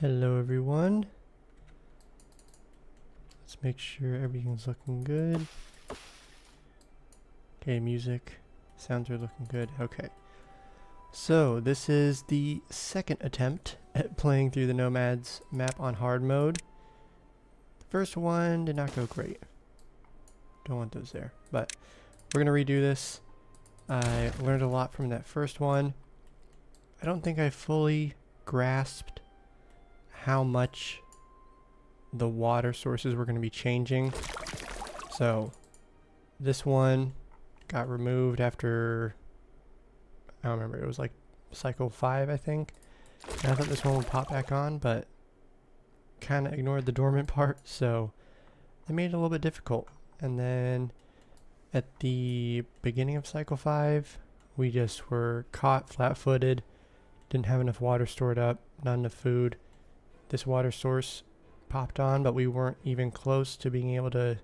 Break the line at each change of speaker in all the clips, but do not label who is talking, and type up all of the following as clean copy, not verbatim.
Hello everyone. Let's make sure everything's looking good. Okay, music, sounds are looking good. Okay. So this is the second attempt at playing through the Nomads map on hard mode. The first one did not go great. Don't want those there. But we're gonna redo this. I learned a lot from that first one. I don't think I fully grasped how much the water sources were going to be changing. So this one got removed after, I don't remember, it was like cycle 5 I think. And I thought this one would pop back on, but kind of ignored the dormant part, so they made it a little bit difficult. And then at the beginning of cycle 5 we just were caught flat-footed, didn't have enough water stored up, not enough food. This water source popped on, but we weren't even close to being able to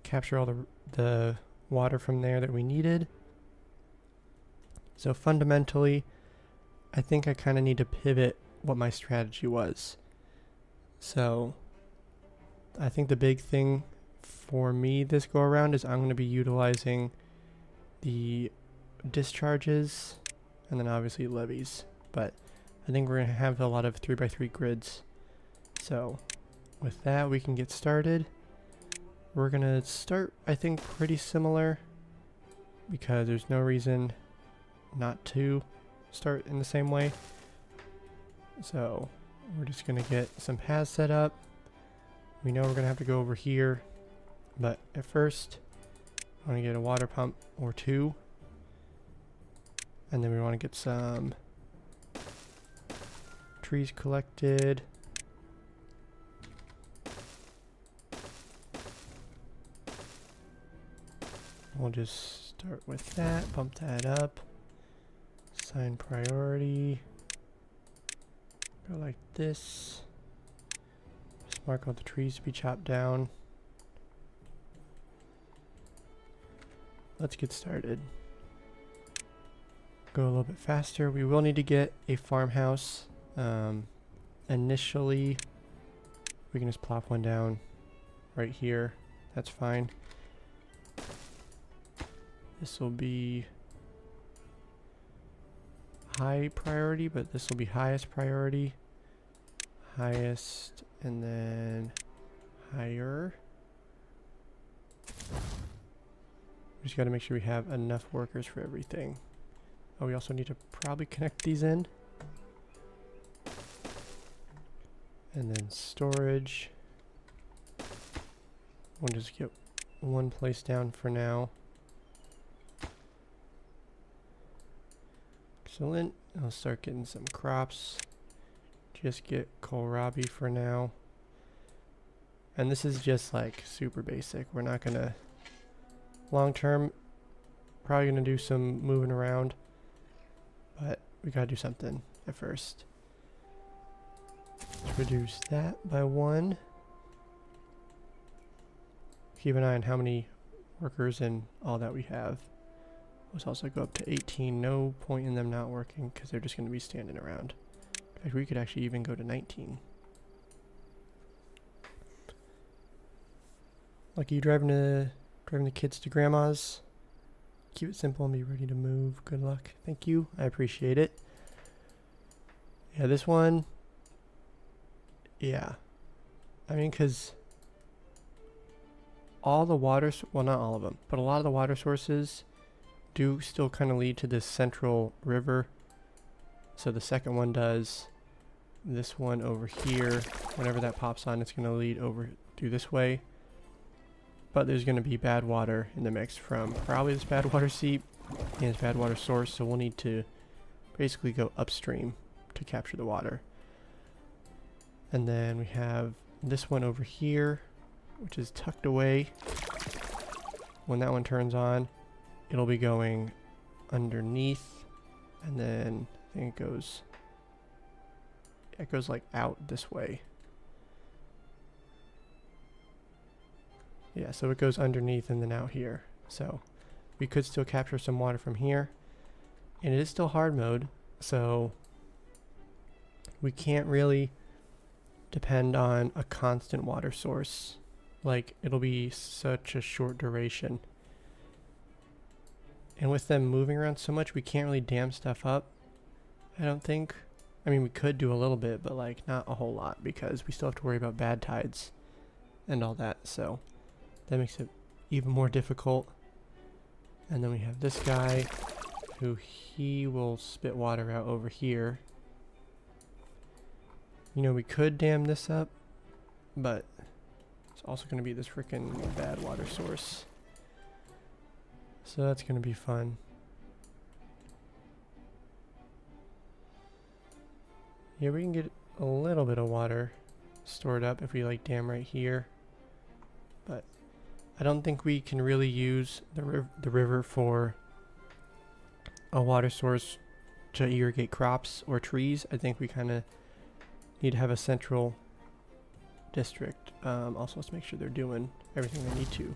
capture all the water from there that we needed. So fundamentally, I think I kind of need to pivot what my strategy was. So I think the big thing for me this go around is I'm going to be utilizing the discharges and then obviously levees, but I think we're going to have a lot of 3x3 grids. So with that we can get started. We're going to start, I think, pretty similar because there's no reason not to start in the same way. So we're just going to get some paths set up. We know we're going to have to go over here, but at first I want to get a water pump or two, and then we want to get some trees collected. We'll just start with that, bump that up, assign priority, go like this, just mark all the trees to be chopped down. Let's get started. Go a little bit faster. We will need to get a farmhouse. Initially, we can just plop one down right here, that's fine. This will be high priority, but this will be highest priority. Highest, and then higher. We just got to make sure we have enough workers for everything. Oh, we also need to probably connect these in. And then storage. We'll just get one place down for now. Excellent. I'll start getting some crops. Just get kohlrabi for now. And this is just like super basic. We're not gonna, long term, probably gonna do some moving around, but we gotta do something at first. Let's reduce that by 1. Keep an eye on how many workers and all that we have. Let's also go up to 18. No point in them not working because they're just going to be standing around. In fact, we could actually even go to 19. Lucky you driving the kids to grandma's. Keep it simple and be ready to move. Good luck. Thank you. I appreciate it. Yeah, this one. Yeah. I mean, because all the water, well, not all of them, but a lot of the water sources do still kind of lead to this central river. So the second one does. This one over here, whenever that pops on, it's going to lead over through this way. But there's going to be bad water in the mix from probably this bad water seep and this bad water source, so we'll need to basically go upstream to capture the water. And then we have this one over here, which is tucked away. When that one turns on, it'll be going underneath, and then I think it goes like out this way. Yeah, so it goes underneath and then out here. So we could still capture some water from here, and it is still hard mode, so we can't really depend on a constant water source. Like, it'll be such a short duration. And with them moving around so much, we can't really dam stuff up, I don't think. I mean, we could do a little bit, but like not a whole lot, because we still have to worry about bad tides and all that. So that makes it even more difficult. And then we have this guy who he will spit water out over here. You know, we could dam this up, but it's also going to be this freaking bad water source. So that's going to be fun. Yeah, we can get a little bit of water stored up if we like dam right here. But I don't think we can really use the river for a water source to irrigate crops or trees. I think we kind of need to have a central district. Also, let's make sure they're doing everything they need to.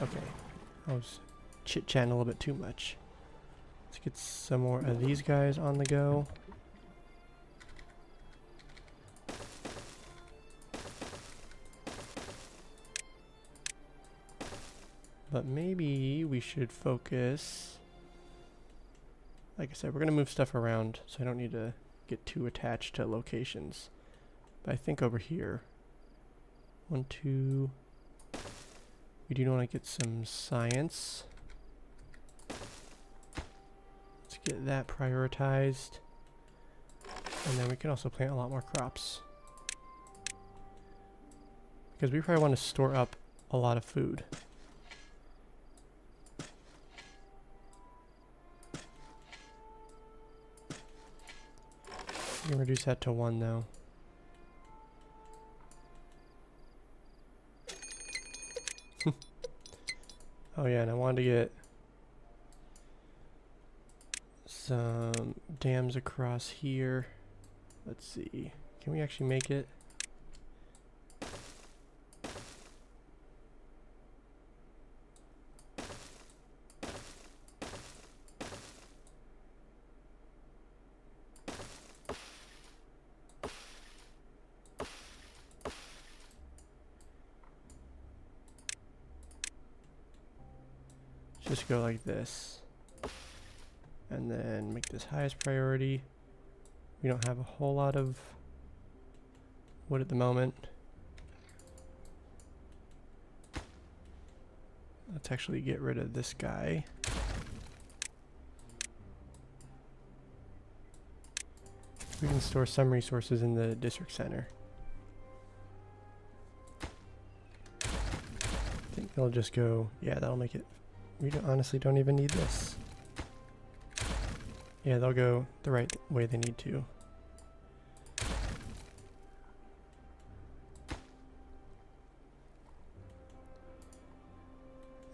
Okay, I was chit-chatting a little bit too much. Let's get some more of these guys on the go. But maybe we should focus. Like I said, we're going to move stuff around, so I don't need to get too attached to locations. But I think over here, 1, 2, we do want to get some science. Let's get that prioritized. And then we can also plant a lot more crops. Because we probably want to store up a lot of food. You can reduce that to 1 though. Oh yeah, and I wanted to get some dams across here. Let's see. Can we actually make it? Just go like this. And then make this highest priority. We don't have a whole lot of wood at the moment. Let's actually get rid of this guy. We can store some resources in the district center. I think they'll just go, yeah, that'll make it. We honestly don't even need this. Yeah, they'll go the right way they need to.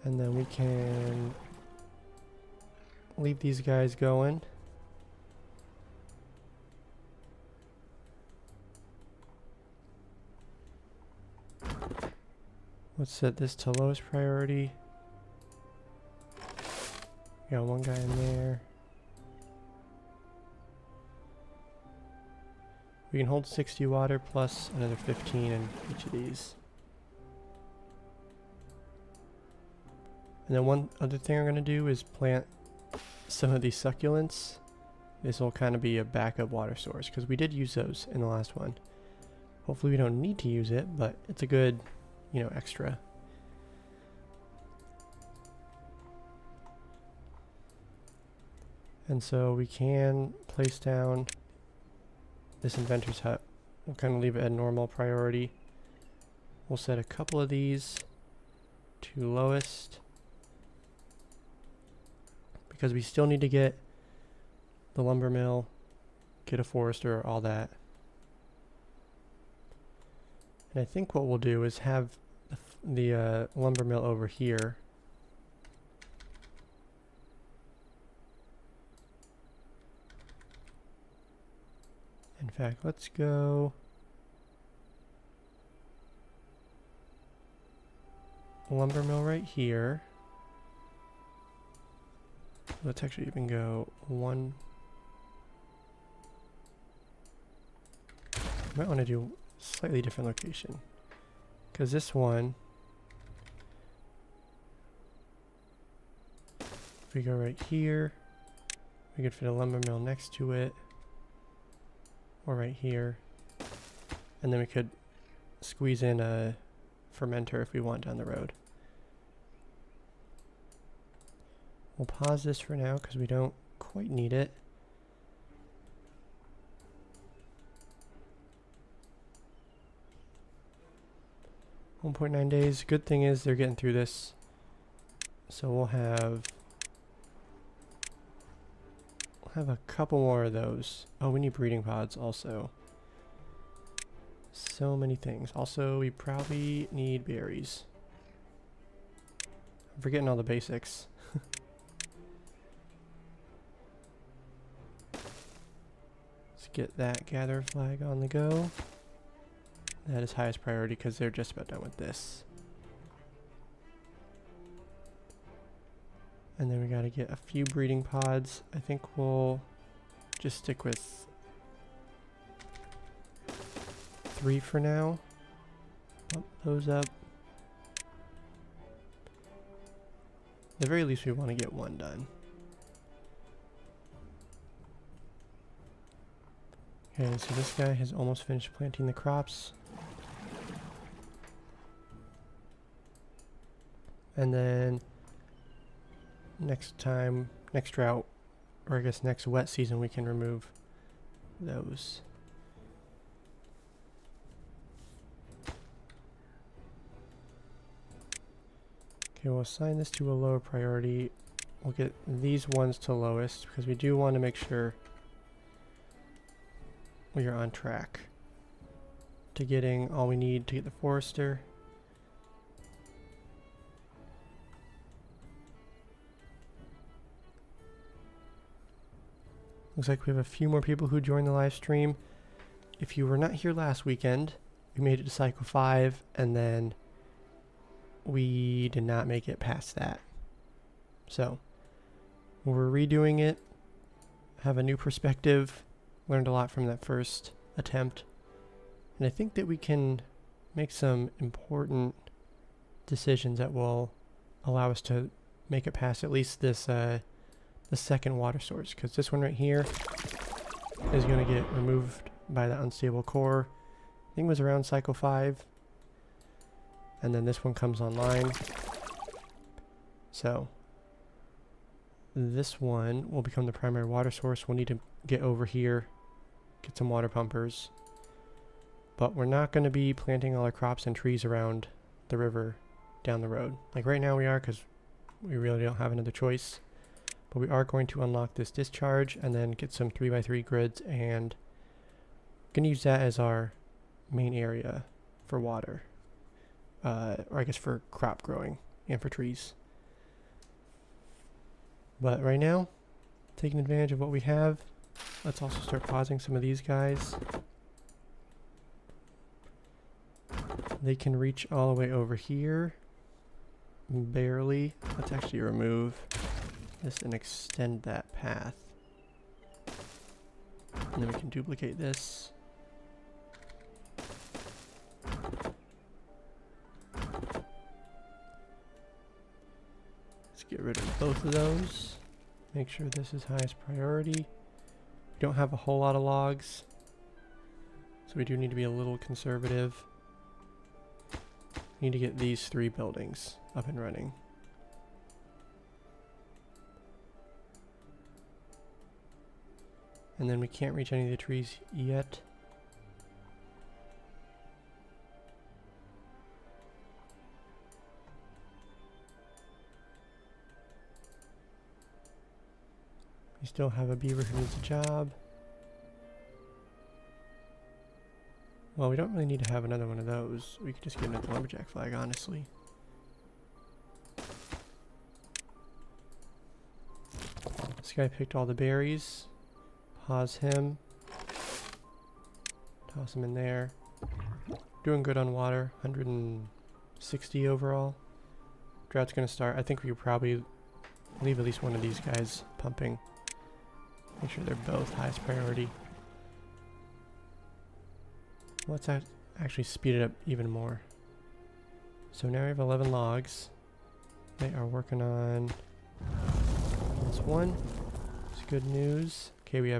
And then we can leave these guys going. Let's set this to lowest priority. Got one guy in there. We can hold 60 water plus another 15 in each of these. And then one other thing I'm going to do is plant some of these succulents. This will kind of be a backup water source because we did use those in the last one. Hopefully we don't need to use it, but it's a good, you know, extra. And so we can place down this inventor's hut. We'll kind of leave it at normal priority. We'll set a couple of these to lowest because we still need to get the lumber mill, get a forester, all that. And I think what we'll do is have the lumber mill over here. In fact, let's go lumber mill right here. Let's actually even go 1, might want to do a slightly different location. Because this one, if we go right here, we could fit a lumber mill next to it. Or right here. And then we could squeeze in a fermenter if we want down the road. We'll pause this for now because we don't quite need it. .9 days. Good thing is they're getting through this. So we'll have a couple more of those. Oh, we need breeding pods also. So many things. Also, we probably need berries. I'm forgetting all the basics. Let's get that gather flag on the go. That is highest priority because they're just about done with this. And then we gotta get a few breeding pods. I think we'll just stick with 3 for now. Bump those up. At the very least we want to get 1 done. Okay, so this guy has almost finished planting the crops. And then next drought, or I guess next wet season, we can remove those. Okay, we'll assign this to a lower priority. We'll get these ones to lowest because we do want to make sure we are on track to getting all we need to get the forester. Looks like we have a few more people who joined the live stream. If you were not here last weekend, we made it to cycle 5 and then we did not make it past that. So we're redoing it, have a new perspective, learned a lot from that first attempt, and I think that we can make some important decisions that will allow us to make it past at least this the second water source, because this one right here is going to get removed by the unstable core. I think it was around cycle 5, and then this one comes online. So this one will become the primary water source. We'll need to get over here, get some water pumpers, but we're not going to be planting all our crops and trees around the river down the road. Like right now we are, because we really don't have another choice. But we are going to unlock this discharge and then get some 3x3 grids, and going to use that as our main area for water, or I guess for crop growing and for trees. But right now, taking advantage of what we have, let's also start pausing some of these guys. They can reach all the way over here, barely. Let's actually remove this and extend that path, and then we can duplicate this. Let's get rid of both of those. Make sure this is highest priority. We don't have a whole lot of logs, so we do need to be a little conservative. We need to get these 3 buildings up and running. And then we can't reach any of the trees yet. We still have a beaver who needs a job. Well, we don't really need to have another one of those. We could just get another lumberjack flag, honestly. This guy picked all the berries. Pause him. Toss him in there. Doing good on water. 160 overall. Drought's gonna start. I think we could probably leave at least one of these guys pumping. Make sure they're both highest priority. Let's actually speed it up even more. So now we have 11 logs. They are working on this one. It's good news. Okay, we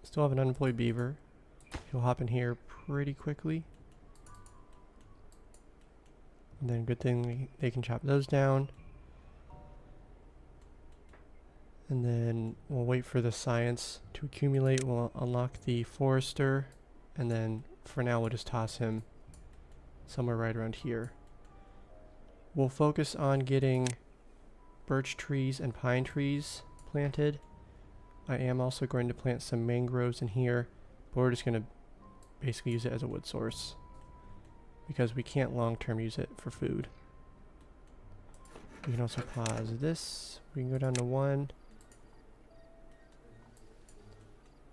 still have an unemployed beaver. He'll hop in here pretty quickly. And then good thing they can chop those down. And then we'll wait for the science to accumulate. We'll unlock the forester. And then for now we'll just toss him somewhere right around here. We'll focus on getting birch trees and pine trees planted. I am also going to plant some mangroves in here, but we're just going to basically use it as a wood source because we can't long-term use it for food. We can also pause this. We can go down to 1.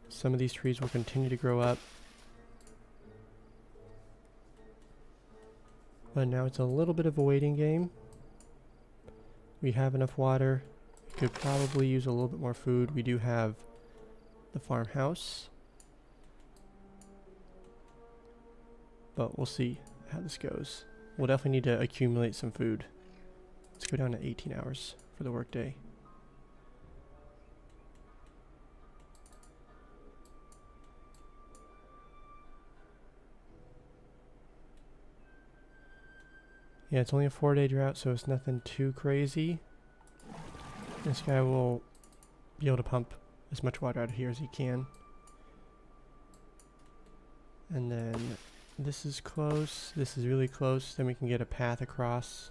Some of these trees will continue to grow up. But now it's a little bit of a waiting game. We have enough water. We could probably use a little bit more food. We do have the farmhouse. But we'll see how this goes. We'll definitely need to accumulate some food. Let's go down to 18 hours for the workday. Yeah, it's only a 4-day drought, so it's nothing too crazy. This guy will be able to pump as much water out of here as he can. And then this is close. This is really close. Then we can get a path across.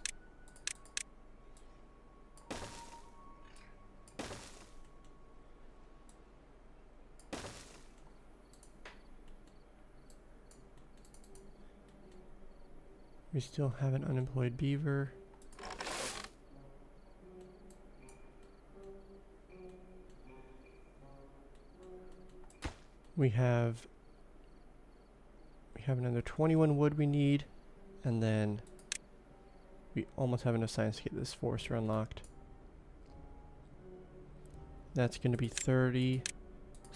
We still have an unemployed beaver. We have another 21 wood we need, and then we almost have enough science to get this forester unlocked. That's going to be 30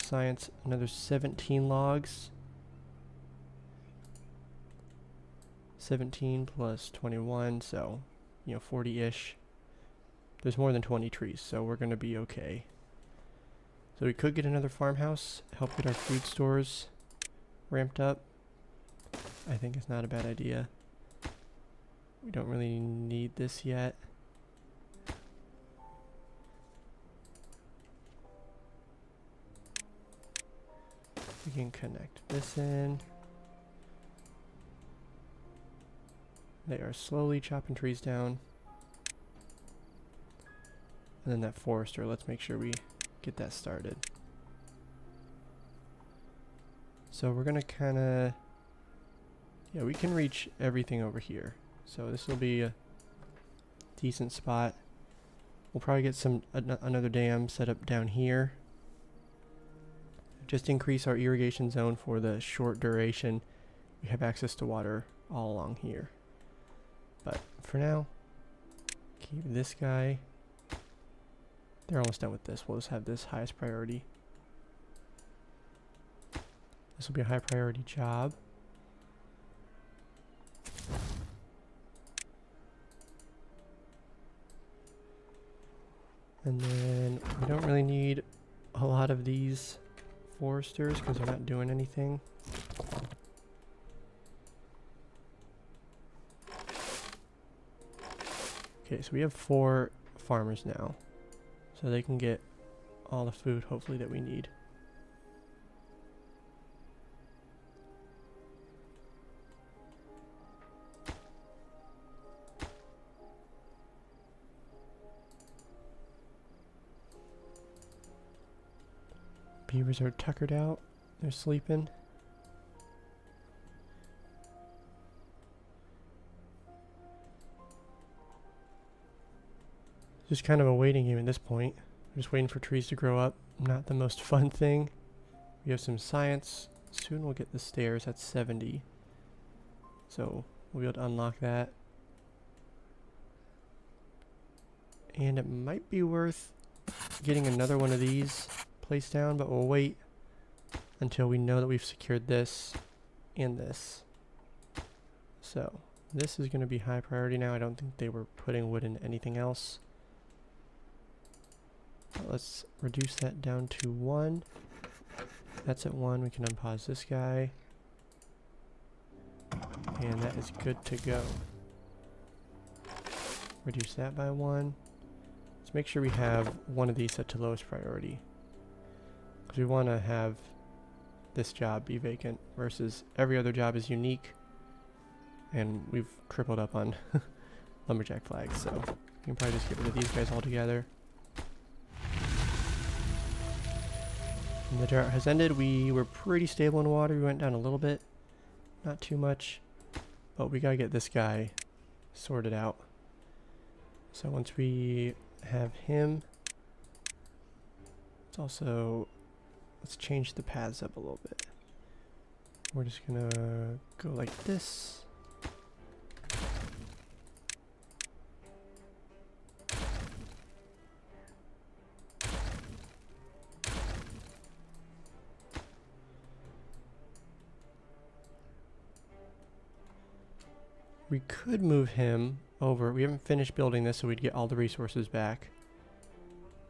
science, another 17 logs. 17 plus 21, so, 40-ish. There's more than 20 trees, so we're going to be okay. So we could get another farmhouse, help get our food stores ramped up. I think it's not a bad idea. We don't really need this yet. We can connect this in. They are slowly chopping trees down. And then that forester, let's make sure we get that started. So we're gonna kinda, we can reach everything over here. So this will be a decent spot. We'll probably get another dam set up down here. Just increase our irrigation zone for the short duration. We have access to water all along here. But for now, keep this guy. They're almost done with this. We'll just have this highest priority. This will be a high priority job. And then we don't really need a lot of these foresters because they're not doing anything. Okay, so we have 4 farmers now. So they can get all the food, hopefully, that we need. Beavers are tuckered out. They're sleeping. Just kind of a waiting game at this point. We're just waiting for trees to grow up. Not the most fun thing. We have some science. Soon we'll get the stairs at 70. So we'll be able to unlock that. And it might be worth getting another one of these placed down, but we'll wait until we know that we've secured this. and this. So this is going to be high priority now. I don't think they were putting wood in anything else. But let's reduce that down to 1. That's at 1. We can unpause this guy. And that is good to go. Reduce that by 1. Let's make sure we have one of these set to lowest priority, because we want to have this job be vacant versus every other job is unique, and we've tripled up on lumberjack flags, so we can probably just get rid of these guys altogether. And the drought has ended. We were pretty stable in water. We went down a little bit, not too much, but we gotta get this guy sorted out. So once we have him, let's change the paths up a little bit. We're just gonna go like this. We could move him over. We haven't finished building this, so we'd get all the resources back.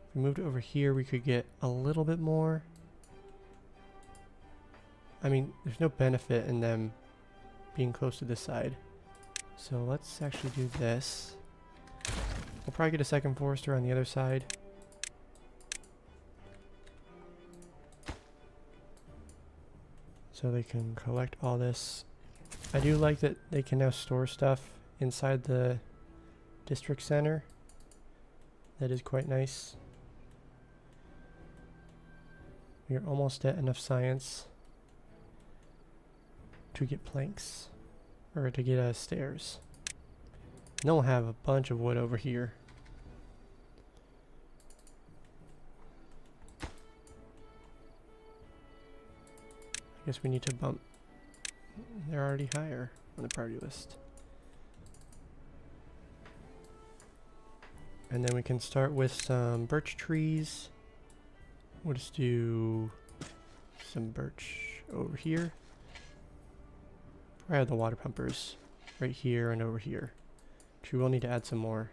If we moved over here, we could get a little bit more. I mean, there's no benefit in them being close to this side. So let's actually do this. We'll probably get a second forester on the other side. So they can collect all this. I do like that they can now store stuff inside the district center. That is quite nice. We are almost at enough science to get planks, or to get stairs. And then we'll have a bunch of wood over here. I guess we need to bump. They're already higher on the priority list. And then we can start with some birch trees. We'll just do some birch over here. I have the water pumpers right here and over here, which we will need to add some more.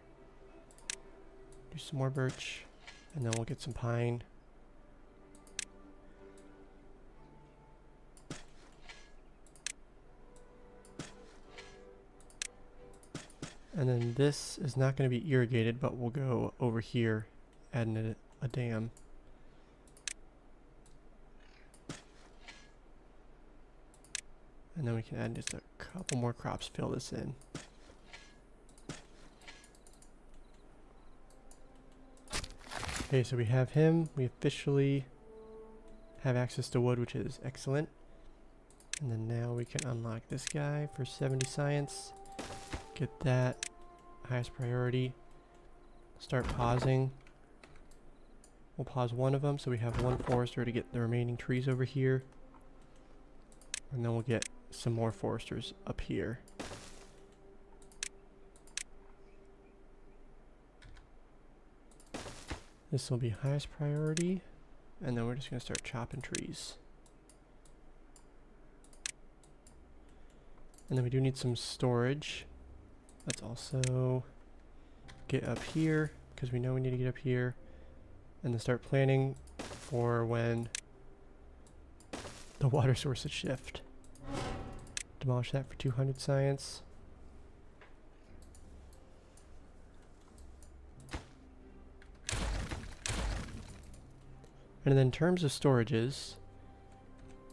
Do some more birch, and then we'll get some pine. And then this is not going to be irrigated, but we'll go over here, adding a dam. And then we can add just a couple more crops, fill this in. Okay, so we have him. We officially have access to wood, which is excellent. And then now we can unlock this guy for 70 science. Get that highest priority. Start pausing. We'll pause one of them, so we have one forester to get the remaining trees over here. And then we'll get some more foresters up here. This will be highest priority, and then we're just going to start chopping trees. And then we do need some storage. Let's also get up here, because we know we need to get up here, and then start planning for when the water sources shift. Demolish that for 200 science. And then in terms of storages,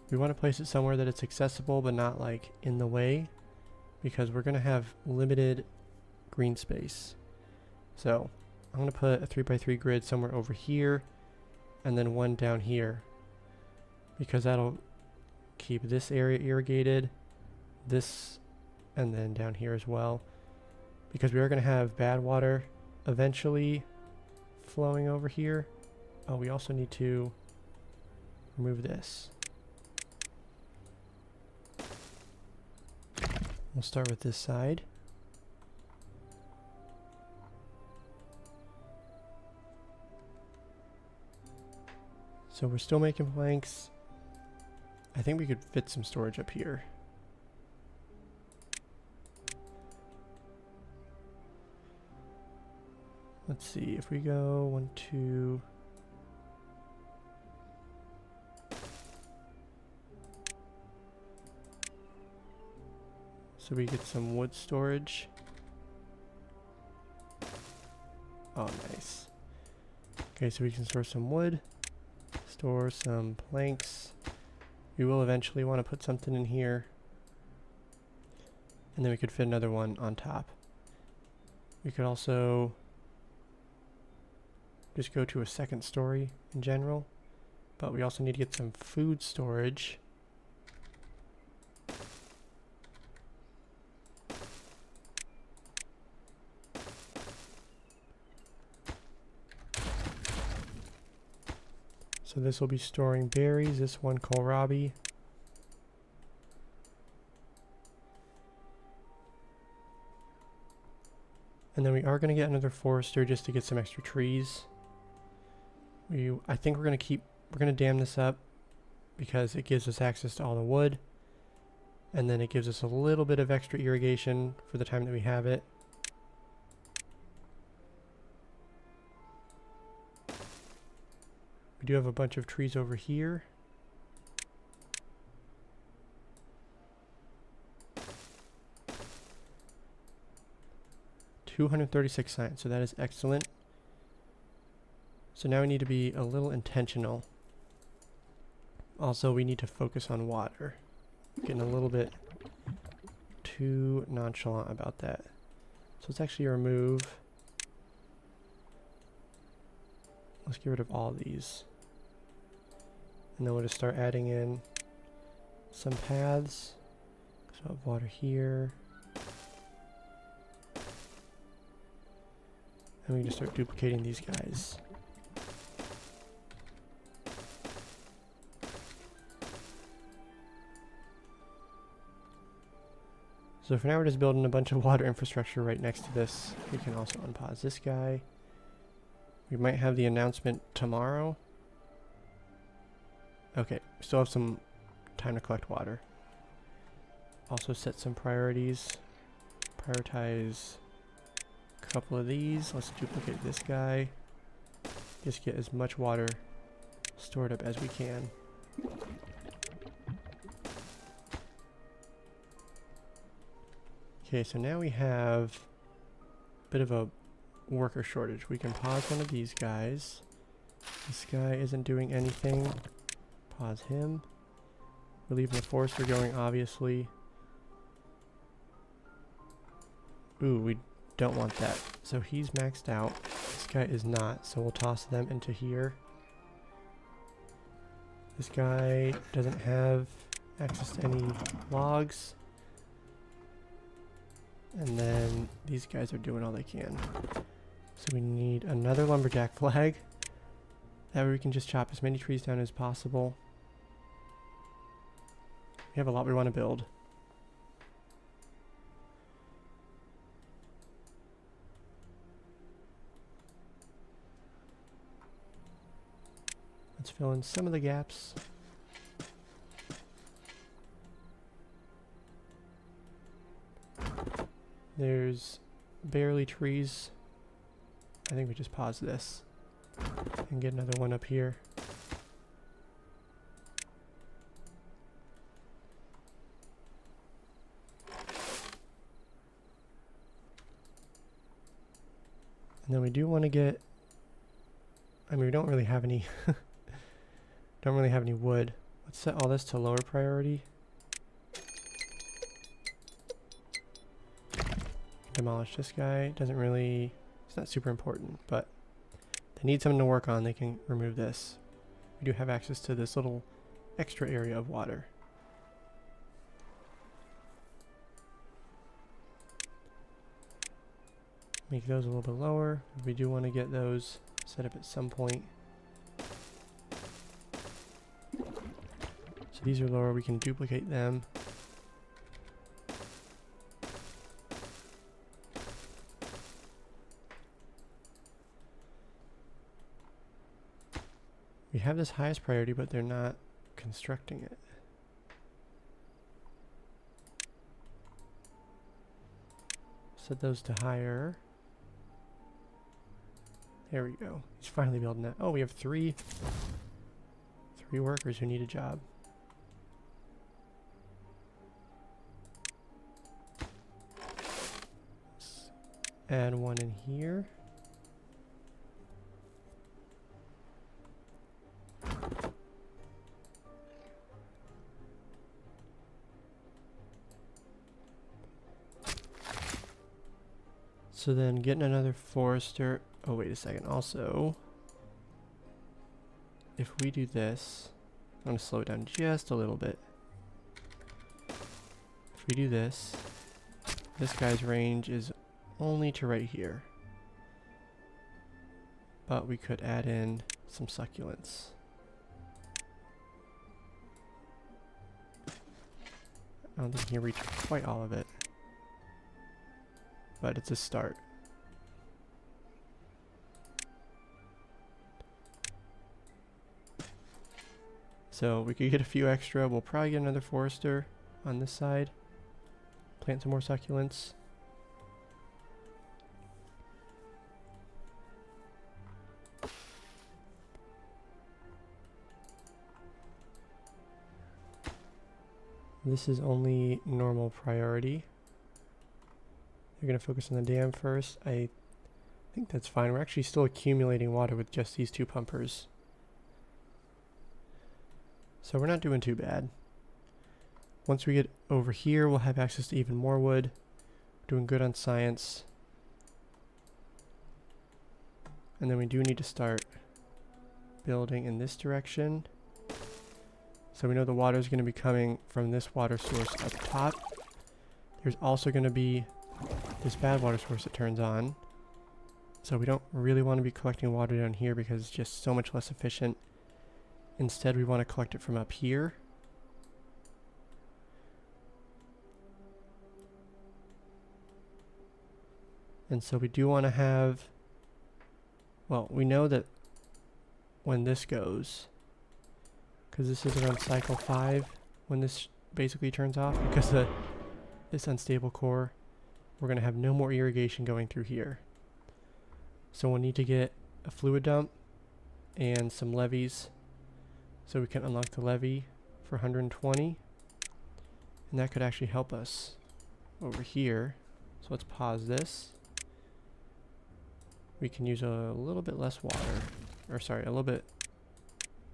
we want to place it somewhere that it's accessible but not like in the way, because we're going to have limited green space. So I'm going to put a 3x3 grid somewhere over here and then one down here, because that'll keep this area irrigated, this, and then down here as well, because we are going to have bad water eventually flowing over here. Oh, we also need to remove this. We'll start with this side. So we're still making planks. I think we could fit some storage up here. Let's see, if we go 1, 2... So we get some wood storage. Oh, nice. Okay, so we can store some wood, store some planks. We will eventually want to put something in here. And then we could fit another one on top. We could also just go to a second story in general. But we also need to get some food storage. So this will be storing berries, this one kohlrabi. And then we are going to get another forester just to get some extra trees. I think we're going to dam this up because it gives us access to all the wood. And then it gives us a little bit of extra irrigation for the time that we have it. We do have a bunch of trees over here. $236 science, so that is excellent. So now we need to be a little intentional. Also, we need to focus on water. Getting a little bit too nonchalant about that. So let's actually remove. Let's get rid of all these. And then we'll just start adding in some paths. So I have water here. And we can just start duplicating these guys. So for now we're just building a bunch of water infrastructure right next to this. We can also unpause this guy. We might have the announcement tomorrow. Okay, we still have some time to collect water. Also set some priorities. Prioritize a couple of these. Let's duplicate this guy. Just get as much water stored up as we can. Okay, so now we have a bit of a worker shortage. We can pause one of these guys. This guy isn't doing anything. Pause him. We're leaving the forester going, obviously. Ooh, we don't want that. So he's maxed out. This guy is not, so we'll toss them into here. This guy doesn't have access to any logs. And then these guys are doing all they can. So we need another lumberjack flag. That way we can just chop as many trees down as possible. We have a lot we want to build. Let's fill in some of the gaps. There's barely trees. I think we just pause this and get another one up here. And then we do want to get, I mean, we don't really have any don't really have any wood. Let's set all this to lower priority. Demolish this guy. Doesn't really, it's not super important, but they need something to work on. They can remove this. We do have access to this little extra area of water. Make those a little bit lower. We do want to get those set up at some point. So these are lower. We can duplicate them. We have this highest priority, but they're not constructing it. Set those to higher. There we go. He's finally building that. Oh, we have three workers who need a job. Let's add one in here. So then getting another forester. Oh, wait a second. Also, if we do this, I'm going to slow it down just a little bit. If we do this, this guy's range is only to right here. But we could add in some succulents. I don't think he can reach quite all of it. But it's a start. So we could get a few extra. We'll probably get another forester on this side. Plant some more succulents. This is only normal priority. You're going to focus on the dam first. I think that's fine. We're actually still accumulating water with just these two pumpers. So we're not doing too bad. Once we get over here, we'll have access to even more wood. Doing good on science. And then we do need to start building in this direction. So we know the water is going to be coming from this water source up top. There's also going to be this bad water source that turns on. So we don't really want to be collecting water down here because it's just so much less efficient. Instead, we want to collect it from up here. And so we do want to have, well, we know that when this goes, because this is around cycle 5 when this basically turns off, because this unstable core, we're going to have no more irrigation going through here. So we'll need to get a fluid dump and some levees so we can unlock the levee for 120. And that could actually help us over here. So let's pause this. We can use a little bit less water, or sorry, a little bit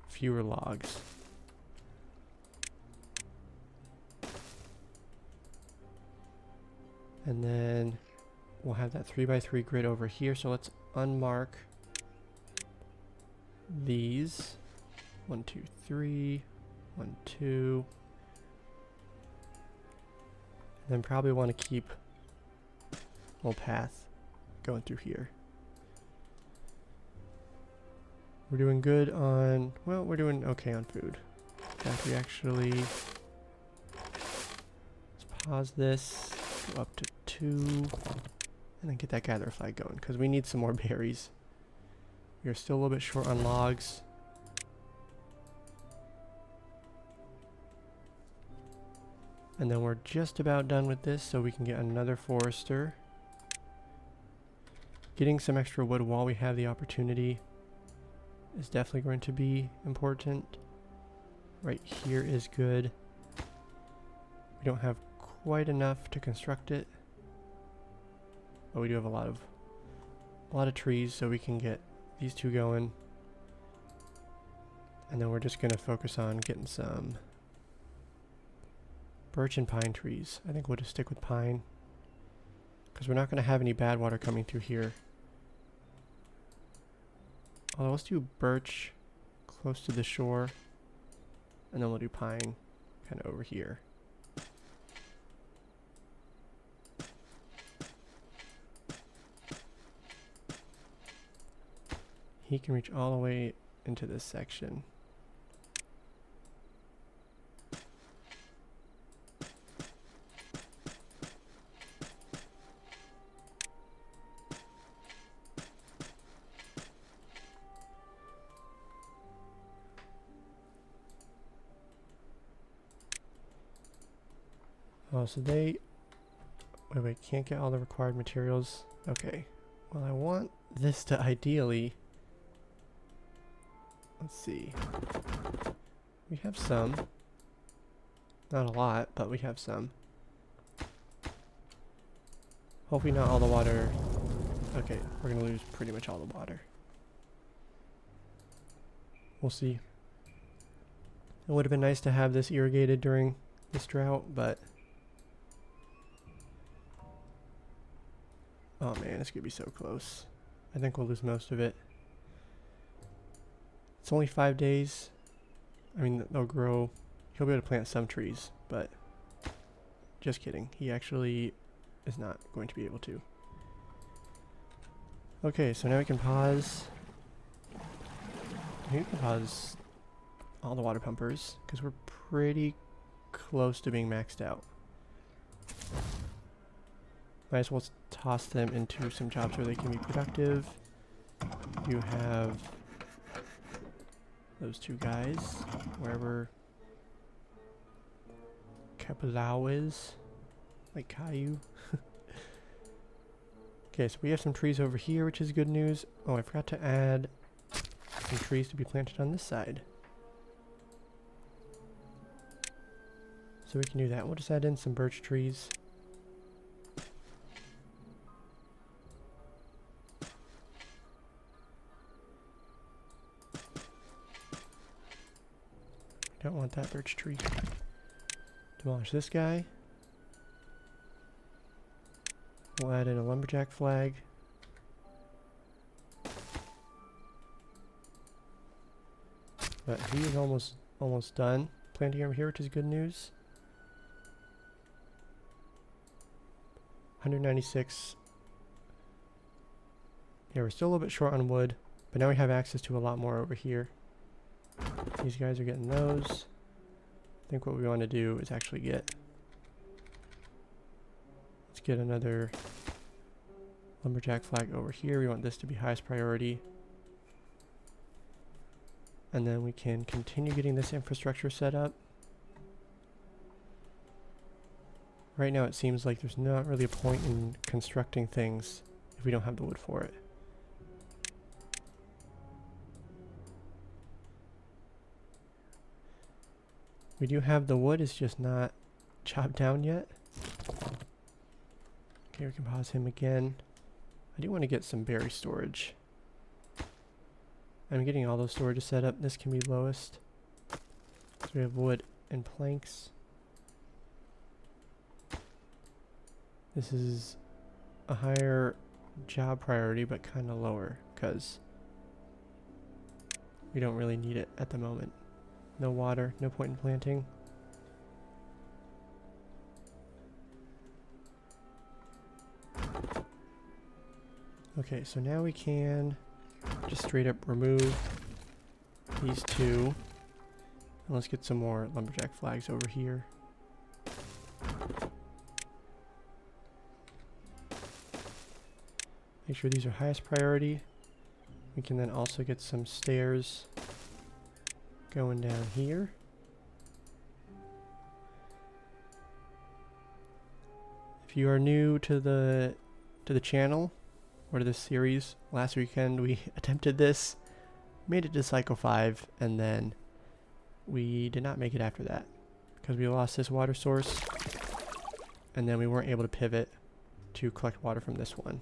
fewer logs. And then we'll have that 3x3 grid over here. So let's unmark these. 1, 2, 3, 1, 2. And then probably want to keep a little path going through here. We're doing good on, well, we're doing okay on food. In fact, we actually, let's pause this, go up to 2, and then get that gather flag going, because we need some more berries. We are still a little bit short on logs. And then we're just about done with this, so we can get another forester. Getting some extra wood while we have the opportunity is definitely going to be important. Right here is good. We don't have quite enough to construct it, but we do have a lot of trees, so we can get these two going. And then we're just going to focus on getting some birch and pine trees. I think we'll just stick with pine because we're not going to have any bad water coming through here. Although let's do birch close to the shore, and then we'll do pine kind of over here. He can reach all the way into this section. Oh, so they, wait, can't get all the required materials. Okay, well I want this to ideally... Let's see. We have some. Not a lot, but we have some. Hopefully not all the water. Okay, we're gonna lose pretty much all the water. We'll see. It would have been nice to have this irrigated during this drought, but... Oh man, it's gonna be so close. I think we'll lose most of it. It's only 5 days. I mean, they'll grow. He'll be able to plant some trees, but just kidding. He actually is not going to be able to. Okay, so now we can pause. We can pause all the water pumpers because we're pretty close to being maxed out. Might as well toss them into some jobs where they can be productive. You have those two guys, wherever Kapalau is, like Caillou. Okay, so we have some trees over here, which is good news. Oh, I forgot to add some trees to be planted on this side. So we can do that. We'll just add in some birch trees. Don't want that birch tree. Demolish this guy. We'll add in a lumberjack flag. But he is almost done planting over here, which is good news. 196. Yeah, we're still a little bit short on wood, but now we have access to a lot more over here. These guys are getting those. I think what we want to do is actually let's get another lumberjack flag over here. We want this to be highest priority. And then we can continue getting this infrastructure set up. Right now it seems like there's not really a point in constructing things if we don't have the wood for it. We do have the wood, it's just not chopped down yet. Okay, we can pause him again. I do want to get some berry storage. I'm getting all those storages set up. This can be lowest. So we have wood and planks. This is a higher job priority, but kind of lower because we don't really need it at the moment. No water, no point in planting. Okay, so now we can just straight up remove these two. And let's get some more lumberjack flags over here. Make sure these are highest priority. We can then also get some stairs going down here. If you are new to the channel or to this series, last weekend we attempted this, made it to cycle 5, and then we did not make it after that because we lost this water source, and then we weren't able to pivot to collect water from this one.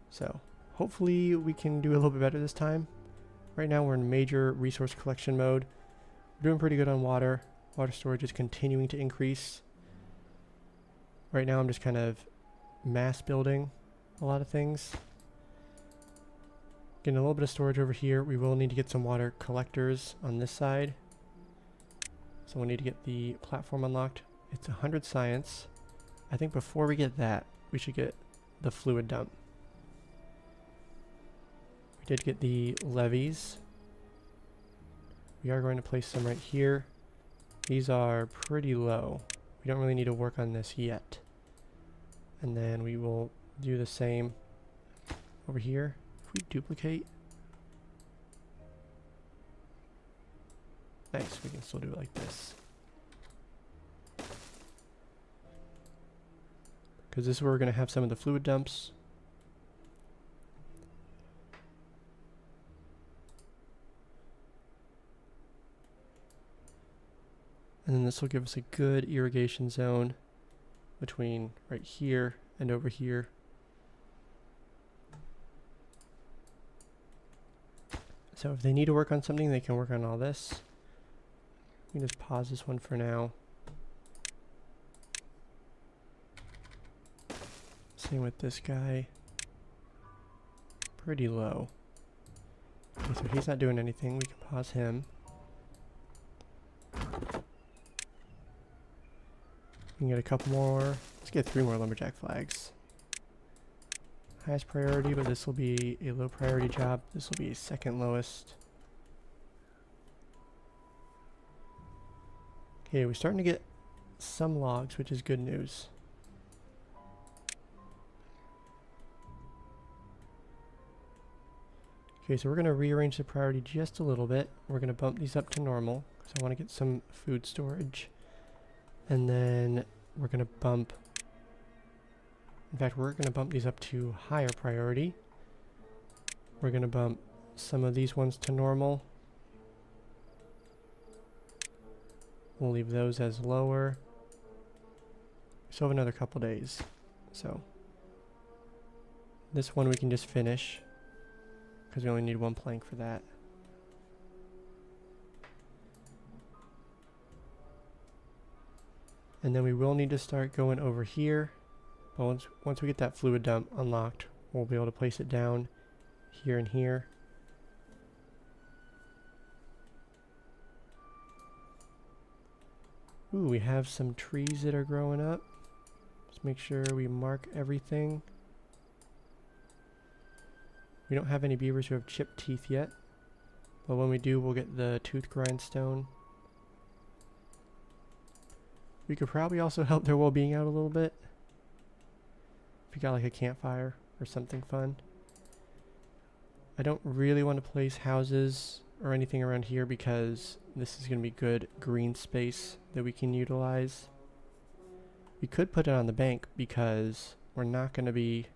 So hopefully we can do a little bit better this time. Right now we're in major resource collection mode. We're doing pretty good on water. Water storage is continuing to increase. Right now I'm just kind of mass building a lot of things. Getting a little bit of storage over here. We will need to get some water collectors on this side. So we'll need to get the platform unlocked. It's 100 science. I think before we get that, we should get the fluid dump. We did get the levees. We are going to place some right here. These are pretty low. We don't really need to work on this yet. And then we will do the same over here. If we duplicate. Nice, we can still do it like this. Because this is where we're going to have some of the fluid dumps. And then this will give us a good irrigation zone between right here and over here. So if they need to work on something, they can work on all this. We can just pause this one for now. Same with this guy. Pretty low. Okay, so he's not doing anything. We can pause him. We can get a couple more. Let's get 3 more lumberjack flags. Highest priority, but this will be a low priority job. This will be second lowest. Okay, we're starting to get some logs, which is good news. Okay, so we're going to rearrange the priority just a little bit. We're going to bump these up to normal because I want to get some food storage. And then we're going to bump, in fact, we're going to bump these up to higher priority. We're going to bump some of these ones to normal. We'll leave those as lower. We still have another couple days. So this one we can just finish because we only need 1 plank for that. And then we will need to start going over here. But once we get that fluid dump unlocked, we'll be able to place it down here and here. Ooh, we have some trees that are growing up. Let's make sure we mark everything. We don't have any beavers who have chipped teeth yet. But when we do, we'll get the tooth grindstone. We could probably also help their well-being out a little bit. If you got like a campfire or something fun. I don't really want to place houses or anything around here because this is going to be good green space that we can utilize. We could put it on the bank because we're not going to be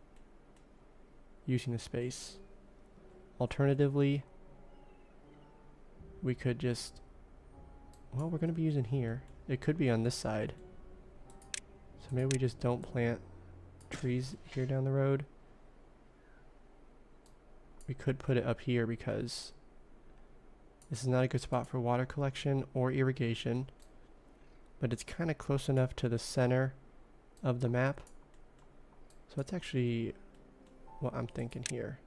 using the space. Alternatively, we could just, well, we're going to be using here. It could be on this side. So maybe we just don't plant trees here down the road. We could put it up here because this is not a good spot for water collection or irrigation, but it's kind of close enough to the center of the map. So that's actually what I'm thinking here.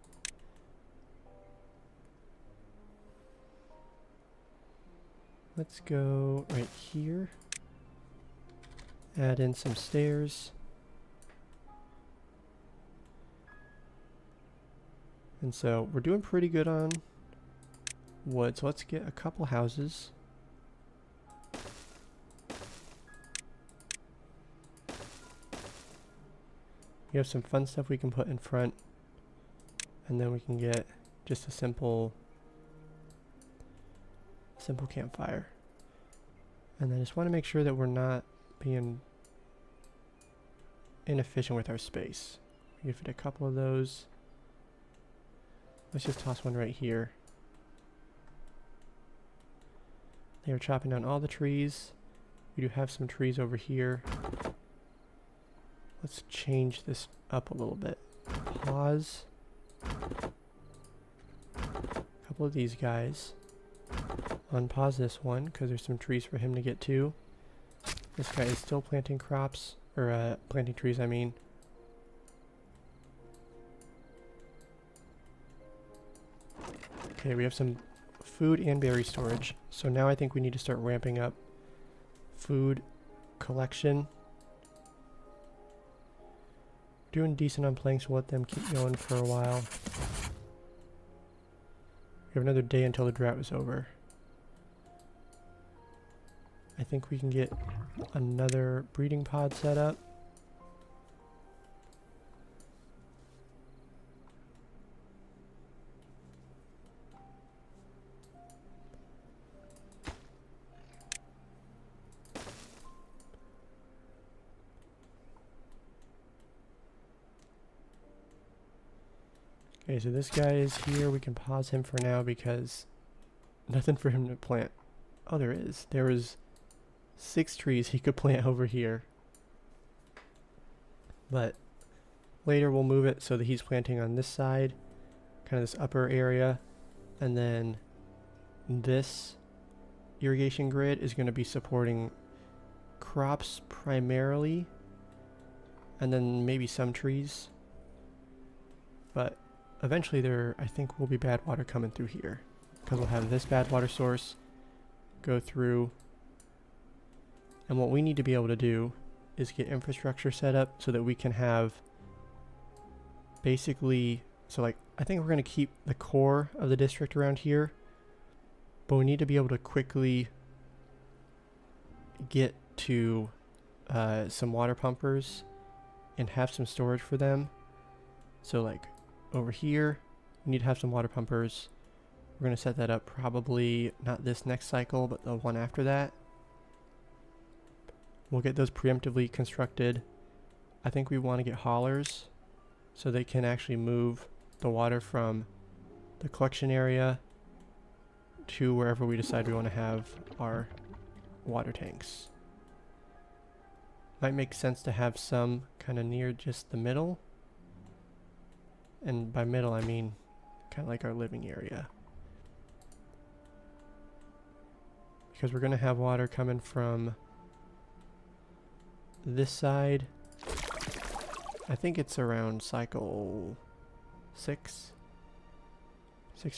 Let's go right here. Add in some stairs. And so we're doing pretty good on wood. So let's get a couple houses. We have some fun stuff we can put in front. And then we can get just a simple campfire. And then I just want to make sure that we're not being inefficient with our space. Give it a couple of those. Let's just toss one right here. They are chopping down all the trees. We do have some trees over here. Let's change this up a little bit. Pause. A couple of these guys. Unpause this one because there's some trees for him to get to. This guy is still planting crops, or planting trees, I mean. Okay, we have some food and berry storage. So now I think we need to start ramping up food collection. Doing decent on planks, we'll let them keep going for a while. We have another day until the drought is over. I think we can get another breeding pod set up. Okay, so this guy is here. We can pause him for now because nothing for him to plant. Oh, there is. There was 6 trees he could plant over here. But later we'll move it so that he's planting on this side, kind of this upper area, and then this irrigation grid is going to be supporting crops primarily, and then maybe some trees. But eventually I think will be bad water coming through here, because we'll have this bad water source go through. And what we need to be able to do is get infrastructure set up so that we can have basically, so like, I think we're going to keep the core of the district around here, but we need to be able to quickly get to some water pumpers and have some storage for them. So like over here, we need to have some water pumpers. We're going to set that up probably not this next cycle, but the one after that. We'll get those preemptively constructed. I think we want to get haulers so they can actually move the water from the collection area to wherever we decide we want to have our water tanks. Might make sense to have some kind of near just the middle. And by middle I mean kind of like our living area. Because we're going to have water coming from this side. I think it's around cycle 6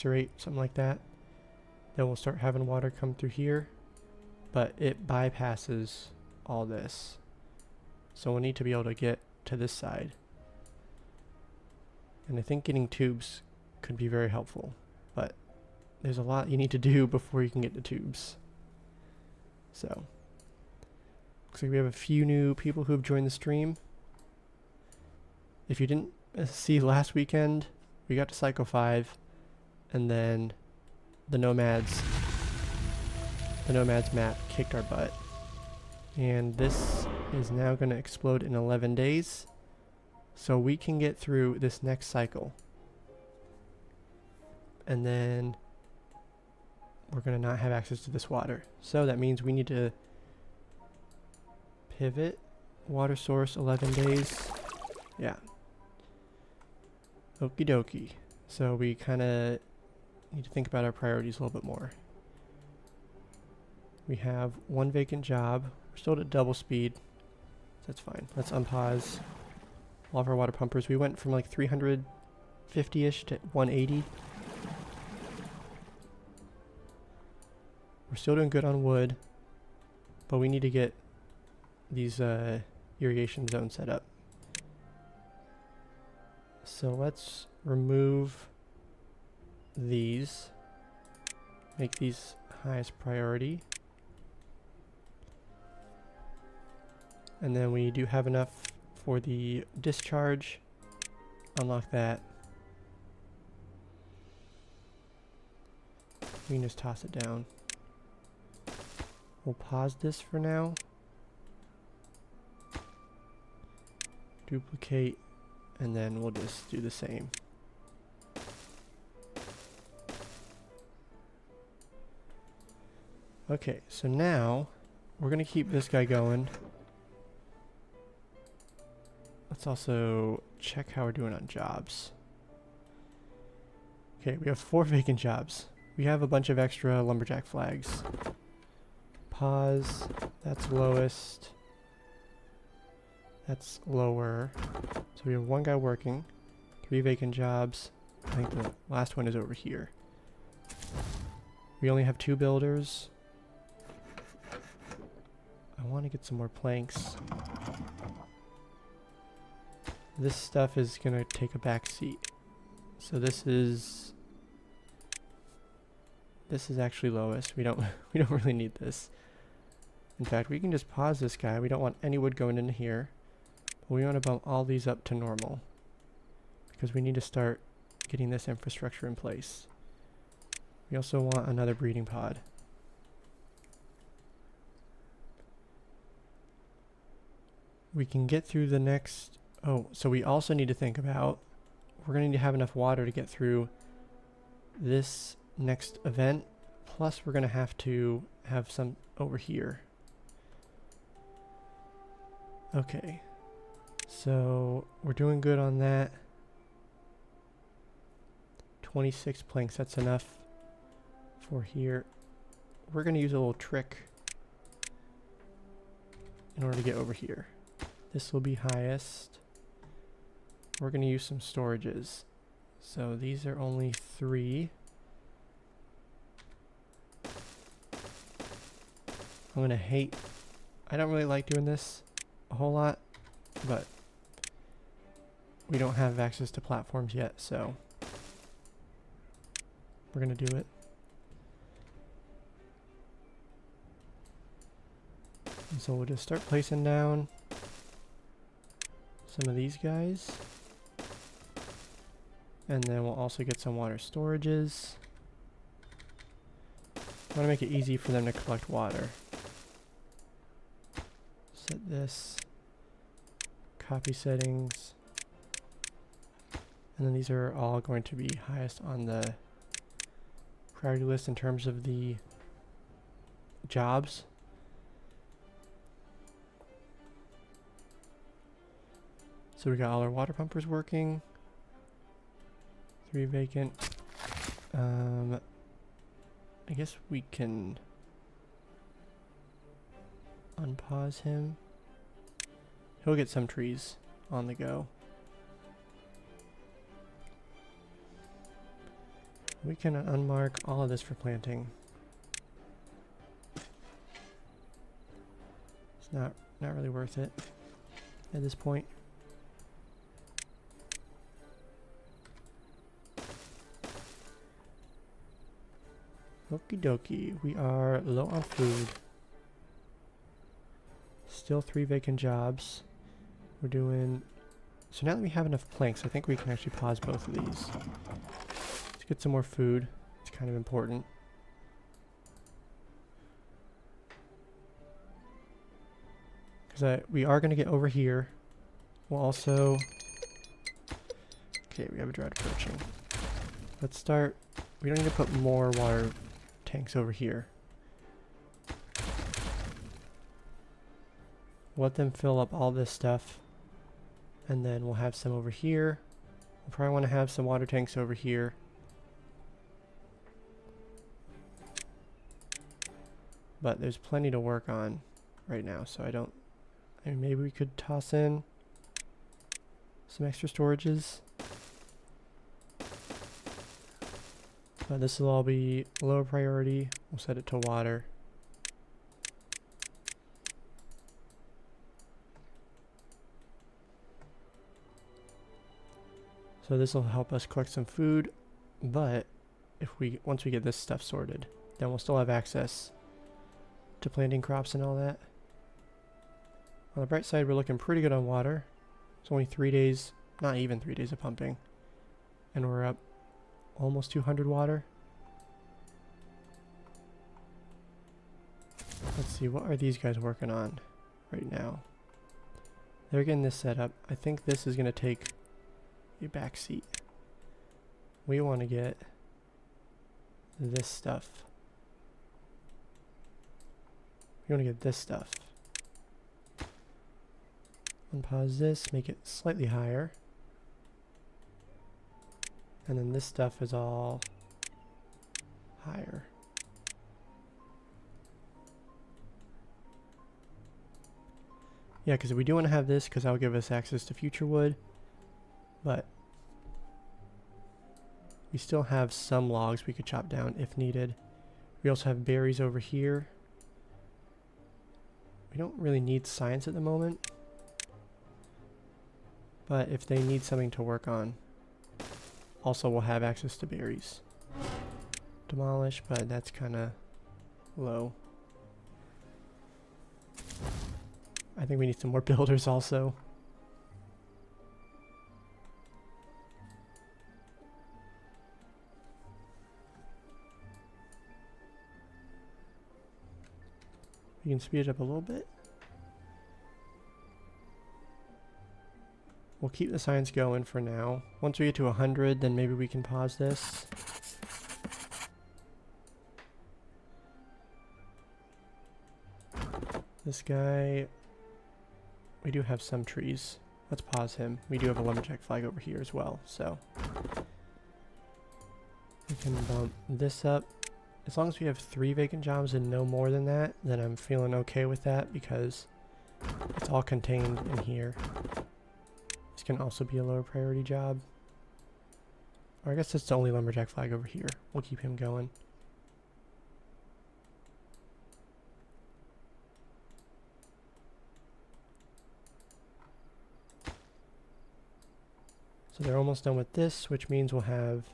or 8, something like that. Then we'll start having water come through here, but it bypasses all this. So we'll need to be able to get to this side. And I think getting tubes could be very helpful, but there's a lot you need to do before you can get to tubes. So looks like we have a few new people who have joined the stream. If you didn't see last weekend, we got to cycle 5, and then the Nomads map kicked our butt. And this is now going to explode in 11 days, so we can get through this next cycle. And then we're going to not have access to this water. So that means we need to pivot water source 11 days. Yeah. Okie dokie. So we kind of need to think about our priorities a little bit more. We have 1 vacant job. We're still at double speed. That's fine. Let's unpause all of our water pumpers. We went from like 350-ish to 180. We're still doing good on wood, but we need to get these irrigation zones set up. So let's remove these, make these highest priority. And then we do have enough for the discharge. Unlock that. We can just toss it down. We'll pause this for now. Duplicate, and then we'll just do the same. Okay, so now we're going to keep this guy going. Let's also check how we're doing on jobs. Okay, we have 4 vacant jobs. We have a bunch of extra lumberjack flags. Pause. That's lowest. That's lower. So we have 1 guy working. 3 vacant jobs. I think the last one is over here. We only have 2 builders. I want to get some more planks. This stuff is going to take a back seat. So this is actually lowest. We don't really need this. In fact, we can just pause this guy. We don't want any wood going in here. But we want to bump all these up to normal, because we need to start getting this infrastructure in place. We also want another breeding pod. We can get through the next... Oh, so we also need to think about, we're going to need to have enough water to get through this next event, plus we're going to have some over here. Okay. So we're doing good on that. 26 planks, that's enough for here. We're going to use a little trick in order to get over here. This will be highest. We're going to use some storages. So these are only 3. I'm going to hate... I don't really like doing this a whole lot, but we don't have access to platforms yet, so we're going to do it. And so we'll just start placing down some of these guys. And then we'll also get some water storages. I want to make it easy for them to collect water. Set this. Copy settings. And then these are all going to be highest on the priority list in terms of the jobs. So we got all our water pumpers working. 3 vacant. I guess we can unpause him. He'll get some trees on the go. We can unmark all of this for planting. It's not really worth it at this point. Okie dokie, we are low on food. Still 3 vacant jobs. We're doing... So now that we have enough planks, I think we can actually pause both of these. Let's get some more food. It's kind of important. Because we are going to get over here. We'll also... Okay, we have a drought approaching. Let's start... We don't need to put more water tanks over here. Let them fill up all this stuff, and then we'll have some over here. We'll probably want to have some water tanks over here. But there's plenty to work on right now, so I mean, maybe we could toss in some extra storages. But this will all be lower priority. We'll set it to water. So this will help us collect some food, but once we get this stuff sorted, then we'll still have access to planting crops and all that. On the bright side, we're looking pretty good on water. It's only 3 days, not even 3 days of pumping, and we're up almost 200 water. Let's see, what are these guys working on right now? They're getting this set up. I think this is going to take a back seat. We want to get this stuff. We want to get this stuff. Unpause this, make it slightly higher. And then this stuff is all higher. Yeah, because we do want to have this because that'll give us access to future wood. But we still have some logs we could chop down if needed. We also have berries over here. We don't really need science at the moment. But if they need something to work on, also we'll have access to berries. Demolish, but that's kind of low. I think we need some more builders also. We can speed it up a little bit. We'll keep the science going for now. Once we get to 100, then maybe we can pause this. This guy, we do have some trees. Let's pause him. We do have a lumberjack flag over here as well, so we can bump this up. As long as we have 3 vacant jobs and no more than that, then I'm feeling okay with that because it's all contained in here. This can also be a lower priority job. Or I guess it's the only lumberjack flag over here. We'll keep him going. So they're almost done with this, which means we'll have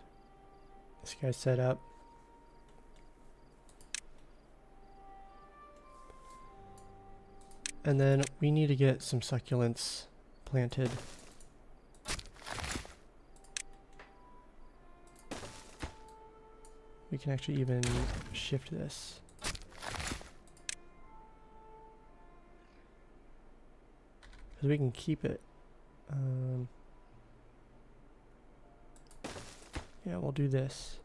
this guy set up. And then we need to get some succulents planted. We can actually even shift this. Because we can keep it. Yeah, we'll do this.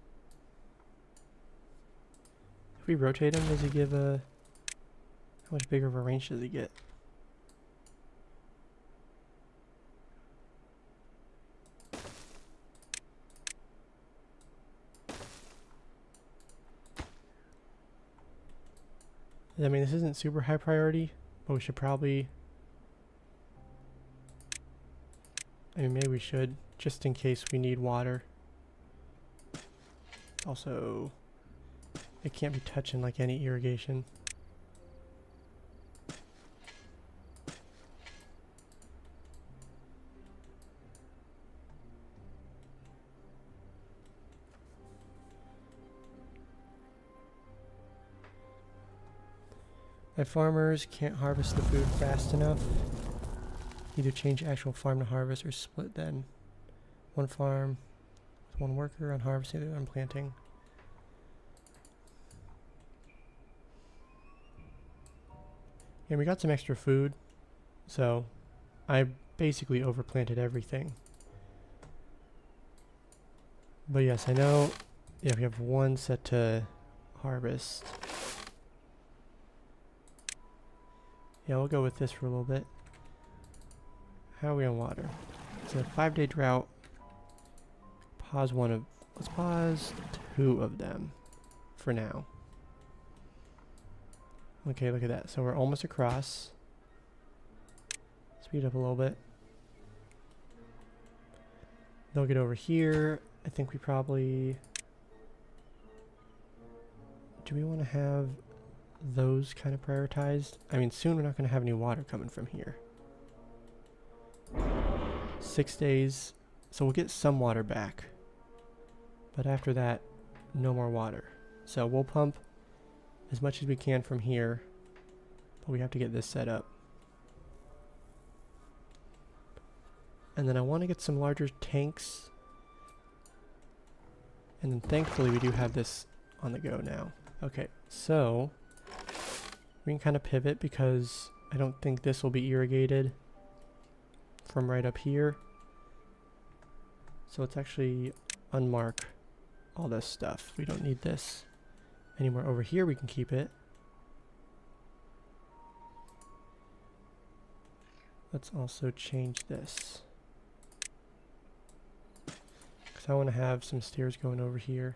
If we rotate him, does he give a... How much bigger of a range does he get? I mean, this isn't super high priority, but we should probably... I mean, maybe we should, just in case we need water. Also, it can't be touching like any irrigation. My farmers can't harvest the food fast enough. Either change actual farm to harvest or split then. One farm with one worker on harvesting, the other on planting. Yeah, we got some extra food, so I basically overplanted everything. But yes, I know, yeah, we have one set to harvest. Yeah, we'll go with this for a little bit. How are we on water? It's a 5-day drought. Pause one of... Let's pause 2 of them for now. Okay, look at that. So we're almost across. Speed up a little bit. They'll get over here. I think we probably... Do we want to have those kind of prioritized? I mean, soon we're not going to have any water coming from here. 6 days, so we'll get some water back. But after that, no more water. So we'll pump as much as we can from here, but we have to get this set up. And then I want to get some larger tanks. And then thankfully we do have this on the go now. Okay, so we can kind of pivot because I don't think this will be irrigated from right up here. So let's actually unmark all this stuff. We don't need this anymore. Over here we can keep it. Let's also change this, because I want to have some stairs going over here.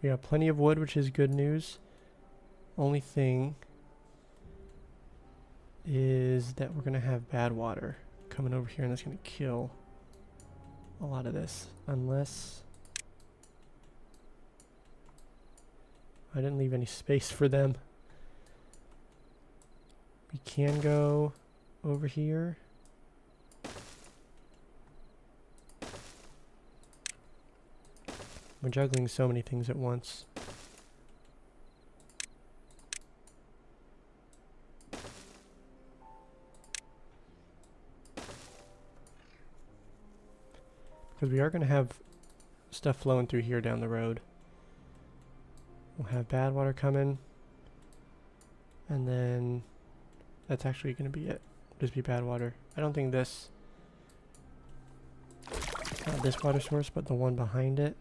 We have plenty of wood, which is good news. Only thing is that we're going to have bad water coming over here, and that's going to kill a lot of this. Unless... I didn't leave any space for them. We can go over here. We're juggling so many things at once. Because we are going to have stuff flowing through here down the road. We'll have bad water coming. And then that's actually going to be it. just be bad water. I don't think this, not this water source, but the one behind it.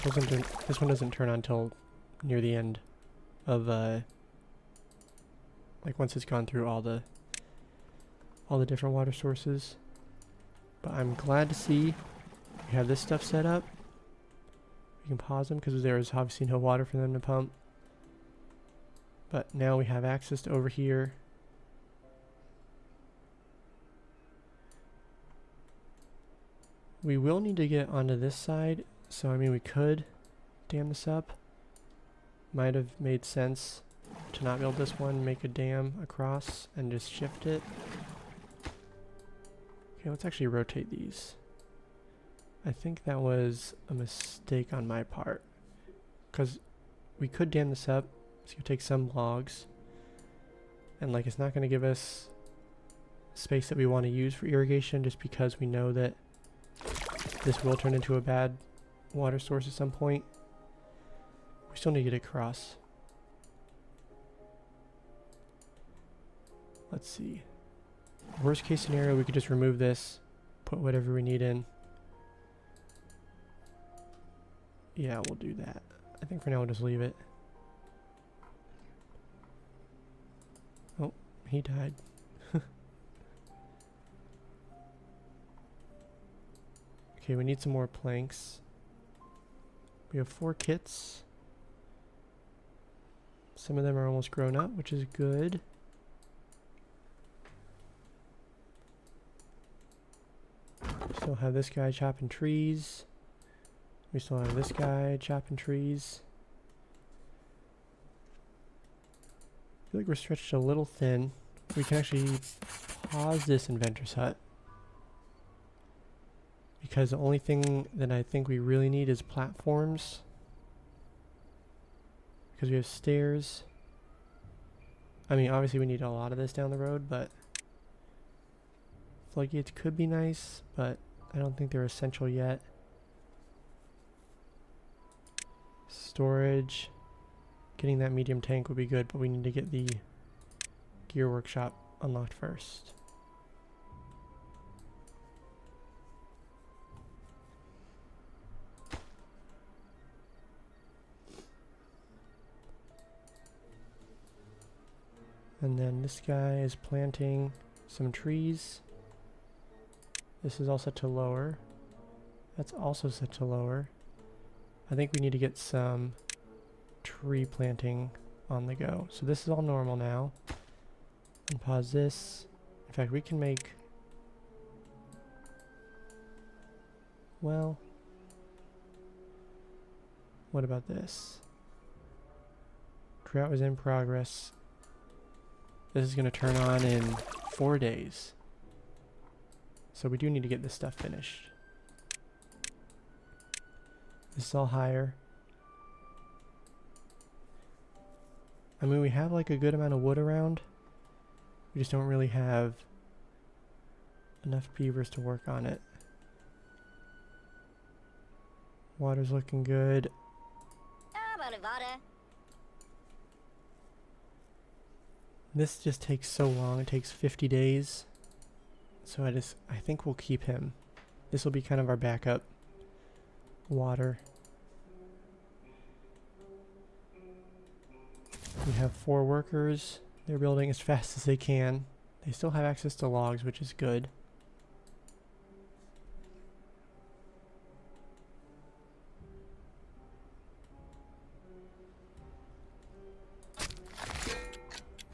This one doesn't turn on until near the end of like once it's gone through all the different water sources. But I'm glad to see we have this stuff set up. We can pause them because there is obviously no water for them to pump. But now we have access to over here. We will need to get onto this side, so I mean we could dam this up. Might have made sense to not build this one, make a dam across and just shift it. Okay, let's actually rotate these. I think that was a mistake on my part, because we could dam this up. It's gonna take some logs, and like it's not gonna give us space that we want to use for irrigation, just because we know that this will turn into a bad water source at some point. We still need to get it across. Let's see. Worst case scenario, we could just remove this, put whatever we need in. Yeah, we'll do that. I think for now we'll just leave it. Oh, he died. Okay, we need some more planks. We have 4 kits. Some of them are almost grown up, which is good. We still have this guy chopping trees. We still have this guy chopping trees. I feel like we're stretched a little thin. We can actually pause this inventor's hut, because the only thing that I think we really need is platforms, because we have stairs. I mean, obviously we need a lot of this down the road, but floodgates could be nice, but I don't think they're essential yet. Storage. Getting that medium tank would be good, but we need to get the gear workshop unlocked first. And then this guy is planting some trees. This is all set to lower. That's also set to lower. I think we need to get some tree planting on the go. So this is all normal now. And pause this. In fact, we can make... Well... What about this? Drought is in progress. This is going to turn on in 4 days. So we do need to get this stuff finished. This is all higher. I mean, we have like a good amount of wood around. We just don't really have enough beavers to work on it. Water's looking good. This just takes so long. It takes 50 days. So I think we'll keep him. This will be kind of our backup water. We have 4 workers. They're building as fast as they can. They still have access to logs, which is good.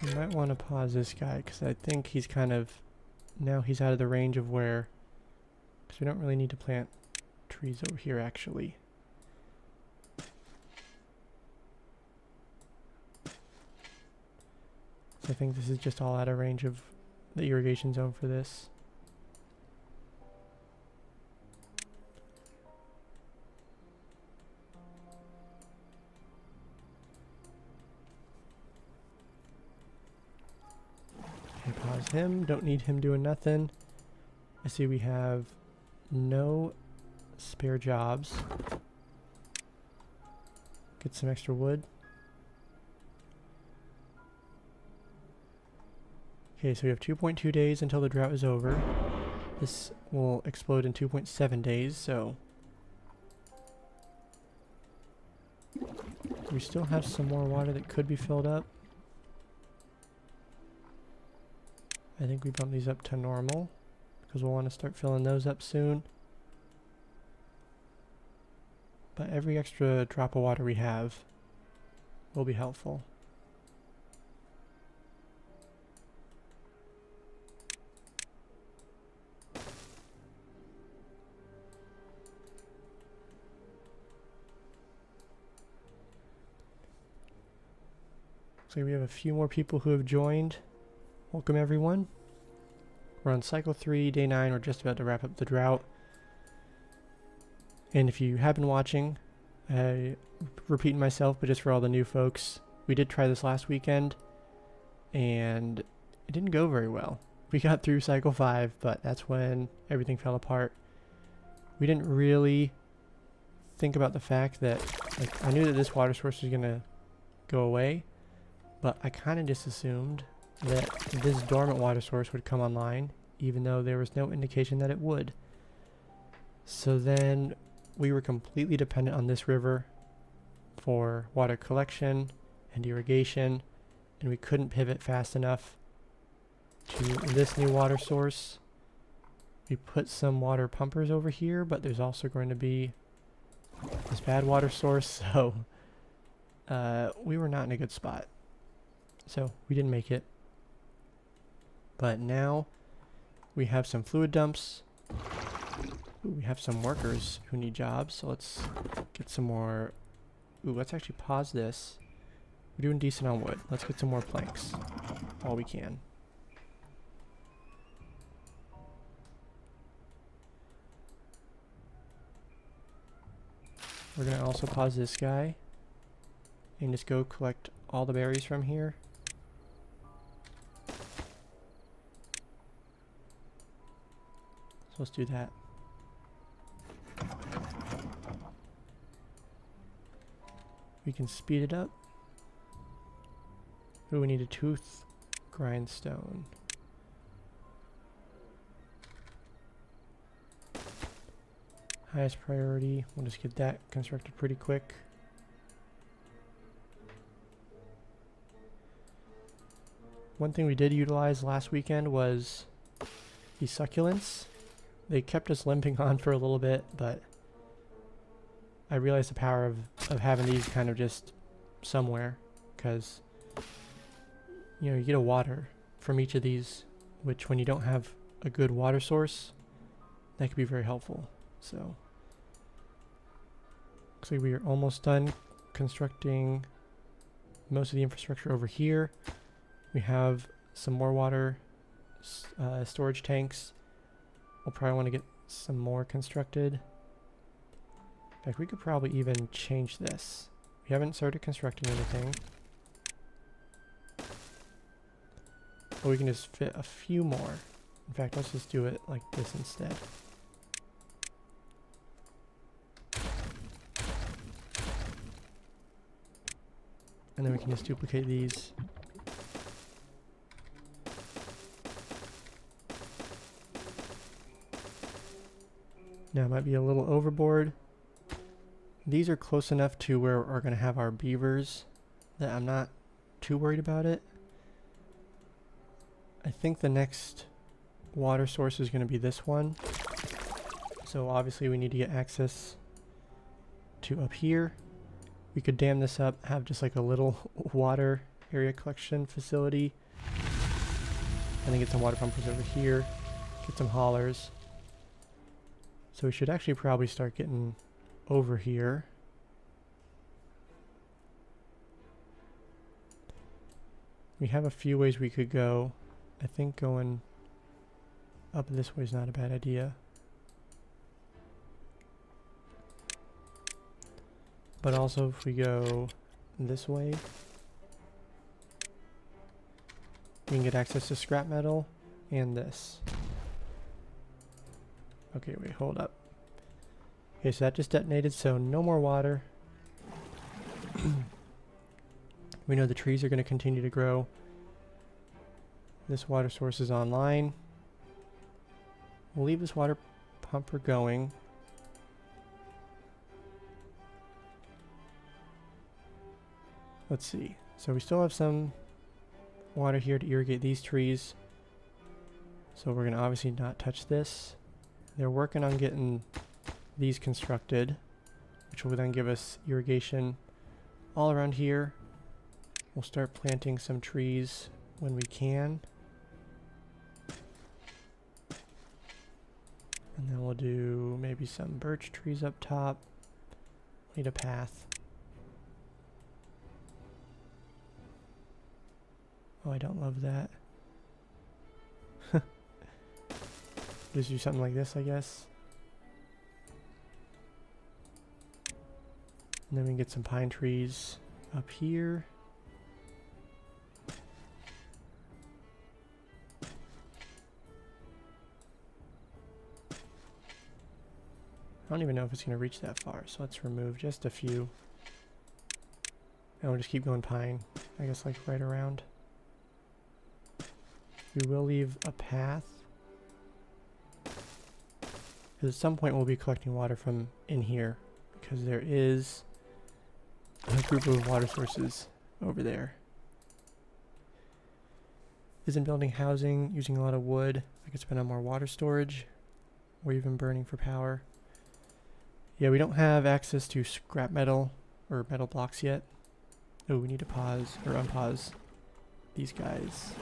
You might want to pause this guy, because I think he's kind of... Now he's out of the range of where... Because we don't really need to plant trees over here, actually. So I think this is just all out of range of the irrigation zone for this. Pause him. Don't need him doing nothing. I see we have no spare jobs. Get some extra wood. Okay, so we have 2.2 days until the drought is over. This will explode in 2.7 days, so we still have some more water that could be filled up. I think we bump these up to normal because we'll want to start filling those up soon. But every extra drop of water we have will be helpful. So we have a few more people who have joined. Welcome everyone. We're on cycle 3, day 9. We're just about to wrap up the drought. And if you have been watching, repeating myself, but just for all the new folks, we did try this last weekend and it didn't go very well. We got through cycle 5, but that's when everything fell apart. We didn't really think about the fact that, like, I knew that this water source was gonna go away, but I kind of just assumed that this dormant water source would come online, even though there was no indication that it would. So then we were completely dependent on this river for water collection and irrigation, and we couldn't pivot fast enough to this new water source. We put some water pumpers over here, but there's also going to be this bad water source, so we were not in a good spot. So we didn't make it. But now we have some fluid dumps. Ooh, we have some workers who need jobs, so let's get some more. Ooh, let's actually pause this. We're doing decent on wood. Let's get some more planks while we can. We're gonna also pause this guy and just go collect all the berries from here. So let's do that. We can speed it up. Ooh, we need a tooth grindstone. Highest priority. We'll just get that constructed pretty quick. One thing we did utilize last weekend was these succulents. They kept us limping on for a little bit, but I realized the power of having these kind of just somewhere, because you know, you get a water from each of these, which when you don't have a good water source, that could be very helpful. So looks like we are almost done constructing most of the infrastructure over here. We have some more water storage tanks. We'll probably want to get some more constructed. In fact, we could probably even change this. We haven't started constructing anything, but we can just fit a few more. In fact, let's just do it like this instead. And then we can just duplicate these. Now it might be a little overboard. These are close enough to where we're going to have our beavers that I'm not too worried about it. I think the next water source is going to be this one. So obviously we need to get access to up here. We could dam this up, have just like a little water area collection facility. And then get some water pumpers over here. Get some haulers. So we should actually probably start getting over here. We have a few ways we could go. I think going up this way is not a bad idea. But also if we go this way, we can get access to scrap metal and this. Okay, wait, hold up. Okay, so that just detonated, so no more water. We know the trees are going to continue to grow. This water source is online. We'll leave this water pumper going. Let's see. So we still have some water here to irrigate these trees. So we're going to obviously not touch this. They're working on getting these constructed, which will then give us irrigation all around here. We'll start planting some trees when we can. And then we'll do maybe some birch trees up top. Need a path. Oh, I don't love that. Just do something like this, I guess. And then we can get some pine trees up here. I don't even know if it's going to reach that far, so let's remove just a few. And we'll just keep going pine, I guess, like right around. We will leave a path, because at some point we'll be collecting water from in here, because there is a group of water sources over there. Isn't building housing, using a lot of wood. I could spend on more water storage, or even burning for power. Yeah, we don't have access to scrap metal or metal blocks yet. Oh, we need to pause or unpause these guys.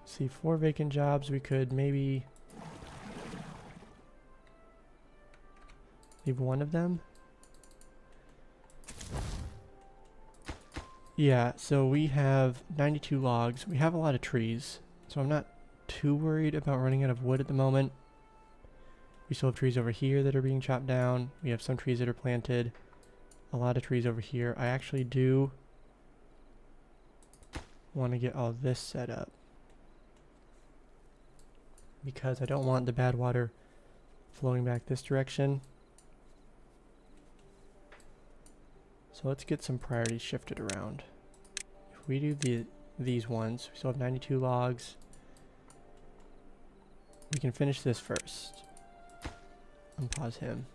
See, 4 vacant jobs. We could maybe leave one of them. Yeah, so we have 92 logs. We have a lot of trees, so I'm not too worried about running out of wood at the moment. We still have trees over here that are being chopped down. We have some trees that are planted. A lot of trees over here. I actually do want to get all this set up, because I don't want the bad water flowing back this direction. So let's get some priorities shifted around. If we do these ones, we still have 92 logs. We can finish this first. Unpause him.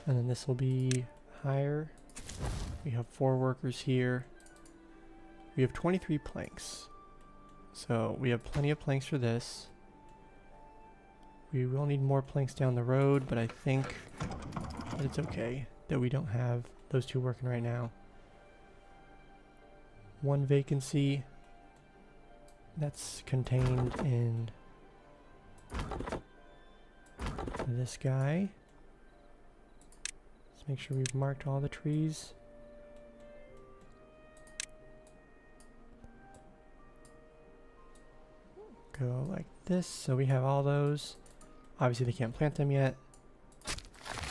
And then this will be higher. We have 4 workers here. We have 23 planks. So we have plenty of planks for this. We will need more planks down the road, but I think that it's okay that we don't have those 2 working right now. 1 vacancy that's contained in this guy. Let's make sure we've marked all the trees. Go like this, so we have all those. Obviously they can't plant them yet.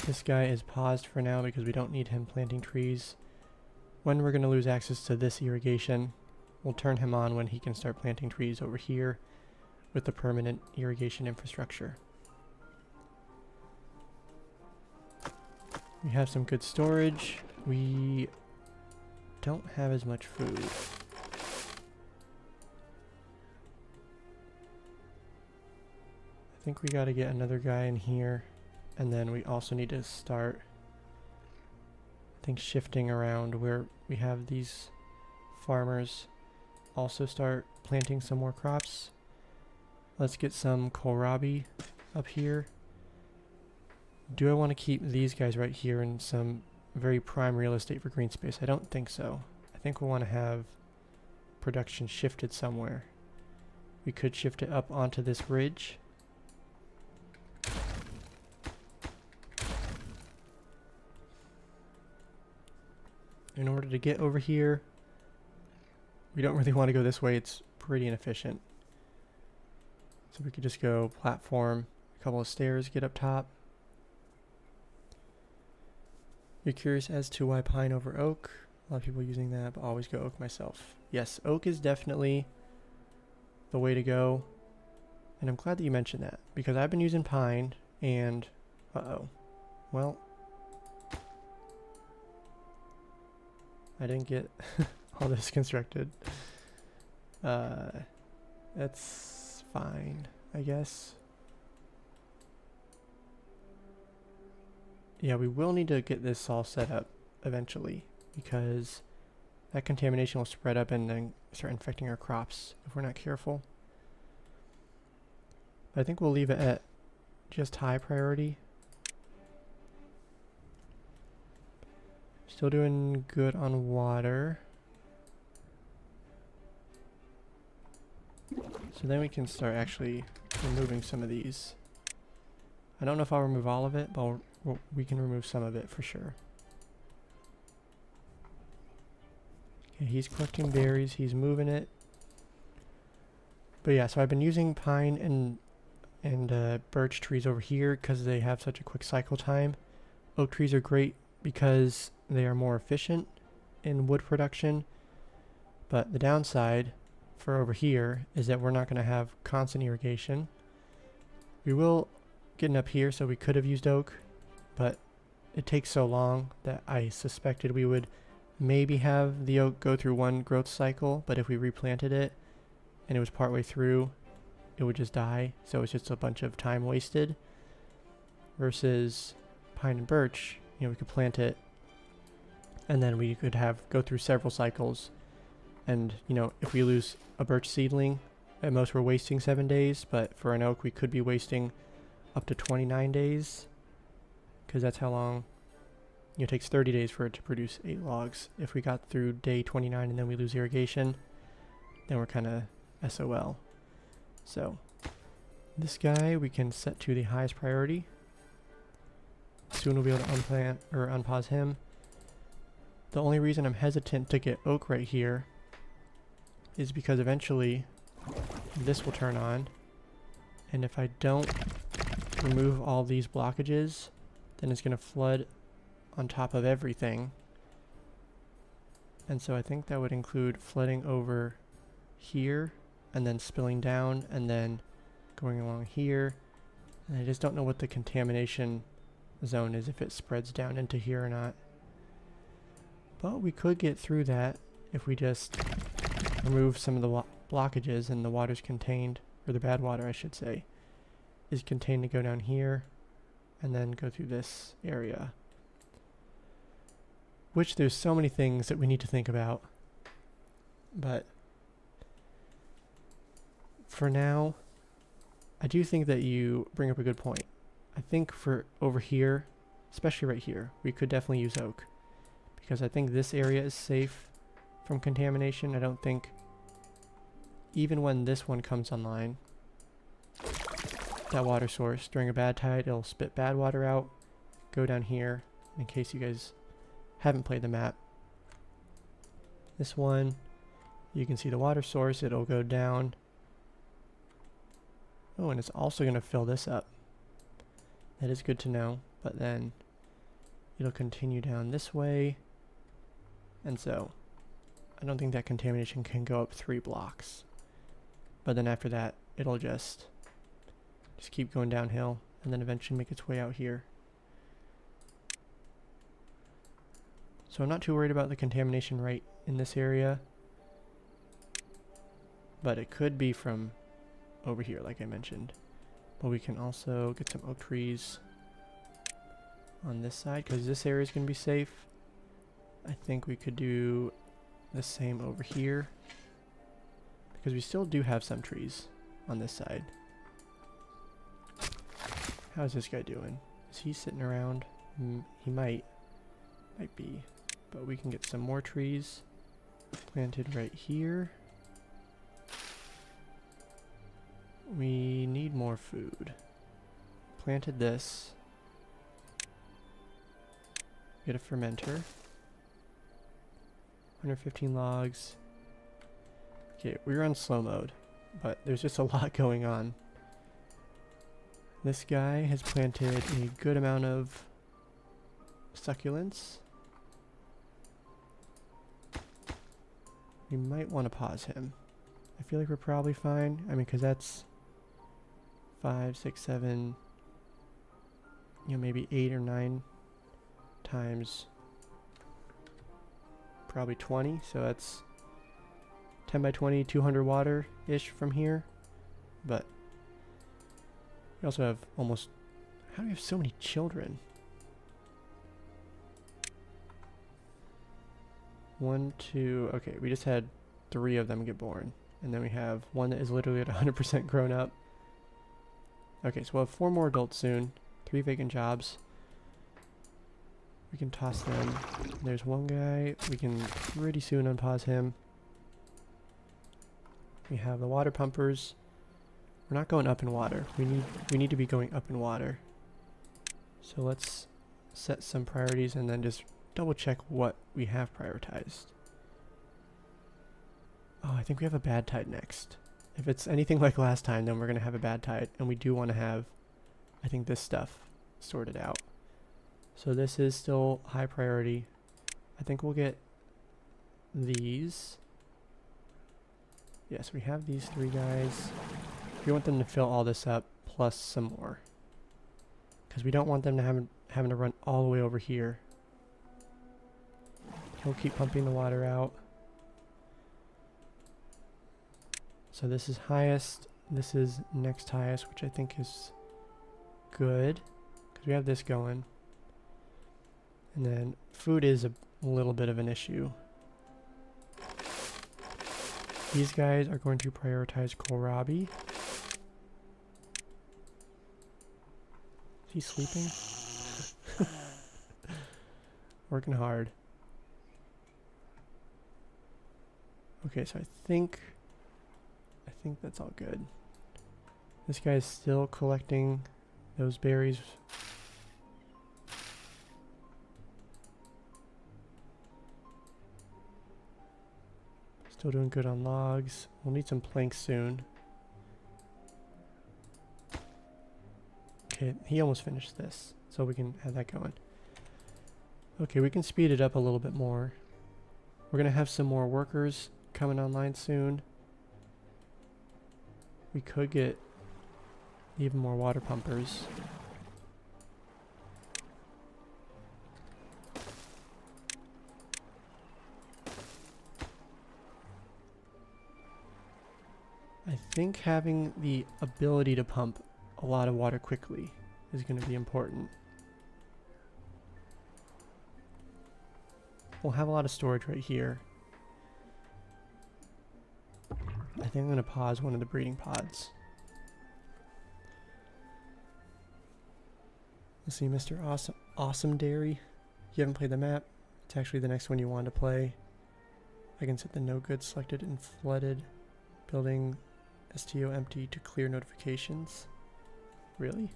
This guy is paused for now because we don't need him planting trees. When we're going to lose access to this irrigation, we'll turn him on when he can start planting trees over here with the permanent irrigation infrastructure. We have some good storage. We don't have as much food. I think we got to get another guy in here, and then we also need to start, I think, shifting around where we have these farmers also start planting some more crops. Let's get some kohlrabi up here. Do I want to keep these guys right here in some very prime real estate for green space? I don't think so. I think we'll want to have production shifted somewhere. We could shift it up onto this ridge. In order to get over here, we don't really want to go this way. It's pretty inefficient. So we could just go platform, a couple of stairs, get up top. You're curious as to why pine over oak? A lot of people using that, but always go oak myself. Yes, oak is definitely the way to go. And I'm glad that you mentioned that, because I've been using pine and, uh-oh, Well, I didn't get all this constructed. That's fine, I guess. Yeah, we will need to get this all set up eventually, because that contamination will spread up and then start infecting our crops if we're not careful. I think we'll leave it at just high priority. Still doing good on water. So then we can start actually removing some of these. I don't know if I'll remove all of it, but we can remove some of it for sure. Okay, he's collecting berries, he's moving it. But yeah, so I've been using pine and birch trees over here because they have such a quick cycle time. Oak trees are great because they are more efficient in wood production. But the downside for over here is that we're not going to have constant irrigation. We will get up here, so we could have used oak, but it takes so long that I suspected we would maybe have the oak go through one growth cycle, but if we replanted it and it was partway through, it would just die, so it's just a bunch of time wasted. Versus pine and birch, you know, we could plant it and then we could have go through several cycles, and you know, if we lose a birch seedling, at most we're wasting 7 days, but for an oak we could be wasting up to 29 days, because that's how long, you know, it takes 30 days for it to produce 8 logs. If we got through day 29 and then we lose irrigation, then we're kind of SOL. So this guy we can set to the highest priority. Soon we'll be able to unplant or unpause him. The only reason I'm hesitant to get oak right here is because eventually this will turn on, and if I don't remove all these blockages, then it's going to flood on top of everything. And so I think that would include flooding over here and then spilling down and then going along here. And I just don't know what the contamination zone is, if it spreads down into here or not. But we could get through that if we just remove some of the blockages, and the water's contained, or the bad water I should say, is contained to go down here and then go through this area. Which there's so many things that we need to think about. But for now, I do think that you bring up a good point. I think for over here, especially right here, we could definitely use oak, because I think this area is safe from contamination. I don't think, even when this one comes online, that water source, during a bad tide, it'll spit bad water out, go down here, in case you guys haven't played the map. This one, you can see the water source, it'll go down. Oh, and it's also going to fill this up. That is good to know, but then it'll continue down this way, and so I don't think that contamination can go up 3 blocks. But then after that, it'll just keep going downhill and then eventually make its way out here. So I'm not too worried about the contamination right in this area, but it could be from over here, like I mentioned. But we can also get some oak trees on this side, because this area is going to be safe. I think we could do the same over here, because we still do have some trees on this side. How's this guy doing? Is he sitting around? He might be. But we can get some more trees planted right here. We need more food. Planted this. Get a fermenter. 115 logs. Okay, we're on slow mode, but there's just a lot going on. This guy has planted a good amount of succulents. We might want to pause him. I feel like we're probably fine. I mean, because that's 5, 6, 7, you know, maybe 8 or 9 times probably 20. So that's 10 by 20, 200 water-ish from here. But we also have almost... How do we have so many children? 1, 2... Okay, we just had 3 of them get born. And then we have one that is literally at 100% grown up. Okay, so we'll have 4 more adults soon. 3 vacant jobs. We can toss them. There's one guy. We can pretty soon unpause him. We have the water pumpers. We're not going up in water. We need to be going up in water. So let's set some priorities and then just double check what we have prioritized. Oh, I think we have a bad tide next. If it's anything like last time, then we're going to have a bad tide. And we do want to have, I think, this stuff sorted out. So this is still high priority. I think we'll get these. Yes, we have these 3 guys. We want them to fill all this up, plus some more. Because we don't want them to having to run all the way over here. He'll keep pumping the water out. So this is highest. This is next highest, which I think is good. Because we have this going. And then food is a little bit of an issue. These guys are going to prioritize kohlrabi. Is he sleeping? Working hard. Okay, so I think that's all good. This guy's still collecting those berries. Still doing good on logs. We'll need some planks soon. Okay, he almost finished this, so we can have that going. Okay, we can speed it up a little bit more. We're gonna have some more workers coming online soon. We could get even more water pumpers. I think having the ability to pump a lot of water quickly is going to be important. We'll have a lot of storage right here. I think I'm going to pause one of the breeding pods. Let's see, Mr. Awesome Dairy. You haven't played the map. It's actually the next one you want to play. I can set the no good selected and flooded building STO empty to clear notifications. Really?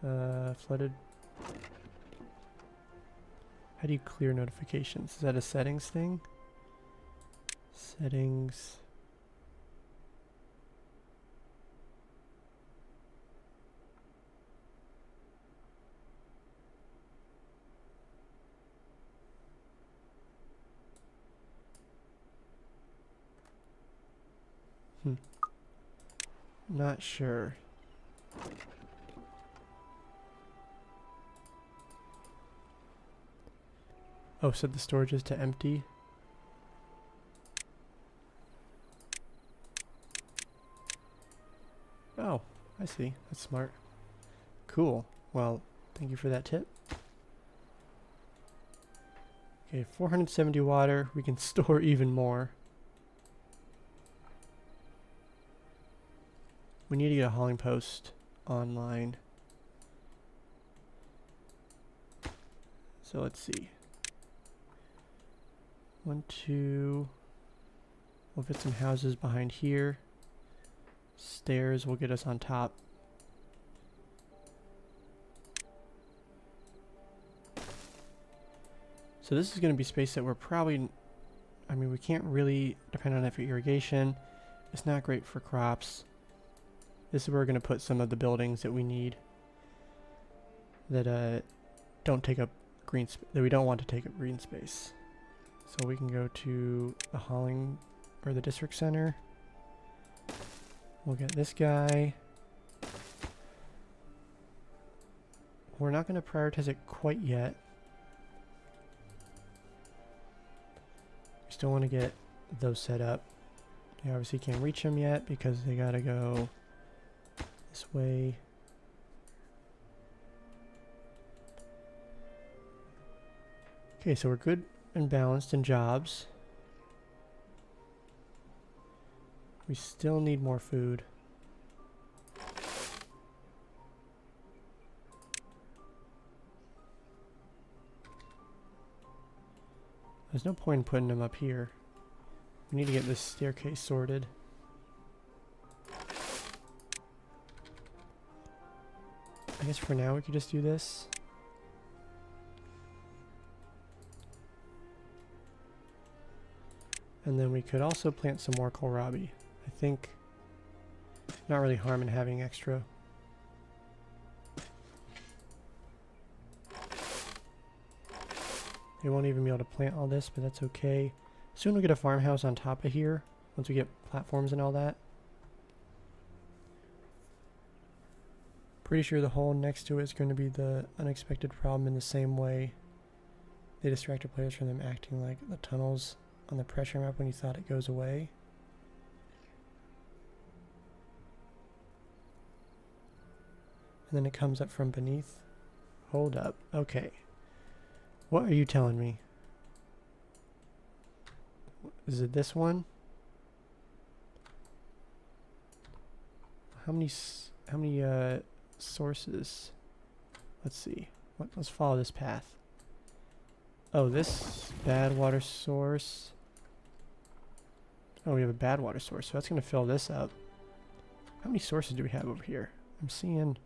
Flooded. How do you clear notifications? Is that a settings thing? Settings. Not sure. Oh, set the storage is to empty. Oh, I see. That's smart. Cool. Well, thank you for that tip. Okay, 470 water. We can store even more. We need to get a hauling post online. So let's see. 1, 2. We'll fit some houses behind here. Stairs will get us on top. So this is going to be space that we're probably... I mean, we can't really depend on it for irrigation. It's not great for crops. This is where we're going to put some of the buildings that we need that don't take up that we don't want to take up green space. So we can go to the hauling or the district center. We'll get this guy. we're not going to prioritize it quite yet. We still want to get those set up. They obviously can't reach them yet because they got to go this way. Okay, so we're good and balanced in jobs. We still need more food. There's no point in putting them up here. We need to get this staircase sorted. I guess for now we could just do this. And then we could also plant some more kohlrabi. I think not really harm in having extra. They won't even be able to plant all this, but that's okay. Soon we'll get a farmhouse on top of here, once we get platforms and all that. Pretty sure the hole next to it is going to be the unexpected problem in the same way they distracted players from them acting like the tunnels on the pressure map when you thought it goes away. And then it comes up from beneath. Hold up. Okay. What are you telling me? Is it this one? How many sources? Let's see. Let's follow this path. Oh, this bad water source. Oh, we have a bad water source, so that's going to fill this up. How many sources do we have over here? I'm seeing...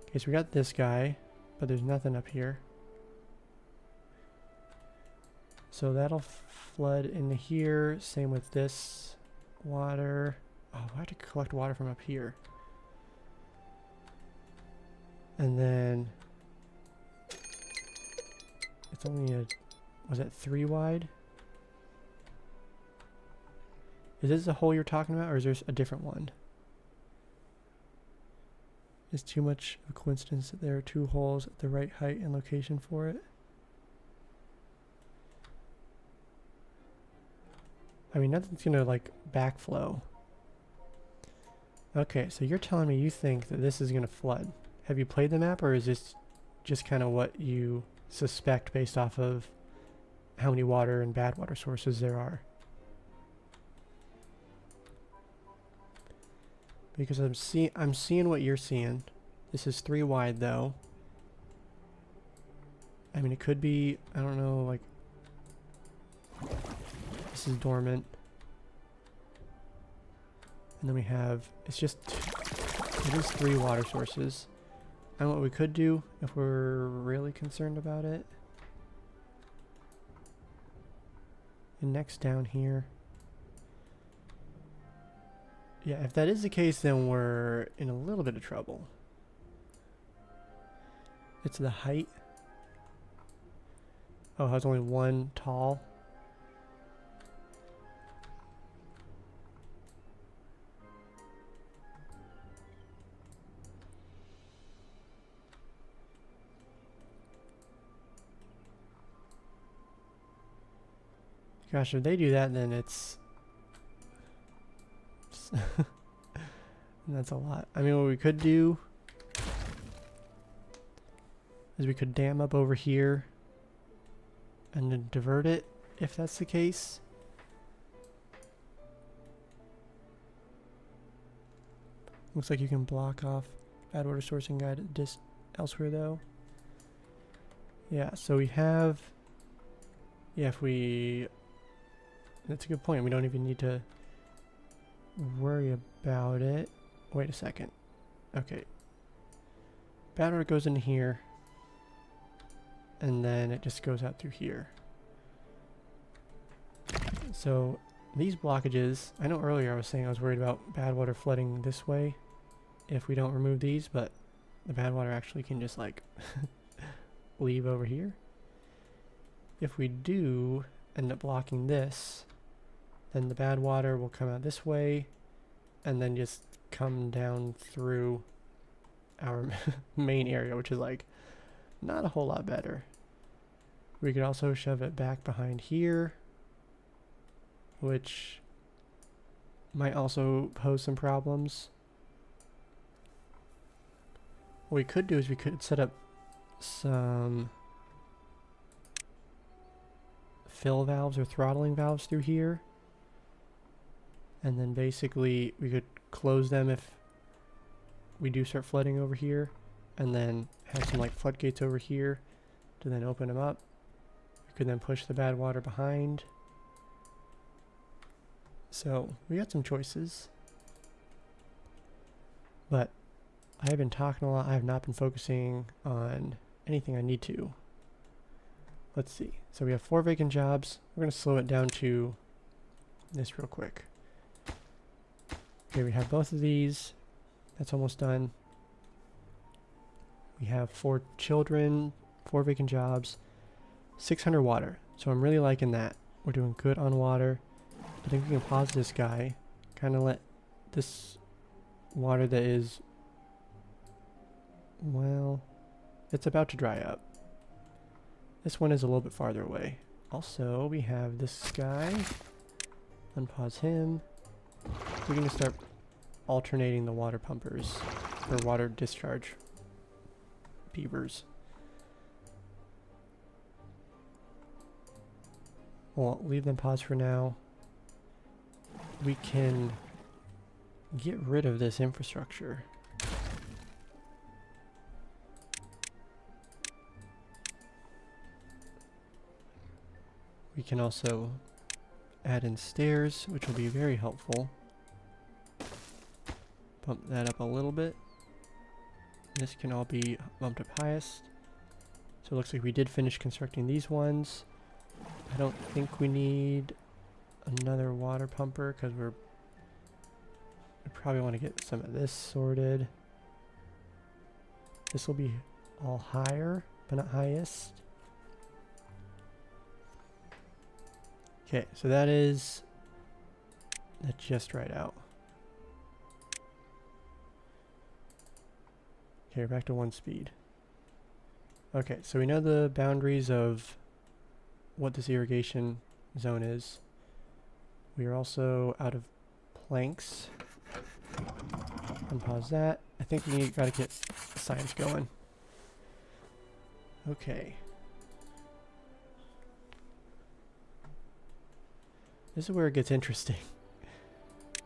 Okay, so we got this guy, but there's nothing up here. So that'll flood into here. Same with this water. Oh, I have to collect water from up here. And then... It's only a... Was it 3 wide? Is this the hole you're talking about, or is there a different one? It's too much of a coincidence that there are 2 holes at the right height and location for it. I mean, nothing's gonna like backflow. Okay, so you're telling me you think that this is gonna flood. Have you played the map, or is this just kind of what you suspect based off of how many water and bad water sources there are? Because I'm seeing what you're seeing. This is 3 wide though. I mean, it could be, I don't know, like this is dormant. And then we have, it is 3 water sources. And what we could do if we're really concerned about it. And next down here. Yeah, if that is the case, then we're in a little bit of trouble. It's the height. Oh, it has only 1 tall. Gosh, if they do that, then it's... That's a lot. I mean, what we could do is we could dam up over here and then divert it, if that's the case. Looks like you can block off bad water sourcing guide elsewhere though. Yeah, so we have... Yeah, if we... That's a good point. We don't even need to worry about it. Wait a second. Okay. Bad water goes in here. And then it just goes out through here. So these blockages, I know earlier I was saying I was worried about bad water flooding this way if we don't remove these, but the bad water actually can just like leave over here. If we do end up blocking this, then the bad water will come out this way and then just come down through our main area, which is like not a whole lot better. We could also shove it back behind here, which might also pose some problems. What we could do is we could set up some fill valves or throttling valves through here, and then basically we could close them if we do start flooding over here, and then have some like floodgates over here to then open them up. We could then push the bad water behind. So we got some choices, but I have been talking a lot. I have not been focusing on anything I need to. Let's see. So we have 4 vacant jobs. We're going to slow it down to this real quick. Okay, we have both of these. That's almost done. We have 4 children, 4 vacant jobs, 600 water. So I'm really liking that. We're doing good on water. I think we can pause this guy, kind of let this water that is, well, it's about to dry up. This one is a little bit farther away. Also, we have this guy. Unpause him. We're going to start alternating the water pumpers, or water discharge beavers. We'll leave them paused for now. We can get rid of this infrastructure. We can also add in stairs, which will be very helpful. Bump that up a little bit. This can all be bumped up highest. So it looks like we did finish constructing these ones. I don't think we need another water pumper because we probably want to get some of this sorted. This will be all higher, but not highest. Okay, so that's just right out. Okay, we're back to 1 speed. Okay, so we know the boundaries of what this irrigation zone is. We are also out of planks. Unpause that. I think we gotta get science going. Okay. This is where it gets interesting.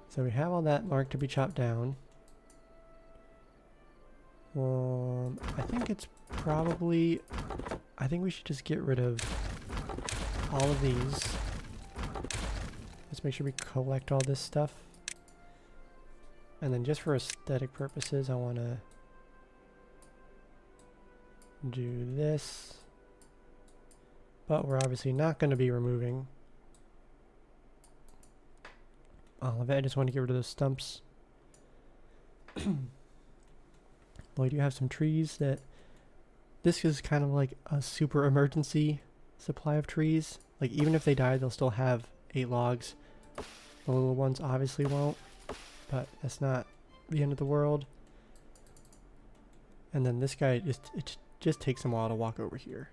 So we have all that marked to be chopped down. I think it's probably... I think we should just get rid of all of these. Let's make sure we collect all this stuff. And then just for aesthetic purposes, I want to do this. But we're obviously not going to be removing all of it. I just want to get rid of those stumps. Well, we do have some trees that... This is kind of like a super emergency supply of trees. Like, even if they die, they'll still have 8 logs. The little ones obviously won't, but that's not the end of the world. And then this guy, it just takes him a while to walk over here.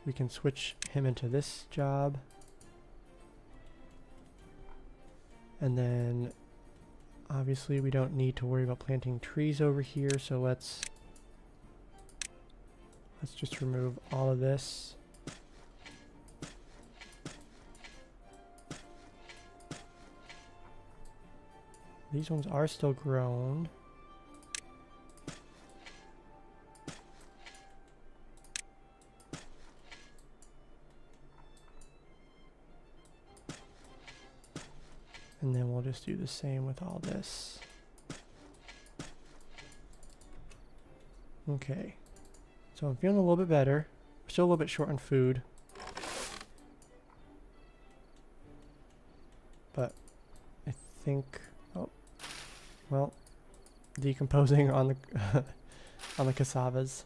We can switch him into this job. And then obviously we don't need to worry about planting trees over here, so let's just remove all of this. These ones are still grown. And then we'll just do the same with all this. Okay. So I'm feeling a little bit better. We're still a little bit short on food. But I think... Oh. Well. Decomposing on the on the cassavas.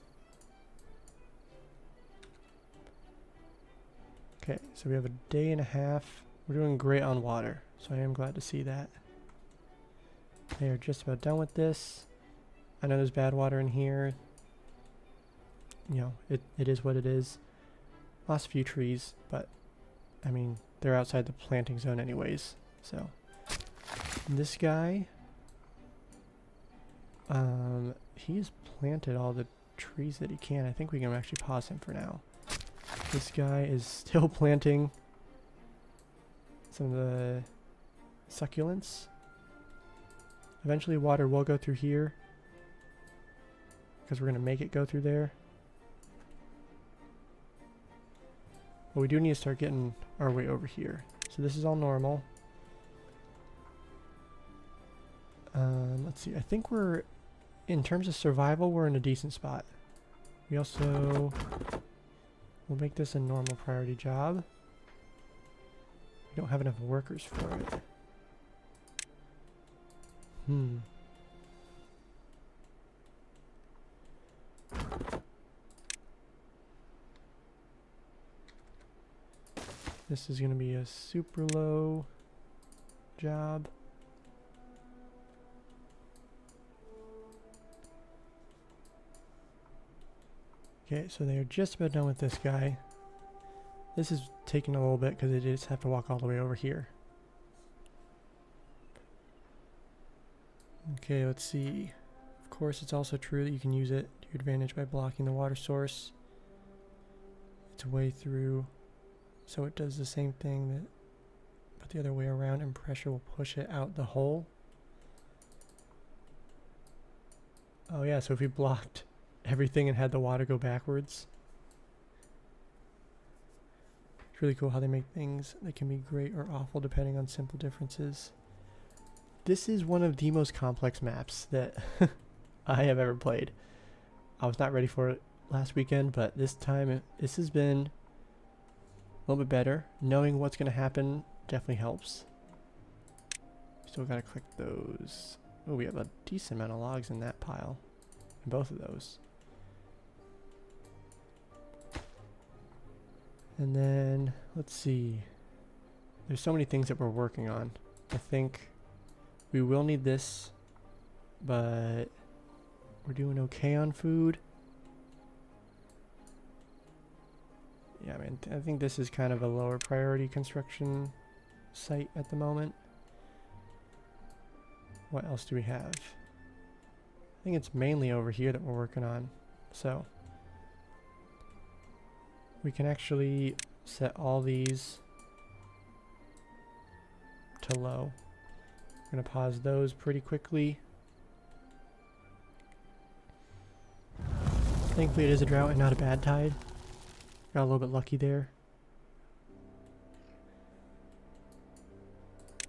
Okay, so we have a day and a half. We're doing great on water, so I am glad to see that. They are just about done with this. I know there's bad water in here. You know, it is what it is. Lost a few trees, but I mean, they're outside the planting zone anyways. So this guy, he's planted all the trees that he can. I think we can actually pause him for now. This guy is still planting some of the succulents. Eventually water will go through here because we're going to make it go through there. But we do need to start getting our way over here. So this is all normal. Let's see. I think we're, in terms of survival, we're in a decent spot. We also will make this a normal priority job. We don't have enough workers for it. This is going to be a super low job. Okay, so they're just about done with this guy. This is taking a little bit because they just have to walk all the way over here. Okay, let's see. Of course, it's also true that you can use it to your advantage by blocking the water source. Its way through, so it does the same thing that, but the other way around, and pressure will push it out the hole. Oh yeah, so if we blocked everything and had the water go backwards. It's really cool how they make things that can be great or awful depending on simple differences. This is one of the most complex maps that I have ever played. I was not ready for it last weekend, but this time this has been a little bit better. Knowing what's going to happen definitely helps. Still got to click those. Oh, we have a decent amount of logs in that pile. In both of those. And then, let's see. There's so many things that we're working on. I think we will need this, but we're doing okay on food. Yeah, I mean, I think this is kind of a lower priority construction site at the moment. What else do we have? I think it's mainly over here that we're working on. So we can actually set all these to low. I'm going to pause those pretty quickly. Thankfully it is a drought and not a bad tide. Got a little bit lucky there.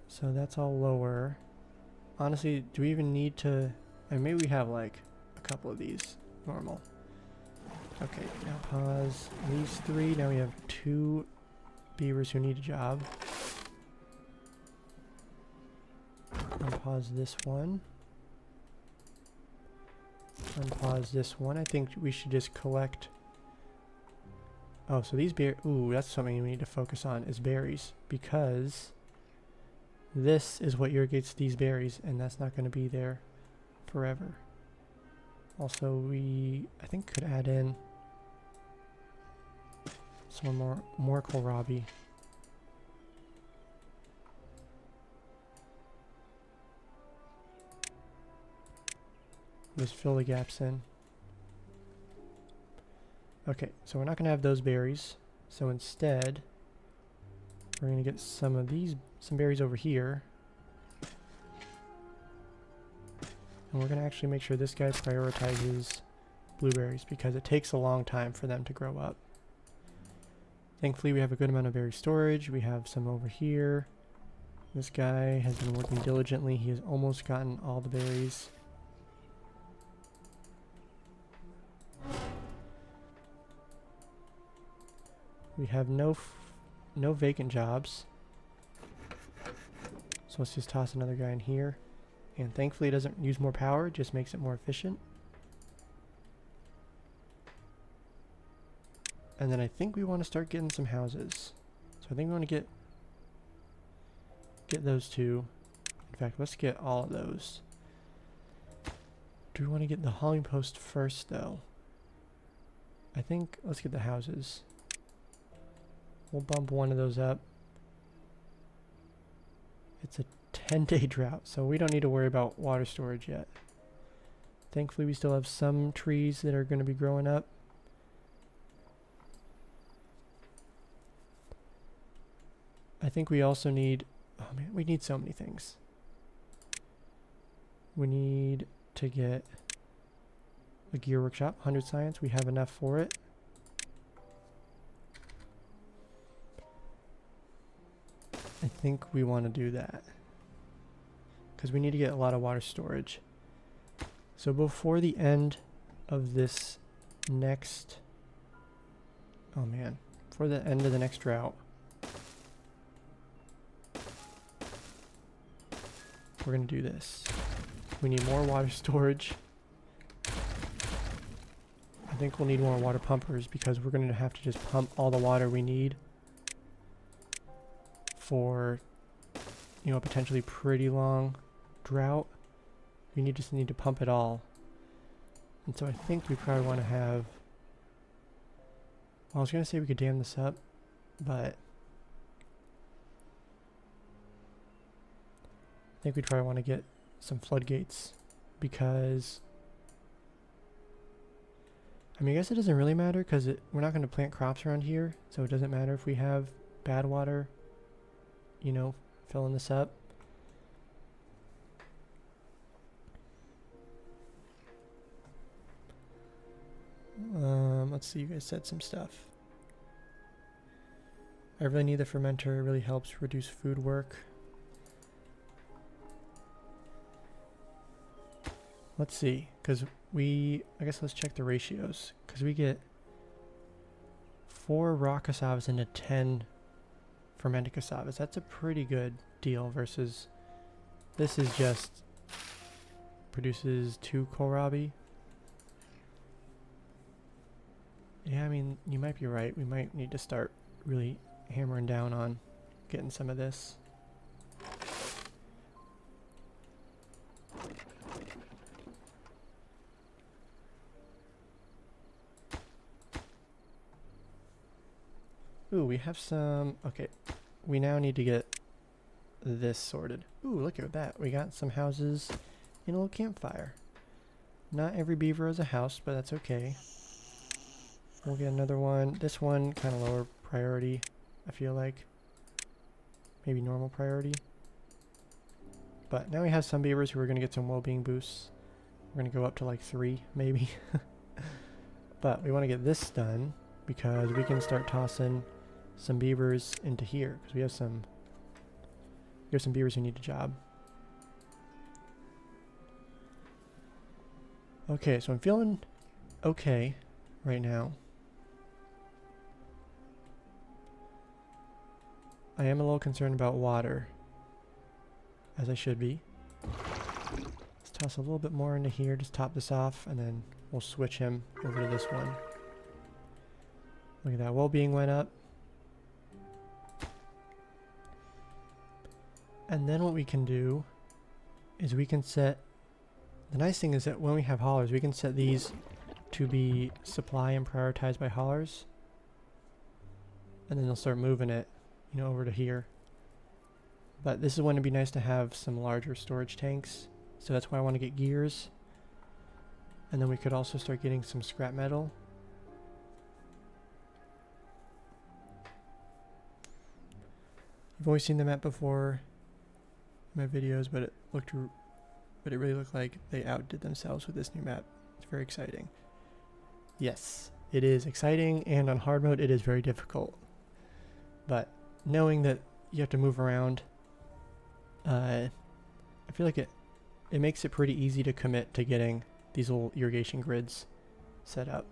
So that's all lower. Honestly, do we even need to... And maybe we have like a couple of these normal. Okay, now pause these three. Now we have 2 beavers who need a job. Unpause this one. Unpause this one. I think we should just collect... Oh, so these ooh, that's something we need to focus on, is berries. Because this is what irrigates these berries, and that's not going to be there forever. Also, we, I think, could add in some more kohlrabi. Just fill the gaps in. Okay, so we're not going to have those berries. So instead, we're going to get some berries over here. And we're going to actually make sure this guy prioritizes blueberries because it takes a long time for them to grow up. Thankfully, we have a good amount of berry storage. We have some over here. This guy has been working diligently. He has almost gotten all the berries. We have no vacant jobs. So let's just toss another guy in here. And thankfully it doesn't use more power, it just makes it more efficient. And then I think we want to start getting some houses. So I think we want to get those 2. In fact, let's get all of those. Do we want to get the hauling post first, though? I think let's get the houses. We'll bump one of those up. It's a 10-day drought, so we don't need to worry about water storage yet. Thankfully, we still have some trees that are going to be growing up. I think we also need... Oh man, we need so many things. We need to get a gear workshop, 100 science. We have enough for it. I think we want to do that because we need to get a lot of water storage. So before the end of this next... Oh man, before the end of the next drought, we're going to do this. We need more water storage. I think we'll need more water pumpers because we're going to have to just pump all the water we need for, you know, a potentially pretty long drought. We just need to pump it all. And so I think we probably want to have... Well, I was going to say we could dam this up, but I think we'd probably want to get some floodgates because... I mean, I guess it doesn't really matter because we're not going to plant crops around here, so it doesn't matter if we have bad water, you know, filling this up. Let's see, you guys said some stuff. I really need the fermenter. It really helps reduce food work. Let's see, because I guess let's check the ratios, because we get 4 raw cassavas into 10 fermented cassavas. That's a pretty good deal versus this is just produces 2 kohlrabi. Yeah, I mean, you might be right. We might need to start really hammering down on getting some of this. Ooh, we have some... Okay, we now need to get this sorted. Ooh, look at that. We got some houses in a little campfire. Not every beaver has a house, but that's okay. We'll get another one. This one, kind of lower priority, I feel like. Maybe normal priority. But now we have some beavers who are going to get some well-being boosts. We're going to go up to like 3, maybe. But we want to get this done because we can start tossing some beavers into here because we have some beavers who need a job. Okay, so I'm feeling okay right now. I am a little concerned about water, as I should be. Let's toss a little bit more into here, just top this off, and then we'll switch him over to this one. Look at that, well-being went up. And then what we can do is we can set... The nice thing is that when we have haulers, we can set these to be supply and prioritized by haulers. And then they'll start moving it, you know, over to here. But this is when it'd be nice to have some larger storage tanks. So that's why I want to get gears. And then we could also start getting some scrap metal. You've always seen the map before in my videos, but it really looked like they outdid themselves with this new map. It's very exciting. Yes, it is exciting, and on hard mode it is very difficult. But knowing that you have to move around, I feel like it makes it pretty easy to commit to getting these little irrigation grids set up.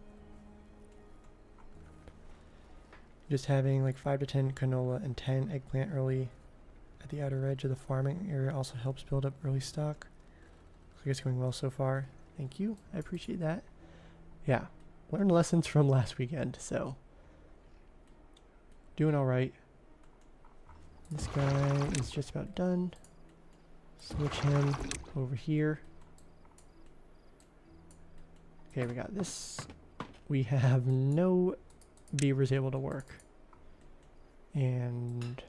Just having like 5 to 10 canola and 10 eggplant early at the outer edge of the farming area also helps build up early stock. Looks like it's going well so far. Thank you. I appreciate that. Yeah, learned lessons from last weekend, so doing all right. This guy is just about done. Switch him over here. Okay, we got this. We have no beavers able to work. And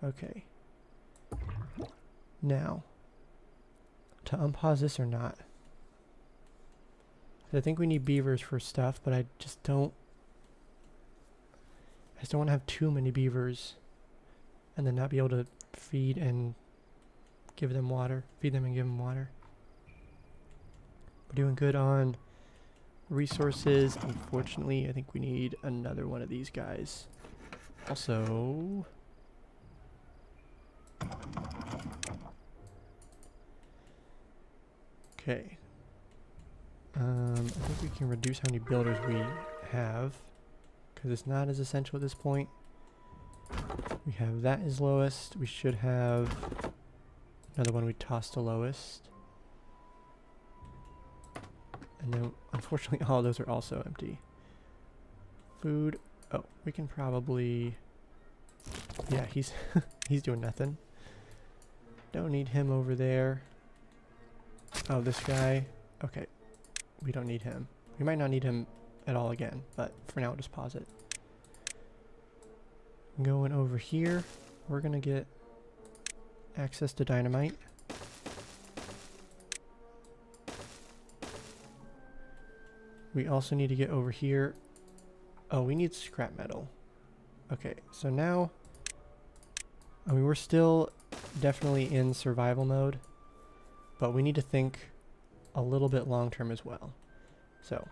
okay. Now, to unpause this or not. I think we need beavers for stuff, but I just don't want to have too many beavers and then not be able to feed and give them water. Feed them and give them water. We're doing good on resources. Unfortunately, I think we need another one of these guys. Also, okay. I think we can reduce how many builders we have because it's not as essential at this point. We have that as lowest. We should have another one we tossed to lowest. And then, unfortunately, all those are also empty. Food. Oh, we can probably... Yeah, he's he's doing nothing. Don't need him over there. Oh, this guy. Okay. We don't need him. We might not need him at all again, but for now, we'll just pause it. Going over here, we're going to get access to dynamite. We also need to get over here. Oh, we need scrap metal. Okay, so now, I mean, we're still definitely in survival mode, but we need to think a little bit long term as well. So,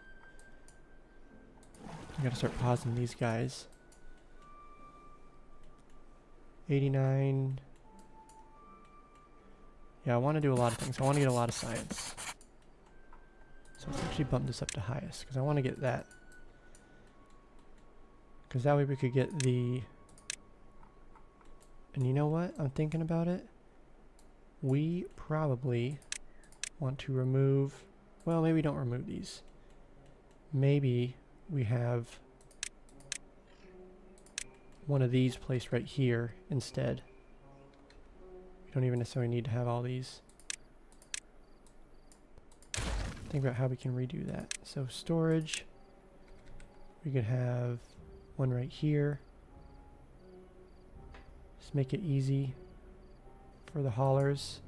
I gotta start pausing these guys. 89. Yeah, I want to do a lot of things. I want to get a lot of science. So let's actually bump this up to highest, because I want to get that. Because that way we could get the... And you know what? I'm thinking about it. We probably want to remove... Well, maybe don't remove these. Maybe we have one of these placed right here instead. We don't even necessarily need to have all these. Think about how we can redo that. So storage, we could have one right here. Just make it easy for the haulers.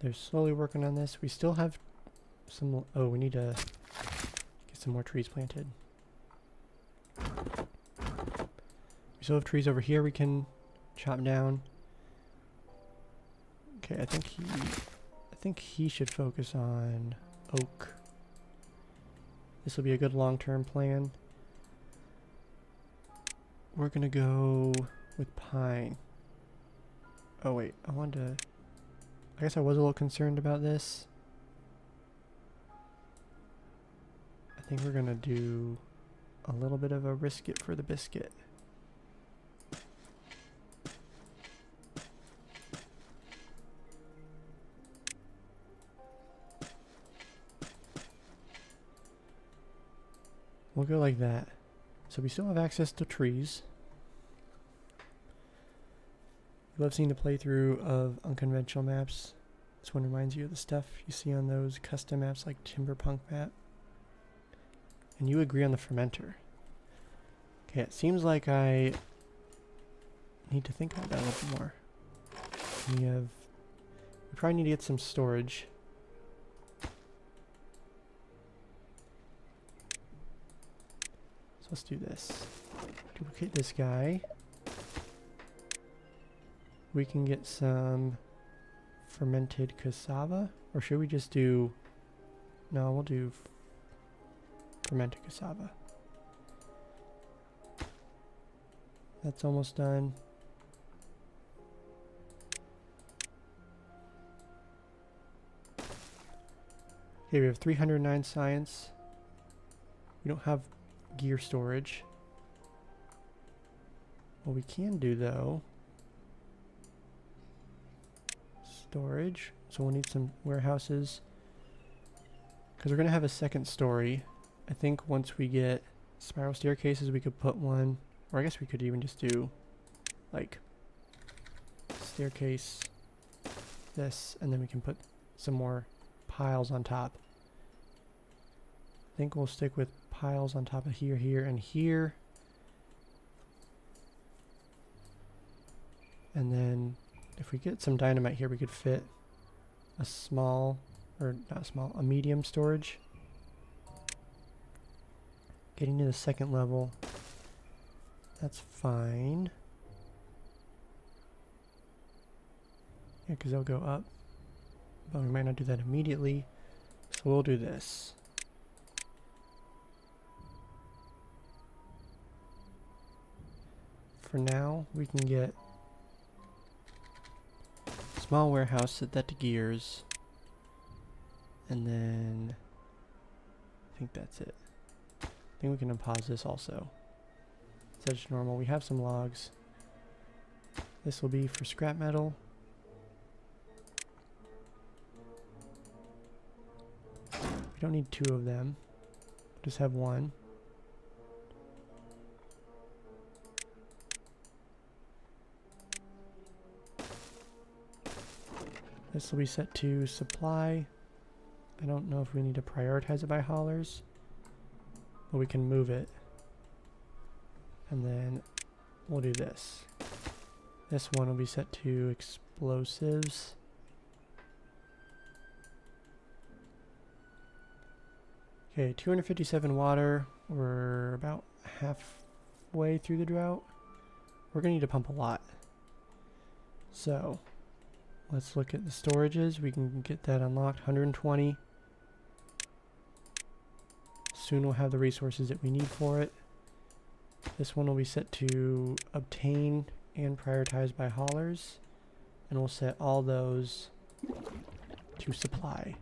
They're slowly working on this. We still have some... Oh, we need to get some more trees planted. We still have trees over here we can chop down. Okay, I think he should focus on oak. This will be a good long-term plan. We're gonna go with pine. Oh wait, I guess I was a little concerned about this. I think we're gonna do a little bit of a risk it for the biscuit. We'll go like that. So we still have access to trees. I love seeing the playthrough of unconventional maps. This one reminds you of the stuff you see on those custom maps like Timberpunk map. And you agree on the fermenter. Okay, it seems like I need to think about that a little bit more. We probably need to get some storage. So let's do this. Duplicate this guy. We can get some fermented cassava, or should we just do... No, we'll do fermented cassava. That's almost done. Okay, we have 309 science. We don't have gear storage. What we can do though, storage. So we'll need some warehouses because we're going to have a second story. I think once we get spiral staircases, we could put one, or I guess we could even just do like staircase, this, and then we can put some more piles on top. I think we'll stick with piles on top of here, here, and here. And then if we get some dynamite here, we could fit a small, or not small, a medium storage. Getting to the second level, that's fine. Yeah, because they'll go up. But we might not do that immediately. So we'll do this. For now, we can get a small warehouse, set that to gears. And then I think that's it. I think we can unpause this also. Set it to normal. We have some logs. This will be for scrap metal. We don't need 2 of them. Just have 1. This will be set to supply. I don't know if we need to prioritize it by haulers, but we can move it. And then we'll do this. This one will be set to explosives. Okay, 257 water. We're about halfway through the drought. We're gonna need to pump a lot. So let's look at the storages. We can get that unlocked. 120. Soon we'll have the resources that we need for it. This one will be set to obtain and prioritize by haulers. And we'll set all those to supply.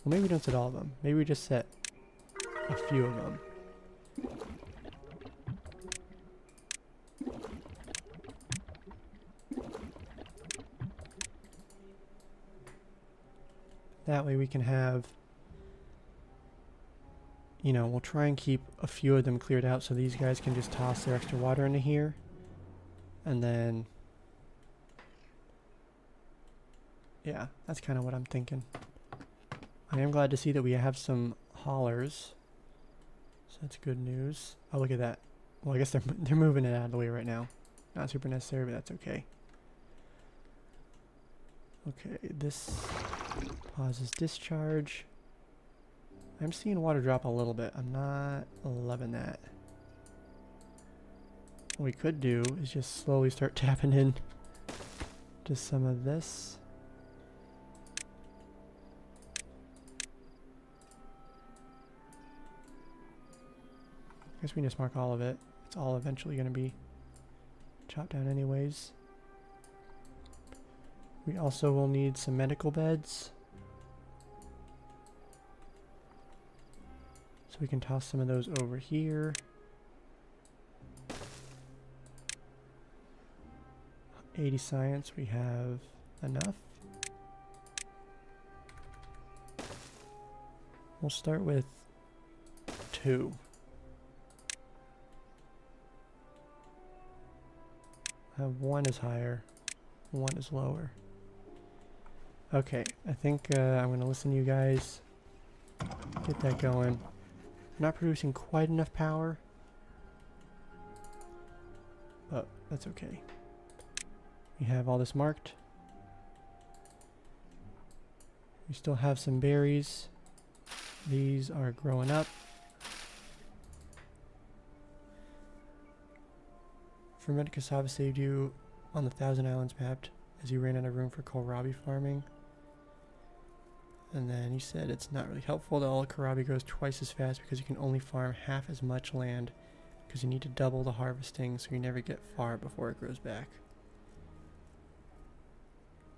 Well, maybe we don't set all of them. Maybe we just set a few of them. That way we can have, you know, we'll try and keep a few of them cleared out so these guys can just toss their extra water into here. And then, yeah, that's kind of what I'm thinking. I am glad to see that we have some haulers. So that's good news. Oh, look at that. Well, I guess they're moving it out of the way right now. Not super necessary, but that's okay. Okay, this pauses discharge. I'm seeing water drop a little bit. I'm not loving that. What we could do is just slowly start tapping in to some of this. I guess we can just mark all of it. It's all eventually going to be chopped down anyways. We also will need some medical beds. So we can toss some of those over here. $80 science, we have enough. We'll start with 2. One is higher, 1 is lower. Okay, I think I'm going to listen to you guys. Get that going. Not producing quite enough power, but that's okay. We have all this marked. We still have some berries. These are growing up. Fermented cassava saved you on the Thousand Islands mapped as you ran out of room for kohlrabi farming. And then he said it's not really helpful that all kohlrabi grows twice as fast because you can only farm half as much land because you need to double the harvesting so you never get far before it grows back.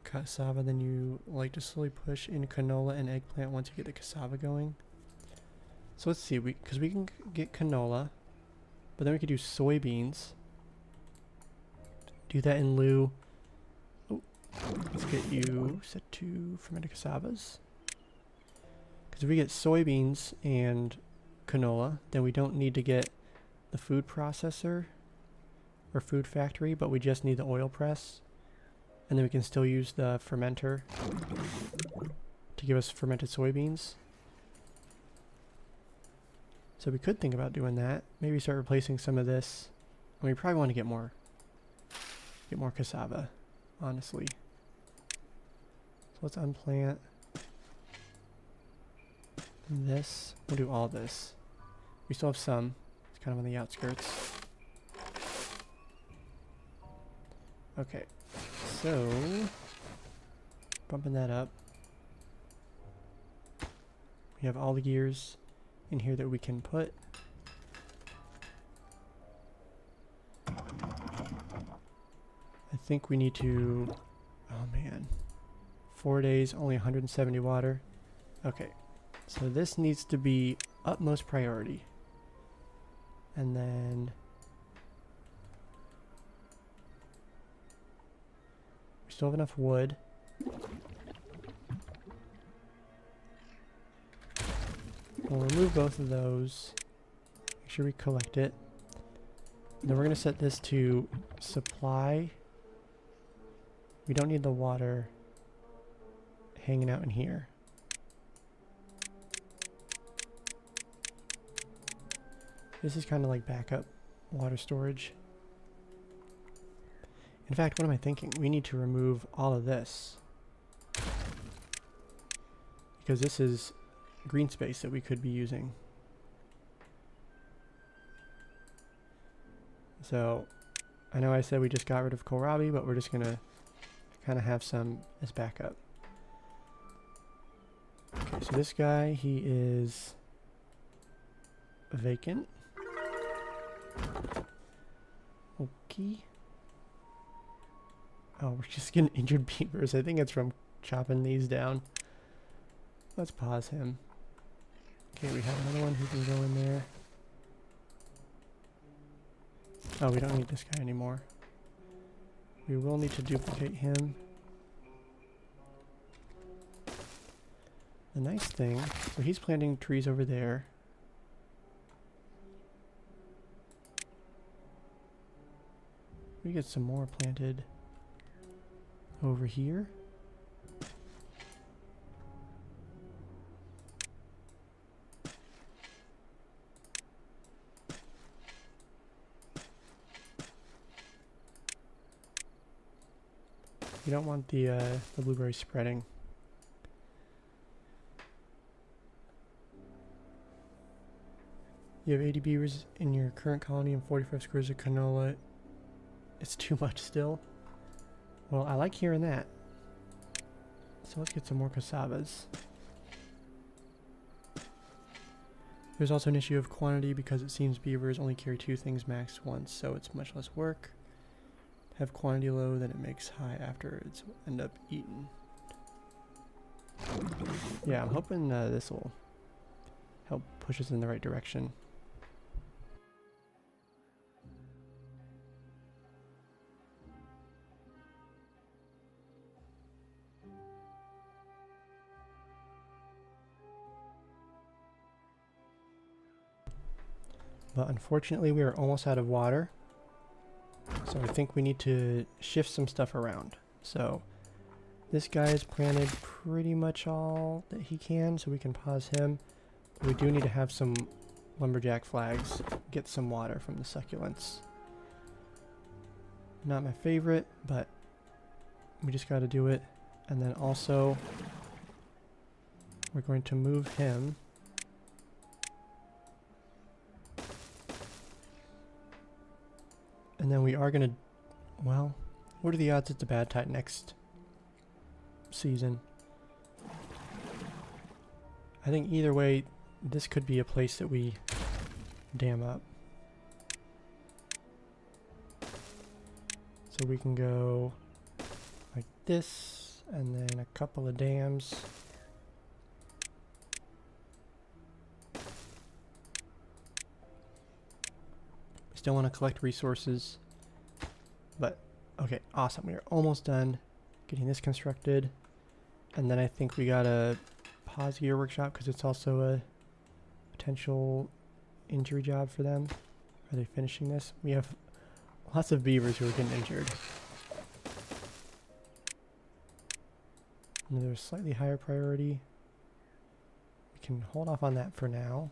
Cassava, then you like to slowly push in canola and eggplant once you get the cassava going. So let's see, because we can get canola, but then we could do soybeans. Do that in lieu. Oh, let's get you set to fermented cassavas. Because if we get soybeans and canola, then we don't need to get the food processor. or food factory, but we just need the oil press. And then we can still use the fermenter to give us fermented soybeans. So we could think about doing that. Maybe start replacing some of this. And we probably want to get more cassava, honestly. So let's unplant this. We'll do all this. We still have some. It's kind of on the outskirts. Okay, so bumping that up. We have all the gears in here that we can put. I think we need to, oh man, 4 days, only 170 water. Okay, so this needs to be utmost priority. And then we still have enough wood. We'll remove both of those. Make sure we collect it. And then we're going to set this to supply. We don't need the water hanging out in here. This is kind of like backup water storage. In fact, what am I thinking? We need to remove all of this, because this is green space that we could be using. So I know I said we just got rid of kohlrabi, but we're just gonna kind of have some as backup. Okay, so this guy, he is vacant. Okay. Oh, we're just getting injured beavers. I think it's from chopping these down. Let's pause him. Okay, we have another one who can go in there. Oh, we don't need this guy anymore. We will need to duplicate him. The nice thing, so he's planting trees over there. We get some more planted over here. You don't want the blueberries spreading. You have 80 beavers in your current colony and 45 squares of canola. It's too much still. Well, I like hearing that. So let's get some more cassavas. There's also an issue of quantity because it seems beavers only carry 2 things max once, so it's much less work. Have quantity low, then it makes high after it's end up eaten. Yeah, I'm hoping this will help push us in the right direction. But unfortunately, we are almost out of water. So I think we need to shift some stuff around. So this guy has planted pretty much all that he can, so we can pause him. But we do need to have some lumberjack flags, get some water from the succulents. Not my favorite, but we just got to do it. And then also, we're going to move him. And then we are going to, well, what are the odds it's a bad tide next season? I think either way, this could be a place that we dam up. So we can go like this, and then a couple of dams. Still want to collect resources, but okay, awesome. We are almost done getting this constructed, and then I think we gotta pause gear workshop because it's also a potential injury job for them. Are they finishing this? We have lots of beavers who are getting injured. Another slightly higher priority. We can hold off on that for now.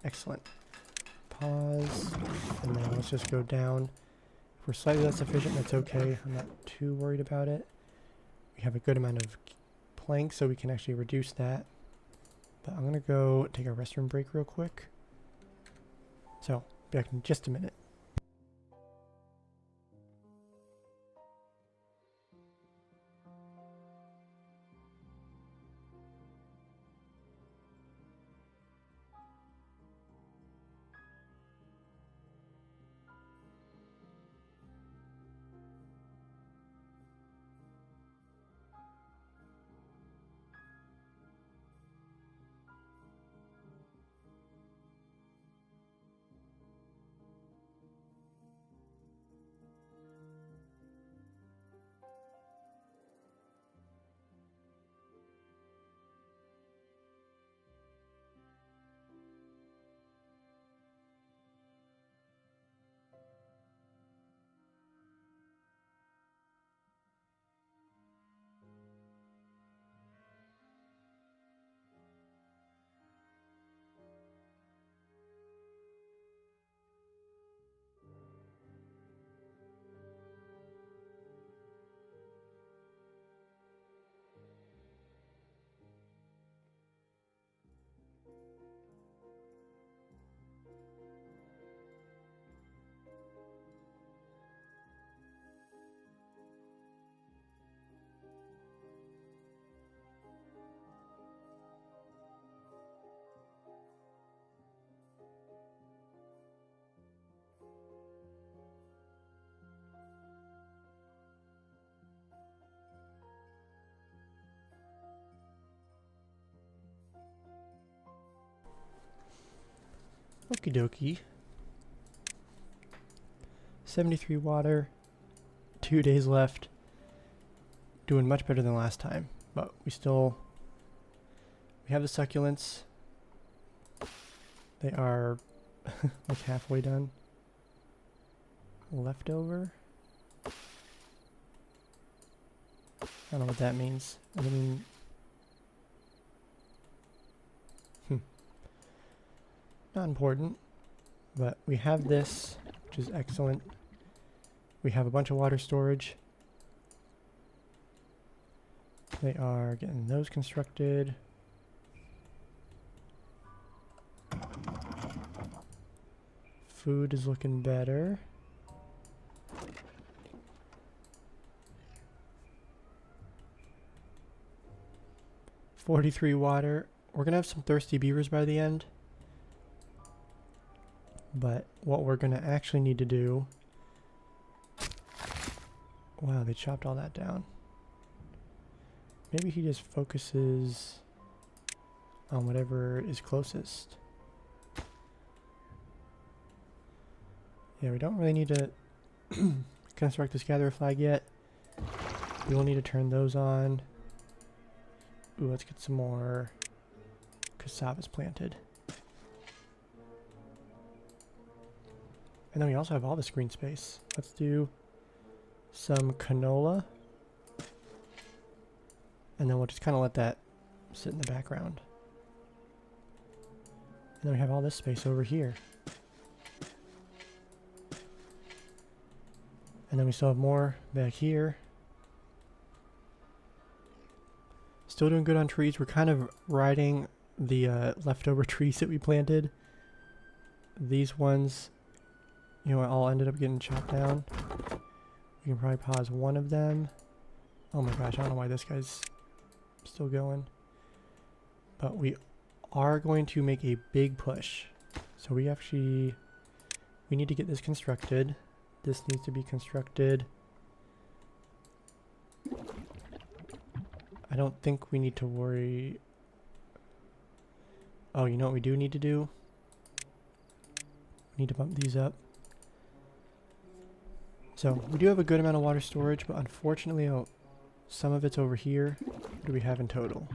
Excellent. Pause, and then let's just go down. If we're slightly less efficient, that's okay. I'm not too worried about it. We have a good amount of planks, so we can actually reduce that. But I'm gonna go take a restroom break real quick. So, be back in just a minute. Okie dokie. 73 water. 2 days left. Doing much better than last time. But we have the succulents. They are like halfway done. Leftover. I don't know what that means. I mean, not important, but we have this, which is excellent. We have a bunch of water storage. They are getting those constructed. Food is looking better. $43 water. We're gonna have some thirsty beavers by the end. But what we're gonna actually need to do... Wow, they chopped all that down. Maybe he just focuses on whatever is closest. Yeah, we don't really need to construct this gatherer flag yet. We will need to turn those on. Ooh, let's get some more cassavas planted. And then we also have all this green space. Let's do some canola. And then we'll just kind of let that sit in the background. And then we have all this space over here. And then we still have more back here. Still doing good on trees. We're kind of riding the leftover trees that we planted. These ones, you know, all ended up getting chopped down. We can probably pause one of them. Oh my gosh, I don't know why this guy's still going. But we are going to make a big push. So we need to get this constructed. This needs to be constructed. I don't think we need to worry. Oh, you know what we do need to do? We need to bump these up. So we do have a good amount of water storage, but unfortunately some of it's over here. What do we have in total?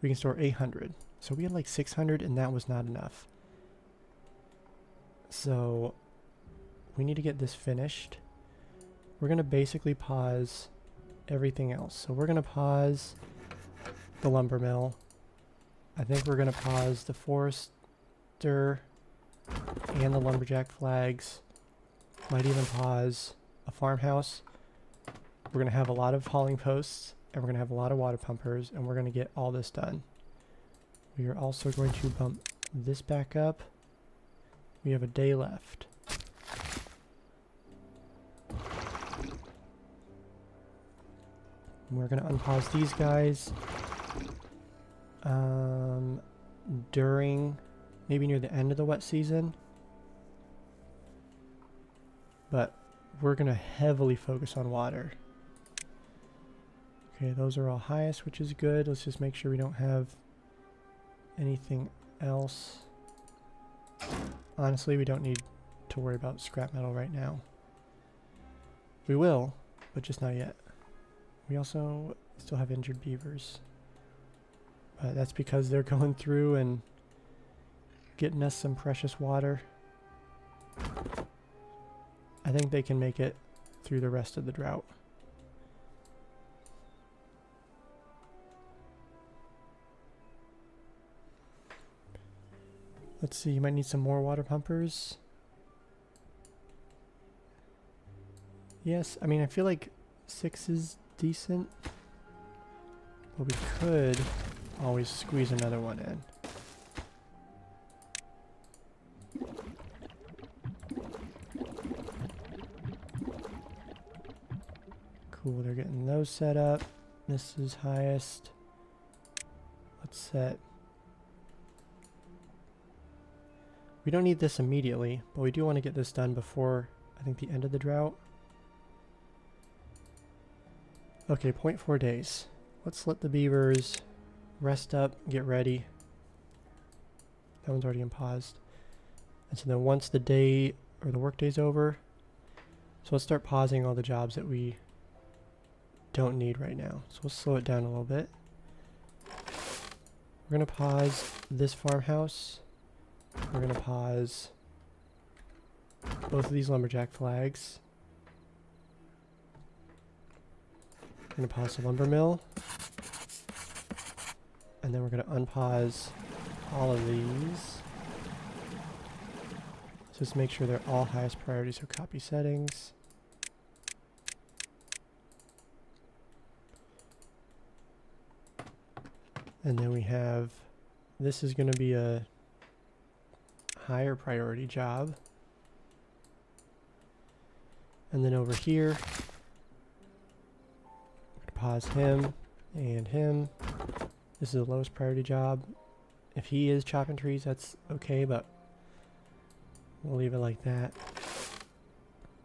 We can store 800. So we had like 600 and that was not enough. So we need to get this finished. We're going to basically pause everything else. So we're going to pause the lumber mill. I think we're going to pause the forester and the lumberjack flags. Might even pause a farmhouse. We're going to have a lot of hauling posts, and we're going to have a lot of water pumpers, and we're going to get all this done. We are also going to bump this back up. We have a day left. We're going to unpause these guys during, maybe near the end of the wet season. But we're going to heavily focus on water. Okay, those are all highest, which is good. Let's just make sure we don't have anything else. Honestly, we don't need to worry about scrap metal right now. We will, but just not yet. We also still have injured beavers. But that's because they're going through and getting us some precious water. I think they can make it through the rest of the drought. Let's see, you might need some more water pumpers. Yes, I mean, I feel like 6 is decent. But we could always squeeze another one in. Cool, they're getting those set up. This is highest. Let's set. We don't need this immediately, but we do want to get this done before, I think, the end of the drought. Okay, 0.4 days. Let's let the beavers rest up, get ready. That one's already unpaused. And so then once the day or the work day's over, so let's start pausing all the jobs that we don't need right now. So we'll slow it down a little bit. We're going to pause this farmhouse. We're going to pause both of these lumberjack flags. We're going to pause the lumber mill. And then we're going to unpause all of these. Just make sure they're all highest priority, so copy settings. And then we have, this is going to be a higher priority job. And then over here, pause him and him. This is the lowest priority job. If he is chopping trees, that's okay, but we'll leave it like that.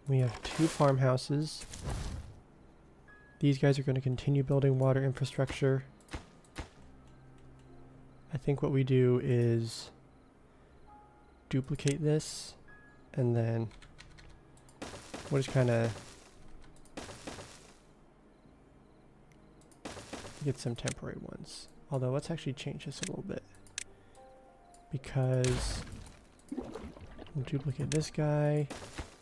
We have 2 farmhouses. These guys are going to continue building water infrastructure. I think what we do is duplicate this, and then we'll just kind of get some temporary ones. Although let's actually change this a little bit, because we'll duplicate this guy.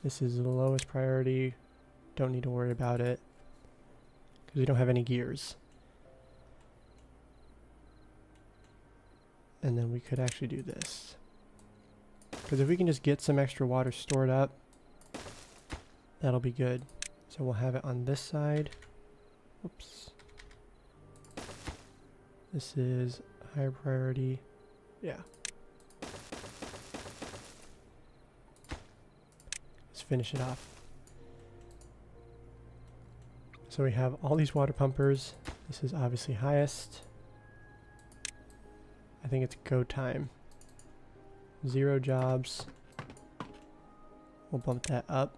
This is the lowest priority. Don't need to worry about it because we don't have any gears. And then we could actually do this, because if we can just get some extra water stored up, that'll be good. So we'll have it on this side. Oops. This is higher priority. Yeah. Let's finish it off. So we have all these water pumpers. This is obviously highest. I think it's go time. 0 jobs. We'll bump that up.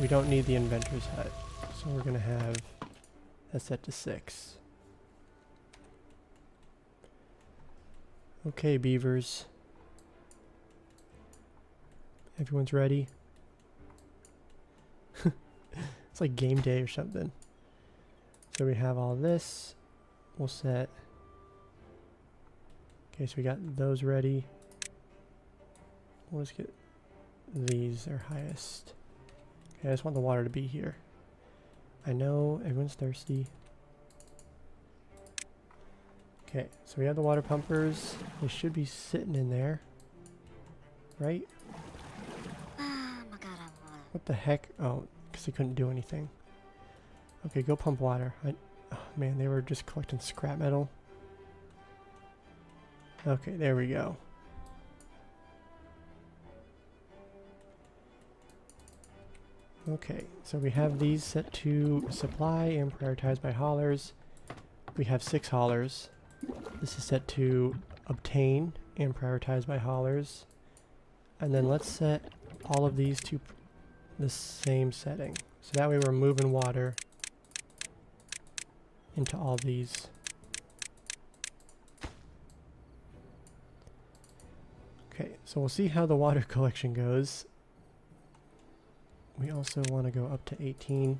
We don't need the inventor's hut, so we're gonna have that set to 6. Okay, beavers. Everyone's ready. It's like game day or something. So we have all this. We'll set Okay, so we got those ready. We'll just get these, their highest. Okay, I just want the water to be here. I know everyone's thirsty. Okay, so we have the water pumpers. They should be sitting in there. Right? What the heck? Oh, because they couldn't do anything. Okay, go pump water. Oh man, they were just collecting scrap metal. Okay, there we go. Okay, so we have these set to supply and prioritized by haulers. We have 6 haulers. This is set to obtain and prioritized by haulers. And then let's set all of these to the same setting. So that way we're moving water into all these. Okay, so we'll see how the water collection goes. We also want to go up to 18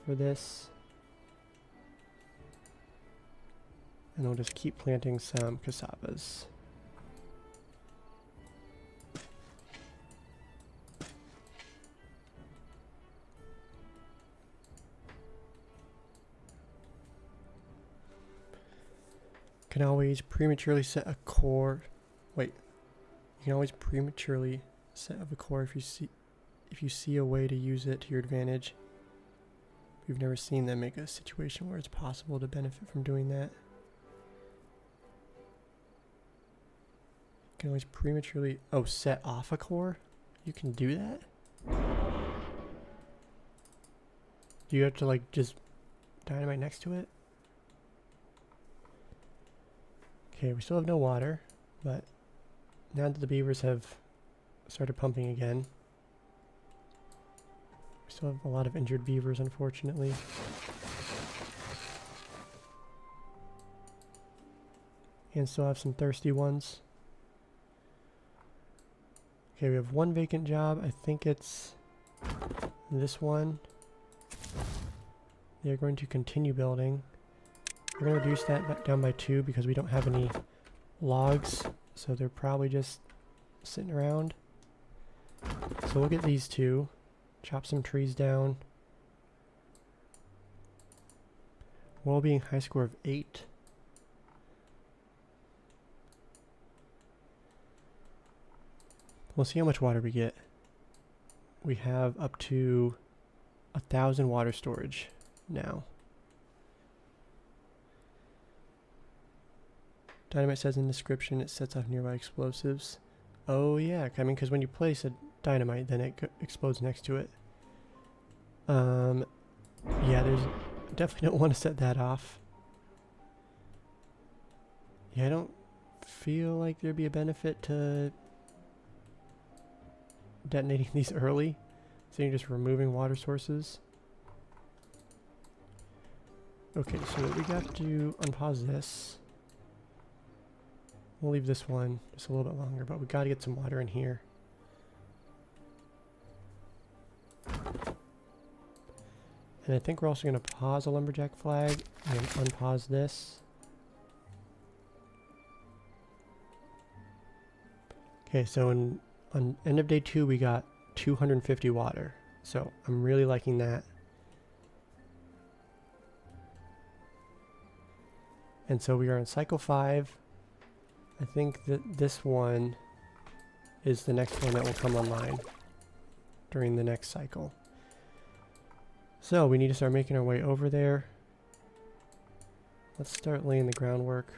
for this. And we'll just keep planting some casabas. Can always prematurely set a core. Wait. You can always prematurely set up a core if you see a way to use it to your advantage. We've never seen them make a situation where it's possible to benefit from doing that. You can always prematurely set off a core? You can do that? Do you have to like just dynamite next to it? Okay, we still have no water, but now that the beavers have started pumping again, we still have a lot of injured beavers, unfortunately. And still have some thirsty ones. Okay, we have one vacant job. I think it's this one. They're going to continue building. We're going to reduce that down by 2 because we don't have any logs, so they're probably just sitting around. So we'll get these 2, chop some trees down. Well-being high score of 8. We'll see how much water we get. We have up to 1,000 water storage now. Dynamite says in the description it sets off nearby explosives. Oh yeah, I mean, because when you place a dynamite, then it explodes next to it. Yeah, definitely don't want to set that off. Yeah, I don't feel like there'd be a benefit to detonating these early. So you're just removing water sources. Okay, so we got to unpause this. We'll leave this one just a little bit longer, but we got to get some water in here. And I think we're also going to pause a lumberjack flag and unpause this. Okay, so on end of day 2 we got 250 water. So I'm really liking that. And so we are on cycle 5. I think that this one is the next one that will come online during the next cycle. So we need to start making our way over there. Let's start laying the groundwork.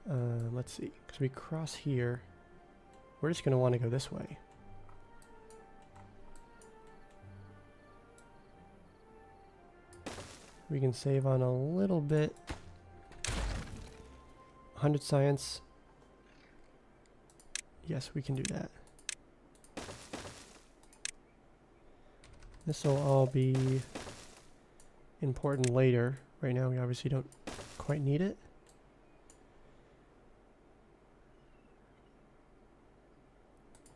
Let's see, because we cross here. We're just going to want to go this way. We can save on a little bit. 100 science. Yes, we can do that. This will all be important later. Right now we obviously don't quite need it.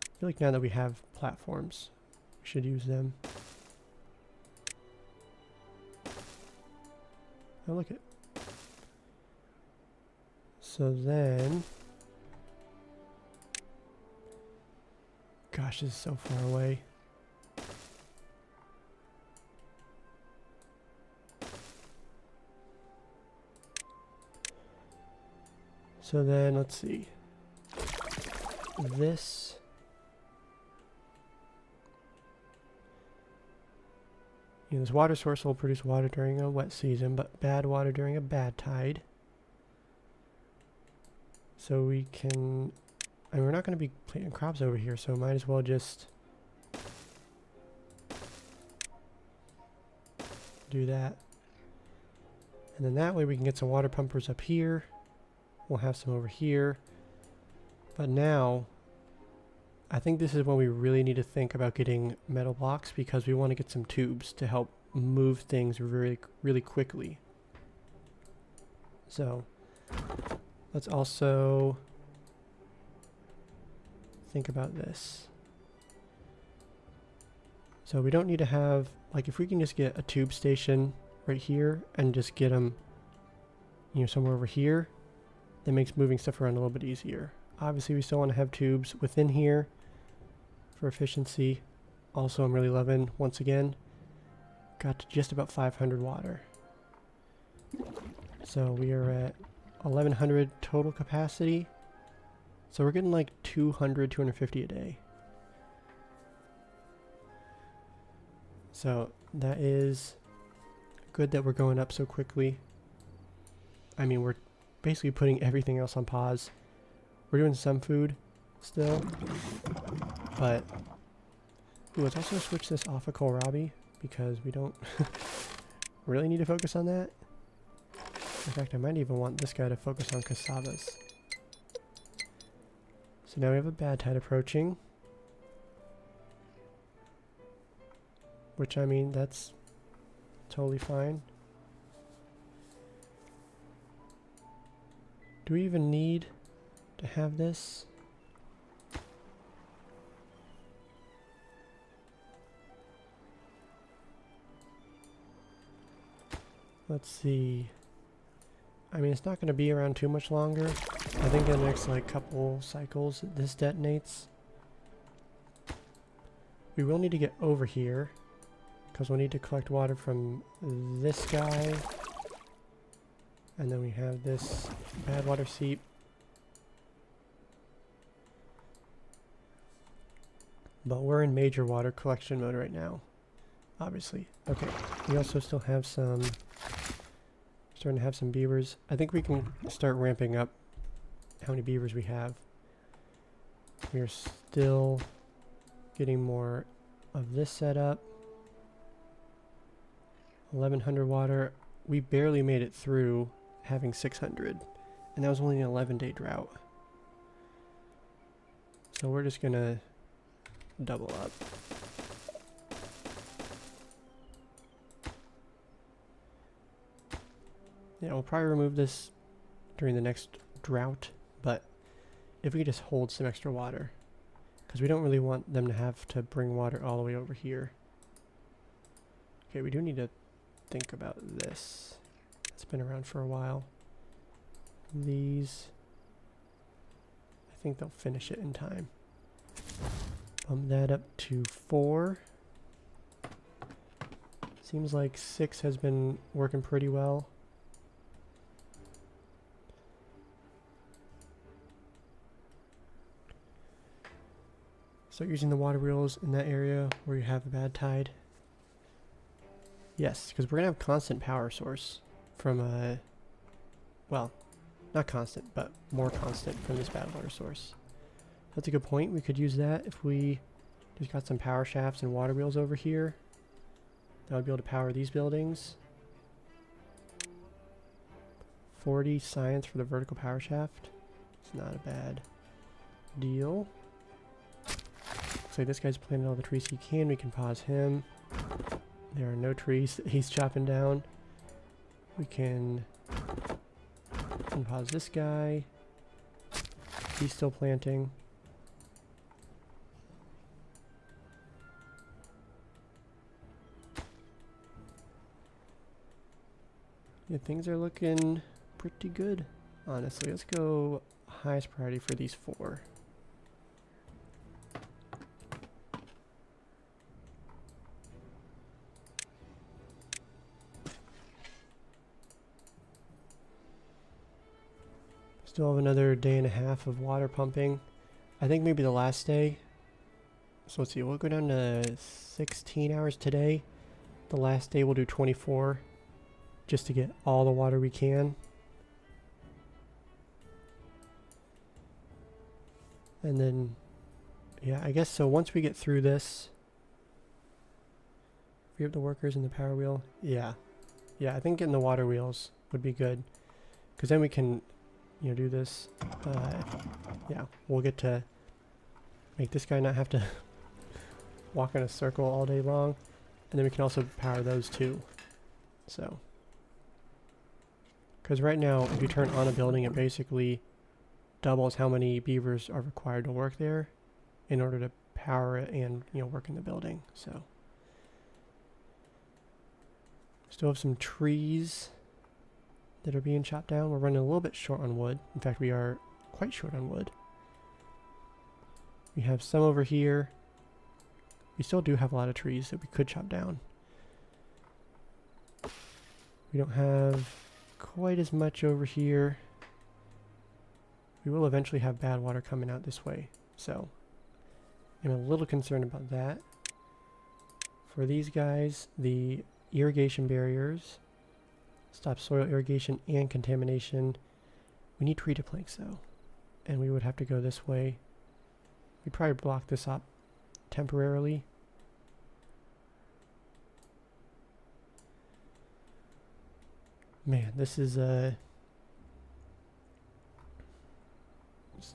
I feel like now that we have platforms, we should use them. Oh, look at. So then, gosh, this is so far away. So then, let's see. This. This water source will produce water during a wet season, but bad water during a bad tide. So we can, I mean, we're not going to be planting crops over here, so might as well just do that. And then that way we can get some water pumpers up here. We'll have some over here. But now, I think this is when we really need to think about getting metal blocks, because we want to get some tubes to help move things really, really quickly. So let's also think about this. So we don't need to have, like, if we can just get a tube station right here and just get them, you know, somewhere over here, that makes moving stuff around a little bit easier. Obviously we still want to have tubes within here for efficiency. Also, I'm really loving, once again, got to just about 500 water. So we are at 1100 total capacity. So we're getting like 200, 250 a day. So that is good that we're going up so quickly. I mean, we're basically putting everything else on pause. We're doing some food still, but let's also switch this off of kohlrabi, because we don't really need to focus on that. In fact, I might even want this guy to focus on cassavas. So now we have a bad tide approaching, which, I mean, that's totally fine. Do we even need to have this? Let's see. I mean, it's not going to be around too much longer. I think in the next, like, couple cycles this detonates. We will need to get over here, because we'll need to collect water from this guy. And then we have this bad water seep. But we're in major water collection mode right now, obviously. Okay, we also still have some, starting to have some beavers. I think we can start ramping up how many beavers we have. We are still getting more of this set up. 1100 water. We barely made it through having 600, and that was only an 11-day drought. So we're just gonna double up. Yeah, we'll probably remove this during the next drought, but if we could just hold some extra water, because we don't really want them to have to bring water all the way over here. Okay, we do need to think about this. It's been around for a while. These, I think they'll finish it in time. Bump that up to 4. Seems like 6 has been working pretty well. Start using the water wheels in that area where you have a bad tide. Yes, because we're going to have constant power source from a, well, not constant, but more constant from this bad water source. That's a good point. We could use that if we just got some power shafts and water wheels over here. That would be able to power these buildings. 40 science for the vertical power shaft. It's not a bad deal. Looks like this guy's planted all the trees he can. We can pause him. There are no trees that he's chopping down. We can pause this guy. He's still planting. Yeah, things are looking pretty good honestly. Let's go highest priority for these 4. Still have another day and a half of water pumping. I think maybe the last day. So let's see, we'll go down to 16 hours today. The last day we'll do 24 just to get all the water we can. And then, yeah, I guess so once we get through this, we have the workers and the power wheel. Yeah, I think getting the water wheels would be good. Because then we can, you know, do this. Yeah, we'll get to make this guy not have to walk in a circle all day long. And then we can also power those too. So, because right now, if you turn on a building, it basically doubles how many beavers are required to work there in order to power it and, you know, work in the building. So, still have some trees that are being chopped down. We're running a little bit short on wood. In fact, we are quite short on wood. We have some over here. We still do have a lot of trees that we could chop down. We don't have quite as much over here. We will eventually have bad water coming out this way, so I'm a little concerned about that. For these guys, the irrigation barriers stop soil irrigation and contamination. We need treated planks though, and we would have to go this way. We'd probably block this up temporarily. Man, this is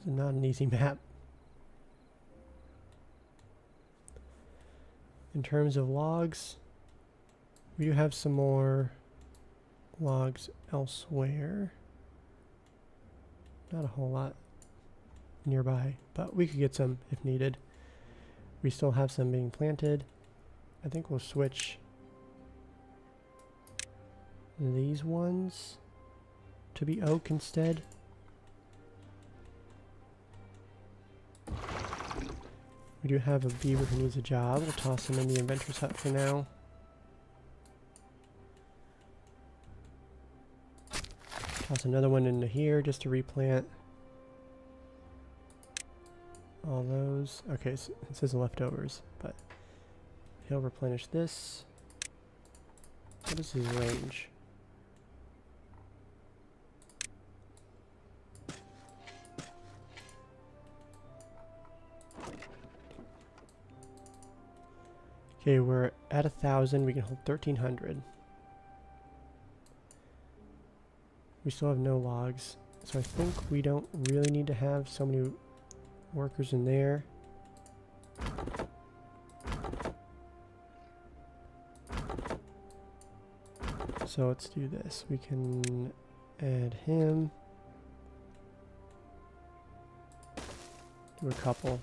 not an easy map. In terms of logs, we do have some more logs elsewhere. Not a whole lot nearby, but we could get some if needed. We still have some being planted. I think we'll switch these ones to be oak instead. We do have a beaver who needs a job. We'll toss him in the inventor's hut for now. Toss another one into here just to replant all those. Okay, so it says leftovers, but he'll replenish this. What is his range? Okay, we're at 1,000. We can hold 1,300. We still have no logs, so I think we don't really need to have so many workers in there. So let's do this. We can add him. Do a couple.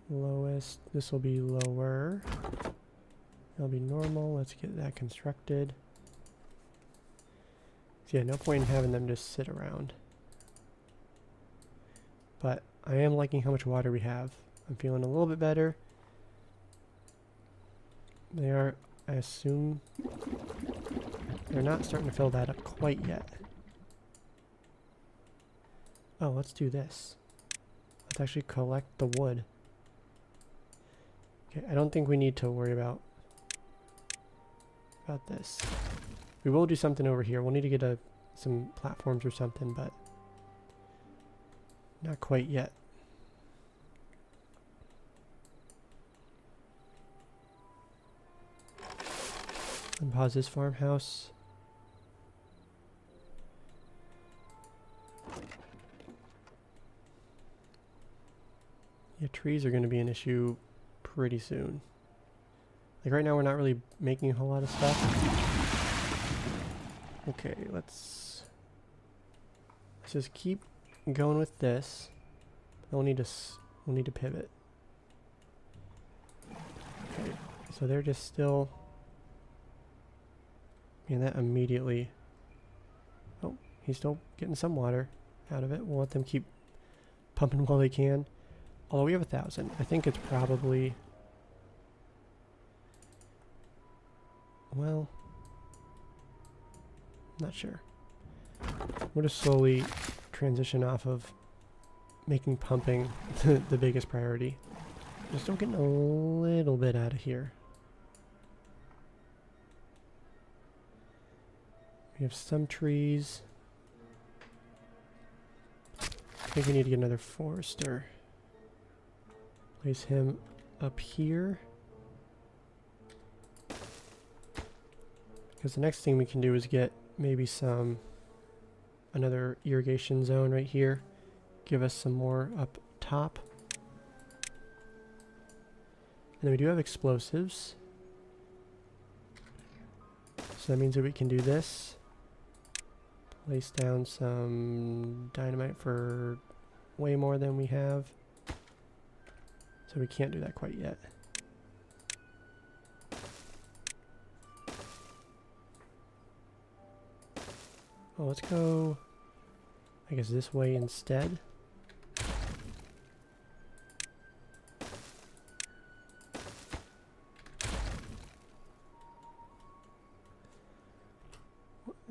Lowest. This will be lower. That'll be normal. Let's get that constructed. So yeah, no point in having them just sit around. But I am liking how much water we have. I'm feeling a little bit better. They are, I assume, they're not starting to fill that up quite yet. Oh, let's do this. Let's actually collect the wood. Okay, I don't think we need to worry about this. We will do something over here. We'll need to get some platforms or something, but not quite yet. Unpause this farmhouse. Yeah, trees are going to be an issue pretty soon. Like right now we're not really making a whole lot of stuff. Okay, let's just keep going with this. We'll need to pivot. Okay, so they're just still And that immediately... Oh, he's still getting some water out of it. We'll let them keep pumping while they can. Although we have 1,000. I think it's probably... Well... Not sure. We'll just slowly transition off of making pumping the biggest priority. Just still getting a little bit out of here. We have some trees. I think we need to get another forester. Place him up here. Because the next thing we can do is get maybe another irrigation zone right here. Give us some more up top. And then we do have explosives. So that means that we can do this. Place down some dynamite for way more than we have. So we can't do that quite yet. Oh, let's go, I guess, this way instead.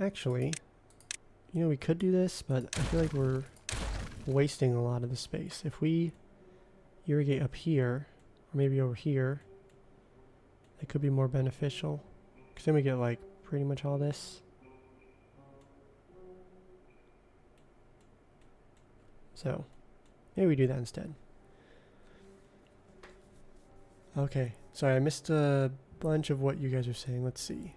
Actually, you know, we could do this, but I feel like we're wasting a lot of the space. If we irrigate up here, or maybe over here, that could be more beneficial. Because then we get, like, pretty much all this. So, maybe we do that instead. Okay, sorry, I missed a bunch of what you guys are saying. Let's see.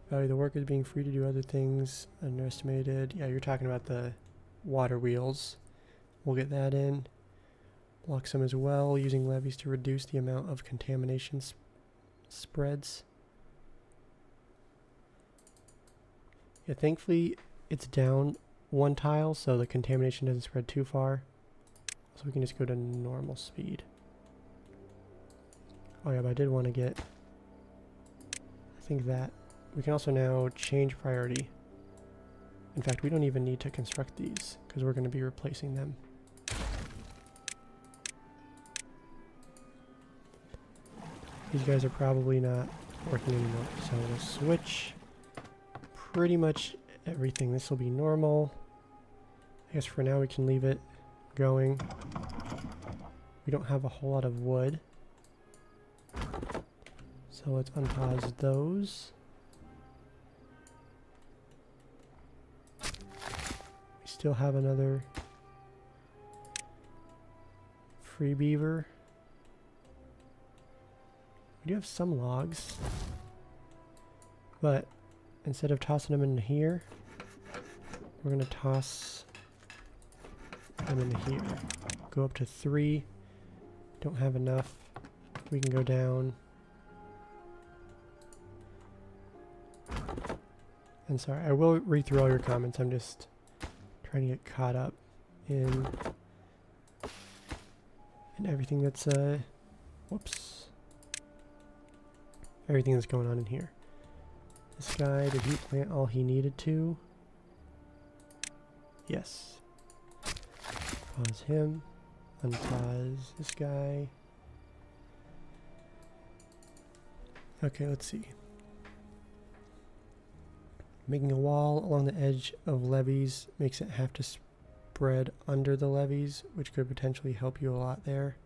Value the workers being free to do other things. Underestimated. Yeah, you're talking about the water wheels. We'll get that in. Block some as well, using levees to reduce the amount of contamination spreads. Yeah, thankfully it's down one tile, so the contamination doesn't spread too far. So we can just go to normal speed. Oh yeah, but I did want to get... I think that... We can also now change priority. In fact, we don't even need to construct these, because we're going to be replacing them. These guys are probably not working anymore, so we'll switch pretty much everything. This will be normal. I guess for now we can leave it going. We don't have a whole lot of wood. So let's unpause those. We still have another free beaver. We do have some logs, but instead of tossing them into here, we're going to toss them into here. Go up to 3. Don't have enough. We can go down. And sorry, I will read through all your comments. I'm just trying to get caught up in everything that's whoops. Everything that's going on in here. This guy, did he plant all he needed to? Yes. Pause him. Unpause this guy. Okay, let's see. Making a wall along the edge of levees makes it have to spread under the levees, which could potentially help you a lot there.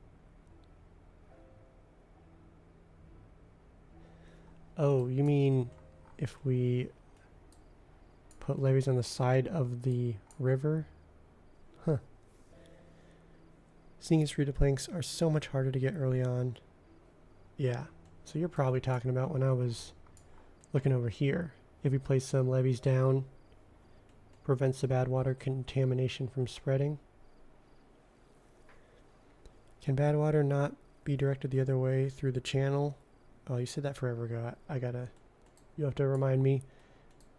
Oh, you mean if we put levees on the side of the river? Huh. Seeing as free to planks are so much harder to get early on. Yeah, so you're probably talking about when I was looking over here. If we place some levees down, prevents the bad water contamination from spreading. Can bad water not be directed the other way through the channel? Oh, you said that forever ago. I gotta... You'll have to remind me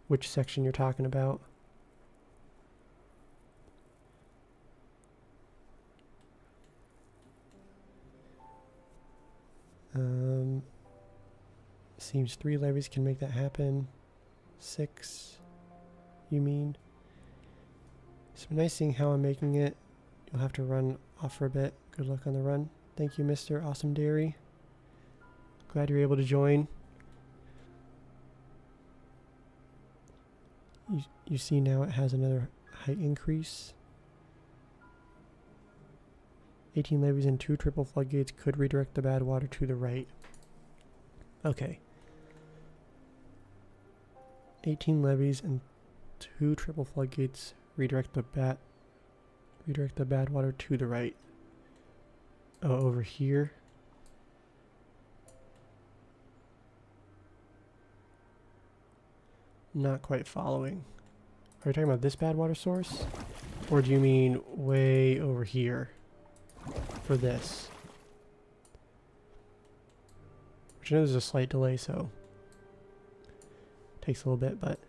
which section you're talking about. seems 3 levies can make that happen. 6, you mean? So nice seeing how I'm making it. You'll have to run off for a bit. Good luck on the run. Thank you, Mr. Awesome Dairy. Glad you're able to join. You see now it has another height increase. 18 levees and 2 triple floodgates could redirect the bad water to the right. Okay. 18 levees and 2 triple floodgates redirect the bad water to the right. Oh, over here. Not quite following. Are you talking about this bad water source? Or do you mean way over here for this? Which I know there's a slight delay, so it takes a little bit, but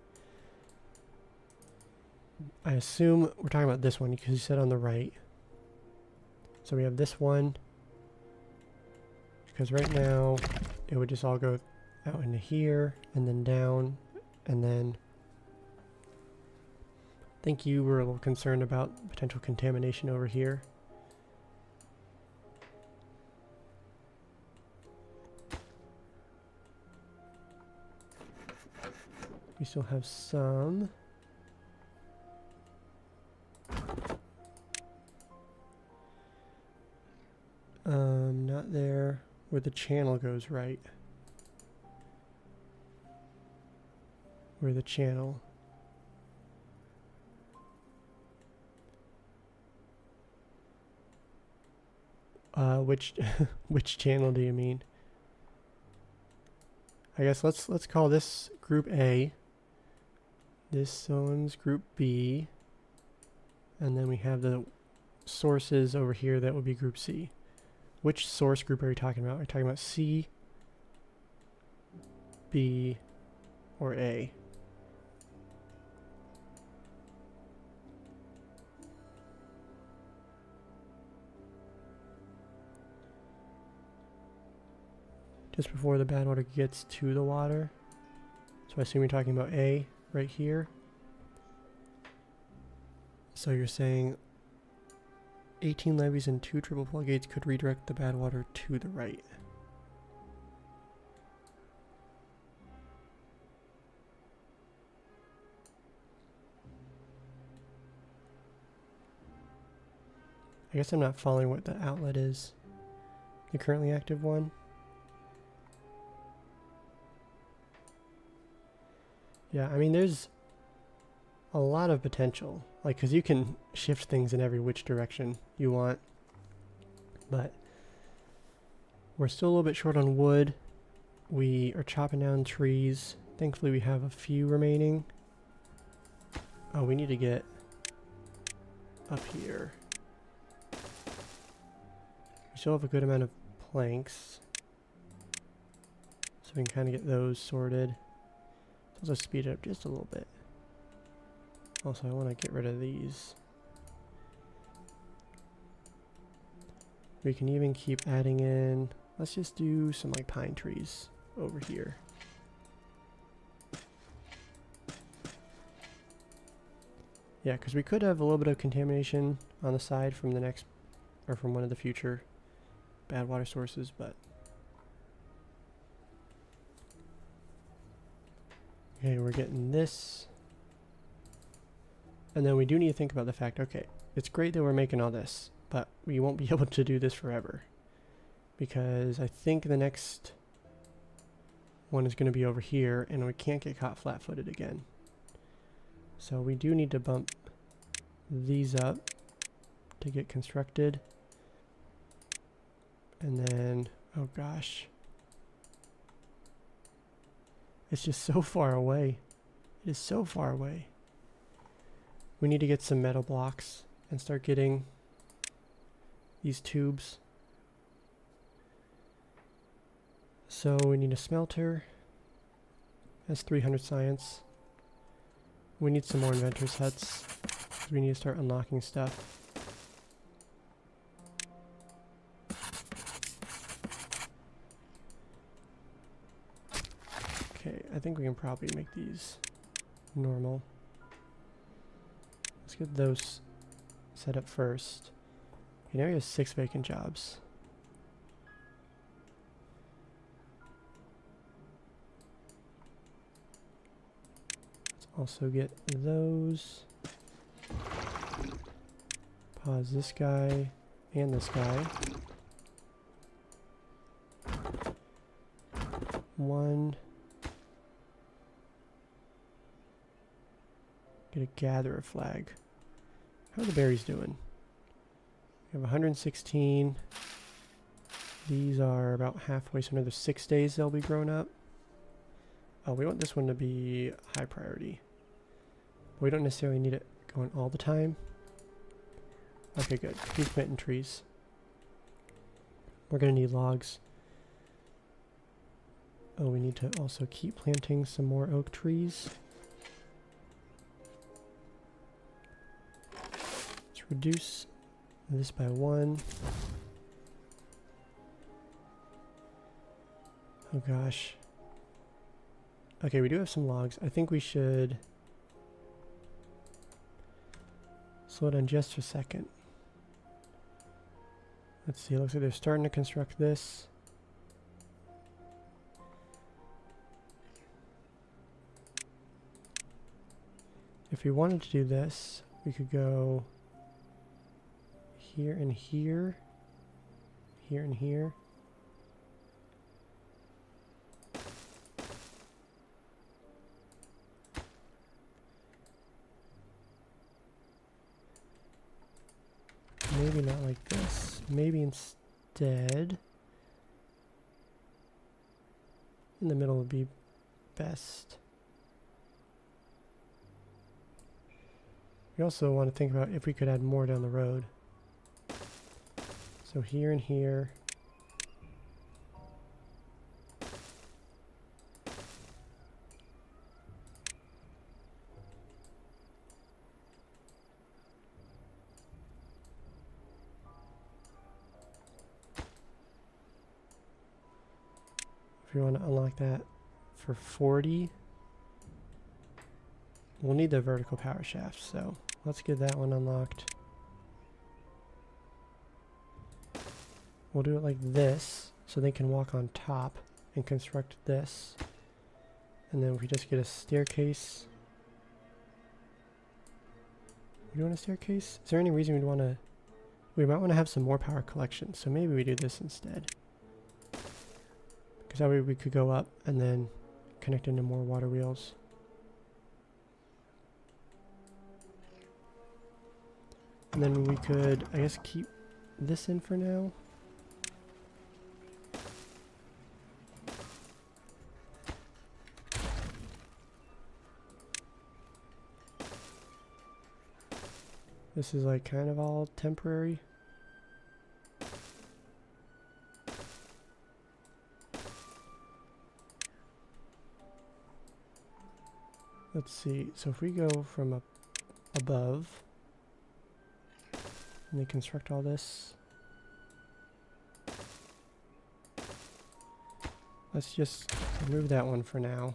I assume we're talking about this one because you said on the right. So we have this one, because right now it would just all go out into here and then down, and then I think you were a little concerned about potential contamination over here. We still have some. Not there where the channel goes, right? Where the channel. Which channel do you mean? I guess let's call this group A. This one's group B. And then we have the sources over here that would be group C. Which source group are you talking about? Are you talking about C, B, or A? Just before the bad water gets to the water. So I assume you're talking about A right here. So you're saying 18 levees and 2 triple floodgates could redirect the bad water to the right. I guess I'm not following what the outlet is. The currently active one. Yeah, I mean there's a lot of potential, like, because you can shift things in every which direction you want, but we're still a little bit short on wood. We are chopping down trees. Thankfully we have a few remaining. Oh, we need to get up here. We still have a good amount of planks, so we can kind of get those sorted. Let's just speed it up just a little bit. Also, I want to get rid of these. We can even keep adding in, let's just do some like pine trees over here. Yeah, because we could have a little bit of contamination on the side from the next, or from one of the future bad water sources, but okay, we're getting this. And then we do need to think about the fact, okay, it's great that we're making all this, but we won't be able to do this forever. Because I think the next one is going to be over here, and we can't get caught flat-footed again. So we do need to bump these up to get constructed. And then, oh gosh. It's just so far away. It is so far away. We need to get some metal blocks and start getting these tubes. So we need a smelter. That's 300 science. We need some more inventor's huts. We need to start unlocking stuff. I think we can probably make these normal. Let's get those set up first. Okay, now we have 6 vacant jobs. Let's also get those. Pause this guy and this guy. 1. Get a gatherer flag. How are the berries doing? We have 116. These are about halfway, so another 6 days they'll be grown up. Oh, we want this one to be high priority. We don't necessarily need it going all the time. Okay, good. Keep planting trees. We're going to need logs. Oh, we need to also keep planting some more oak trees. Let's reduce this by 1. Oh gosh. Okay, we do have some logs. I think we should slow down just a second. Let's see, it looks like they're starting to construct this. If we wanted to do this, we could go here and here, here and here. Maybe not like this. Maybe instead in the middle would be best. We also want to think about if we could add more down the road. So here and here. If we want to unlock that for 40, we'll need the vertical power shaft, so let's get that one unlocked. We'll do it like this, so they can walk on top and construct this. And then we just get a staircase. We want a staircase? Is there any reason we'd want to... We might want to have some more power collection, so maybe we do this instead. Because that way we could go up and then connect into more water wheels. And then we could, I guess, keep this in for now. This is like kind of all temporary. Let's see, so if we go from up above and they construct all this, let's just remove that one for now.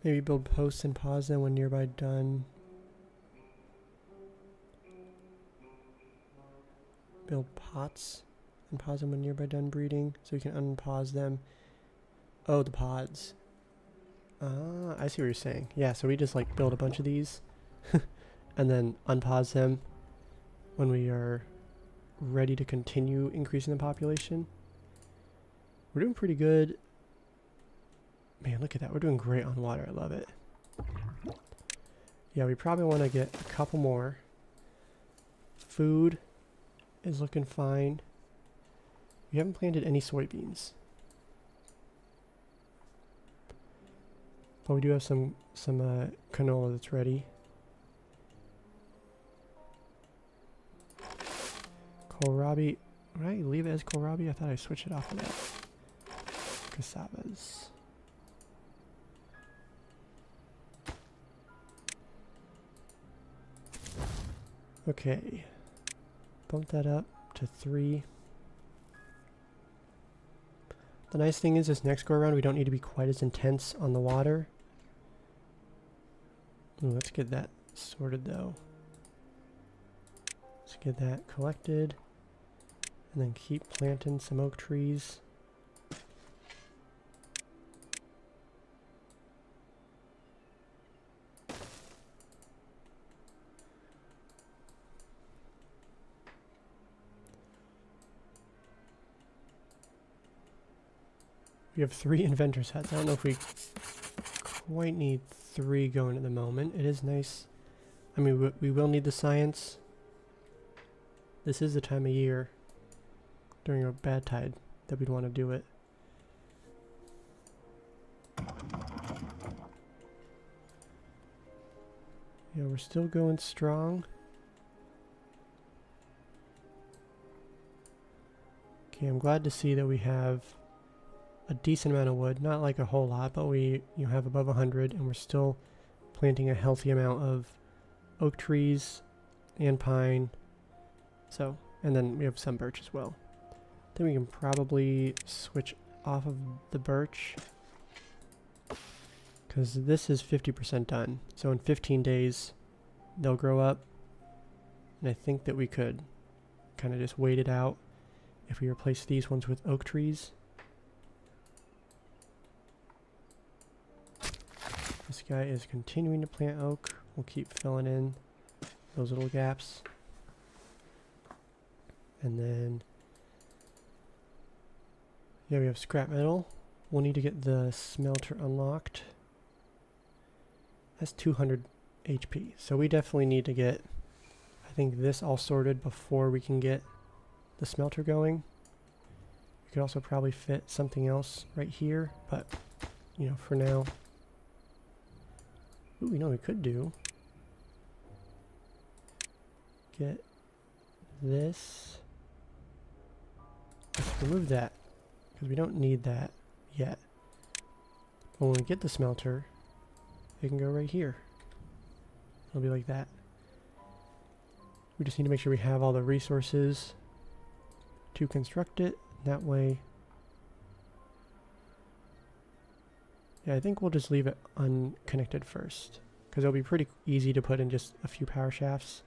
Maybe build posts and pause them when nearby done. Build pots and pause them when nearby done breeding, so we can unpause them. Oh, the pods. Ah, I see what you're saying. Yeah, so we just like build a bunch of these and then unpause them when we are ready to continue increasing the population. We're doing pretty good. Man, look at that. We're doing great on water. I love it. Yeah, we probably want to get a couple more. Food is looking fine. We haven't planted any soybeans. But we do have some canola that's ready. Kohlrabi. Would I leave it as kohlrabi? I thought I switched it off of that. Cassavas. Okay. bump that up to 3. The nice thing is this next go around we don't need to be quite as intense on the water. Ooh, let's get that sorted though. Let's get that collected and then keep planting some oak trees. We have 3 inventor's hats. I don't know if we quite need 3 going at the moment. It is nice. I mean, we will need the science. This is the time of year during a bad tide that we'd want to do it. Yeah, we're still going strong. Okay, I'm glad to see that we have a decent amount of wood, not like a whole lot, but we have above 100, and we're still planting a healthy amount of oak trees and pine. So, and then we have some birch as well. I think we can probably switch off of the birch because this is 50% done. So in 15 days they'll grow up, and I think that we could kind of just wait it out if we replace these ones with oak trees. This guy is continuing to plant oak. We'll keep filling in those little gaps. And then, yeah, we have scrap metal. We'll need to get the smelter unlocked. That's 200 HP. So we definitely need to get, I think, this all sorted before we can get the smelter going. We could also probably fit something else right here, but, you know, for now. Ooh, you know what we could do? Get this. Let's remove that, because we don't need that yet. But when we get the smelter, it can go right here. It'll be like that. We just need to make sure we have all the resources to construct it. That way, yeah, I think we'll just leave it unconnected first, because it'll be pretty easy to put in just a few power shafts.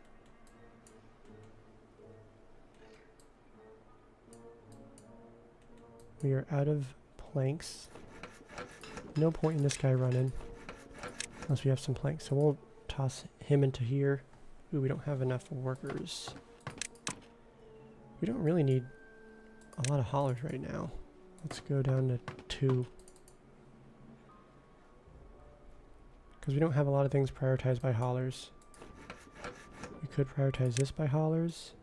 We are out of planks. No point in this guy running unless we have some planks. So we'll toss him into here. Ooh, we don't have enough workers. We don't really need a lot of haulers right now. Let's go down to 2. Because we don't have a lot of things prioritized by haulers. We could prioritize this by haulers.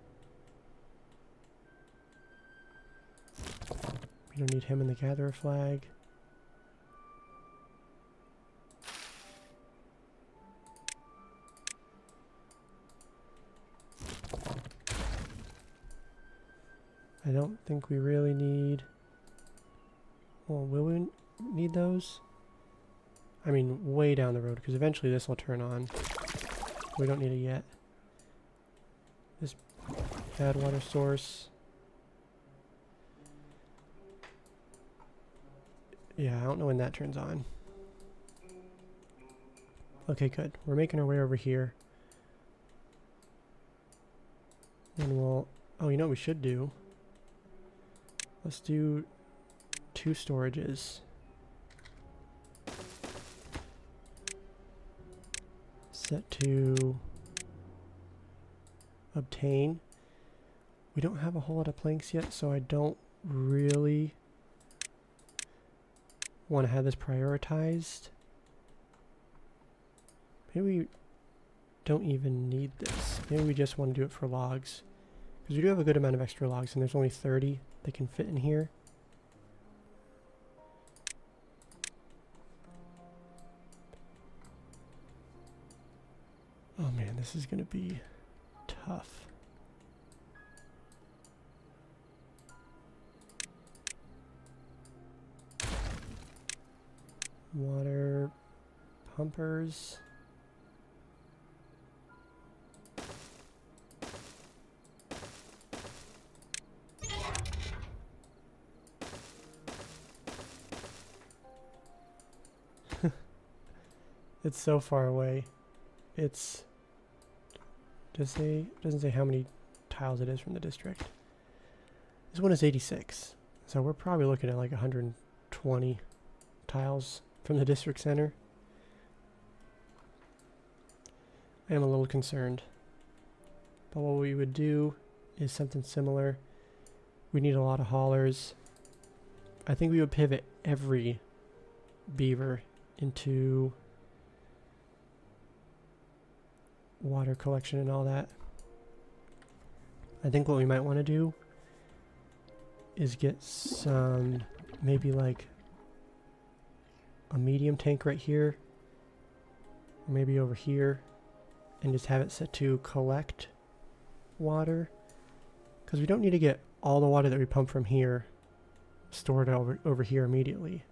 We don't need him in the gatherer flag. I don't think we really need... Well, will we need those? I mean, way down the road, because eventually this will turn on. We don't need it yet. This bad water source. Yeah, I don't know when that turns on. Okay, good. We're making our way over here. And we'll... Oh, you know what we should do? Let's do 2 storages. Set to obtain. We don't have a whole lot of planks yet, so I don't really want to have this prioritized. Maybe we don't even need this. Maybe we just want to do it for logs. Because we do have a good amount of extra logs, and there's only 30 that can fit in here. Oh man, this is going to be tough. Water pumpers. It's so far away. It's doesn't say how many tiles it is from the district. This one is 86. So we're probably looking at like 120 tiles from the district center. I am a little concerned. But what we would do is something similar. We need a lot of haulers. I think we would pivot every beaver into water collection and all that. I think what we might want to do is get some, maybe like a medium tank right here, or maybe over here, and just have it set to collect water, because we don't need to get all the water that we pump from here stored over here immediately.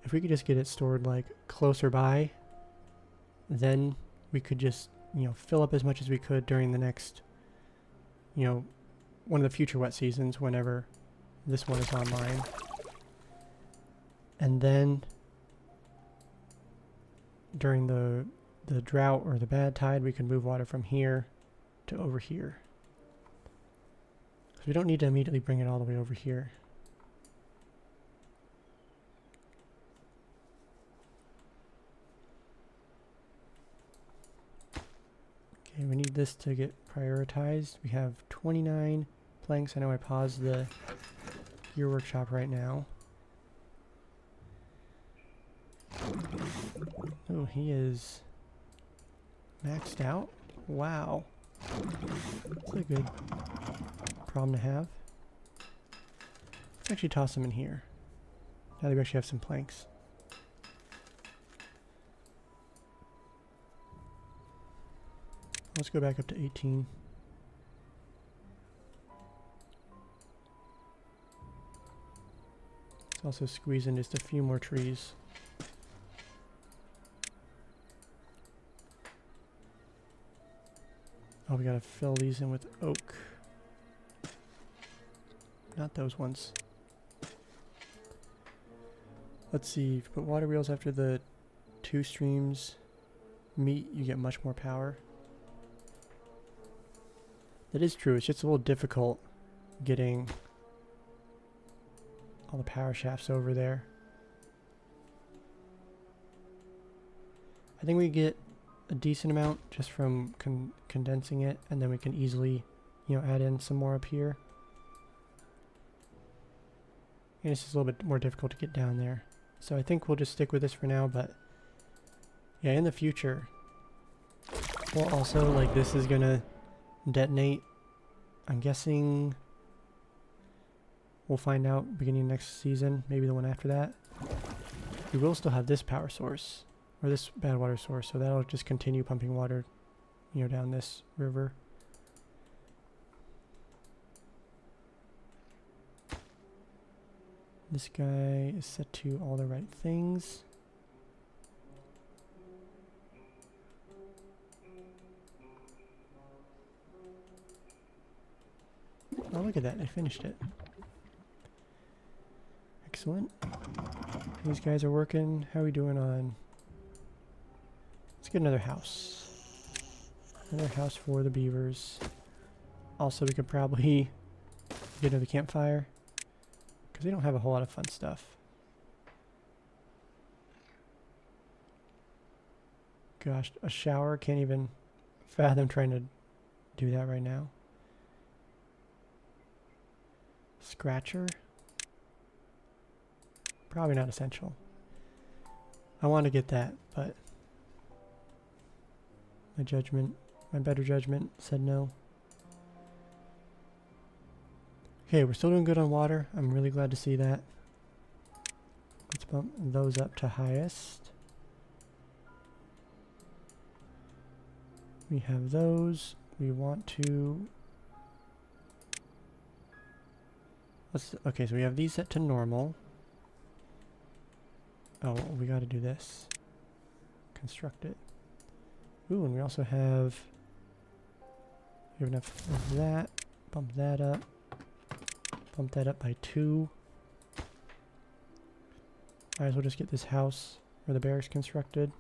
If we could just get it stored like closer by, then we could just, you know, fill up as much as we could during the next, you know, one of the future wet seasons whenever this one is online. And then during the drought or the bad tide, we can move water from here to over here. So we don't need to immediately bring it all the way over here. Okay, we need this to get prioritized. We have 29 planks. I know I paused the gear workshop right now. Oh, he is maxed out. Wow. That's a good problem to have. Let's actually toss them in here. Now that we actually have some planks. Let's go back up to 18. Let's also squeeze in just a few more trees. Oh, we gotta fill these in with oak. Not those ones. Let's see, if you put water wheels after the 2 streams meet, you get much more power. That is true, it's just a little difficult getting all the power shafts over there. I think we get a decent amount just from condensing it, and then we can easily, you know, add in some more up here. And it's just a little bit more difficult to get down there. So I think we'll just stick with this for now, but yeah, in the future, we'll also, like, this is gonna detonate. I'm guessing we'll find out beginning next season, maybe the one after that. We will still have this power source, or this bad water source, so that'll just continue pumping water, you know, down this river. This guy is set to all the right things. Oh, look at that, I finished it. Excellent. These guys are working. How are we doing on... Let's get another house. Another house for the beavers. Also, we could probably get another campfire, because they don't have a whole lot of fun stuff. Gosh, a shower, can't even fathom trying to do that right now. Scratcher. Probably not essential. I want to get that, but my better judgment said no. Okay, we're still doing good on water. I'm really glad to see that. Let's bump those up to highest. We have those. We want to... Okay, so we have these set to normal. Oh, we gotta do this. Construct it. Ooh, and we also have... We have enough of that. Bump that up. Bump that up by 2. Might as well just get this house or the barracks constructed.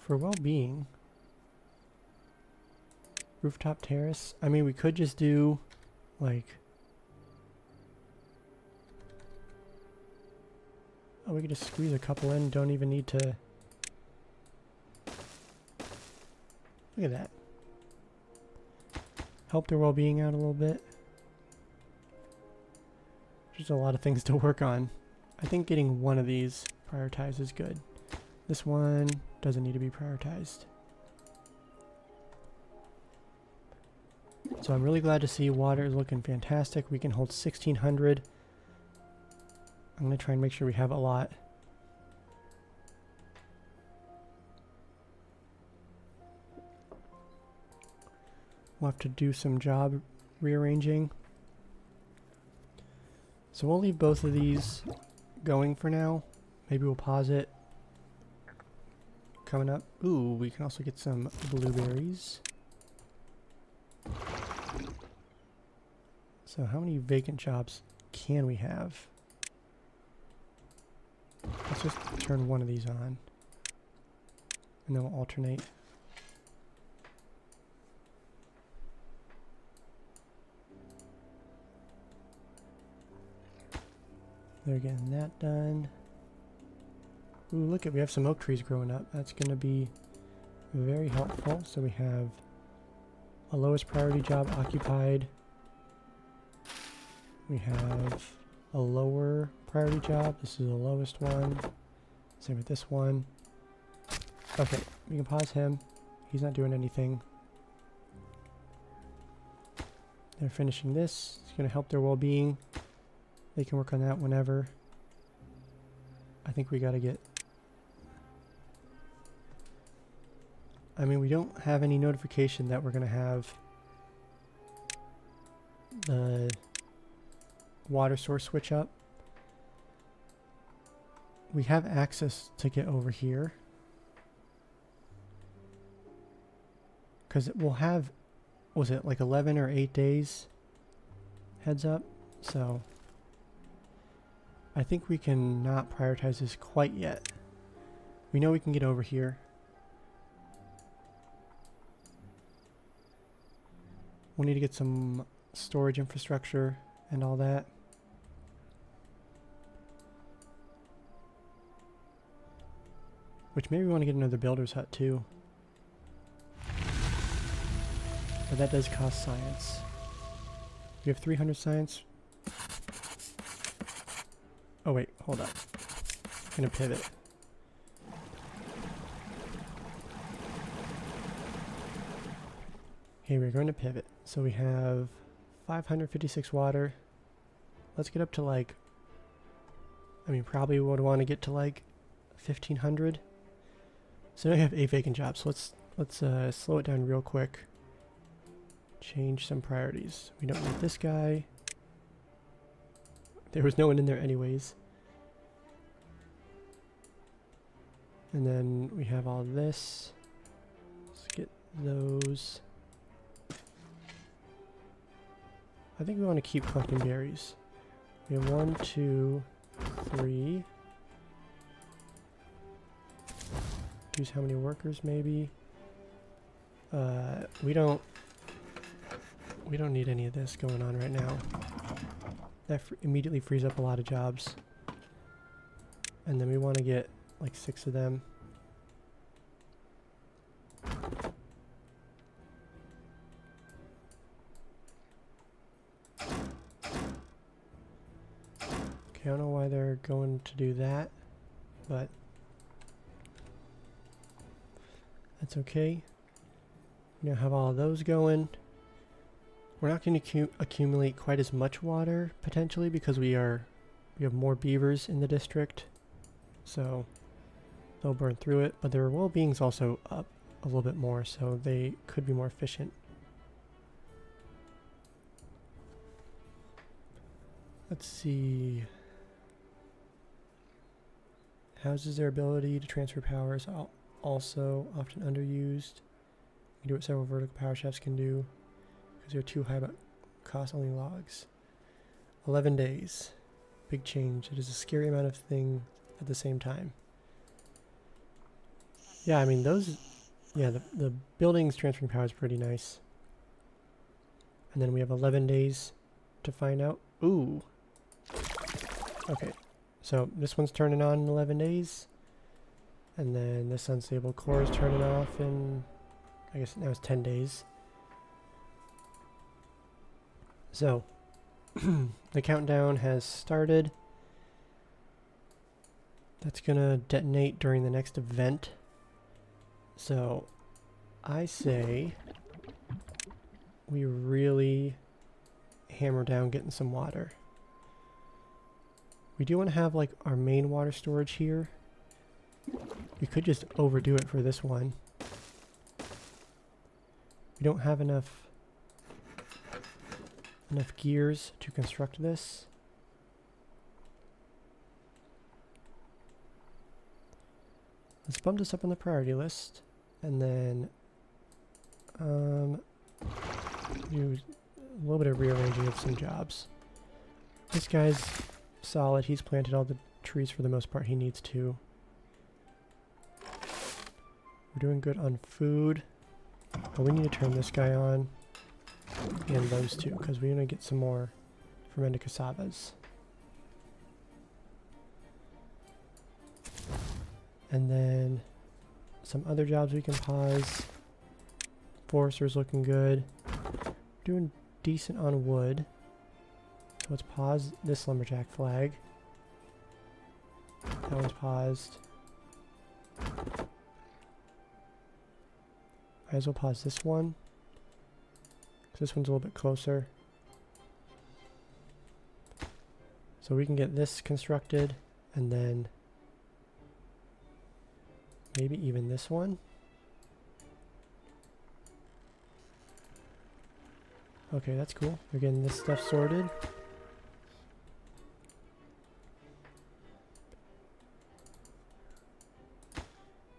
For well-being, rooftop terrace. I mean, we could just do like, oh, we could just squeeze a couple in. Don't even need to. Look at that. Help their well-being out a little bit. There's a lot of things to work on. I think getting one of these prioritized is good. This one doesn't need to be prioritized. So I'm really glad to see water is looking fantastic. We can hold 1,600. I'm going to try and make sure we have a lot. We'll have to do some job rearranging. So we'll leave both of these going for now. Maybe we'll pause it. Coming up. Ooh, we can also get some blueberries. So how many vacant jobs can we have? Let's just turn one of these on. And then we'll alternate. They're getting that done. Ooh, look at, we have some oak trees growing up. That's going to be very helpful. So we have a lowest priority job occupied. We have a lower priority job. This is the lowest one. Same with this one. Okay, we can pause him. He's not doing anything. They're finishing this. It's going to help their well-being. They can work on that whenever. I think we got to get... I mean, we don't have any notification that we're going to have the water source switch up. We have access to get over here. Because we'll have, was it like 11 or 8 days heads up? So I think we can not prioritize this quite yet. We know we can get over here. We'll need to get some storage infrastructure and all that. Which maybe we want to get another builder's hut too. But that does cost science. We have 300 science. Oh wait, hold up. I'm gonna pivot. Okay, we're going to pivot. So we have 556 water. Let's get up to like, I mean, probably would want to get to like 1,500. So now we have 8 vacant jobs. Let's slow it down real quick. Change some priorities. We don't need this guy. There was no one in there anyways. And then we have all this. Let's get those. I think we want to keep collecting berries. We have 1, 2, 3. Use how many workers maybe? We don't need any of this going on right now. That immediately frees up a lot of jobs. And then we want to get like 6 of them. Okay, I don't know why they're going to do that, but that's okay. We now have all of those going. We're not going to accumulate quite as much water potentially because we have more beavers in the district, so they'll burn through it. But their well-being's also up a little bit more, so they could be more efficient. Let's see. Houses their ability to transfer power is also often underused. We do what several vertical power shafts can do because they're too high but cost only logs. 11 days. Big change. It is a scary amount of things at the same time. Yeah, I mean those, yeah, the buildings transferring power is pretty nice. And then we have 11 days to find out. Ooh. Okay, so this one's turning on in 11 days. And then this unstable core is turning off in, I guess now it's 10 days. So, the countdown has started. That's gonna detonate during the next event. So, I say we really hammer down getting some water. We do want to have like our main water storage here. We could just overdo it for this one. We don't have enough gears to construct this. Let's bump this up on the priority list, and then do a little bit of rearranging of some jobs. This guy's solid. He's planted all the trees for the most part he needs to. We're doing good on food, but we need to turn this guy on and those two because we're going to get some more fermented cassavas. And then some other jobs we can pause. Forester's looking good. Doing decent on wood. So let's pause this lumberjack flag. That one's paused. Might as well pause this one. 'Cause this one's a little bit closer. So we can get this constructed and then maybe even this one. Okay, that's cool. We're getting this stuff sorted.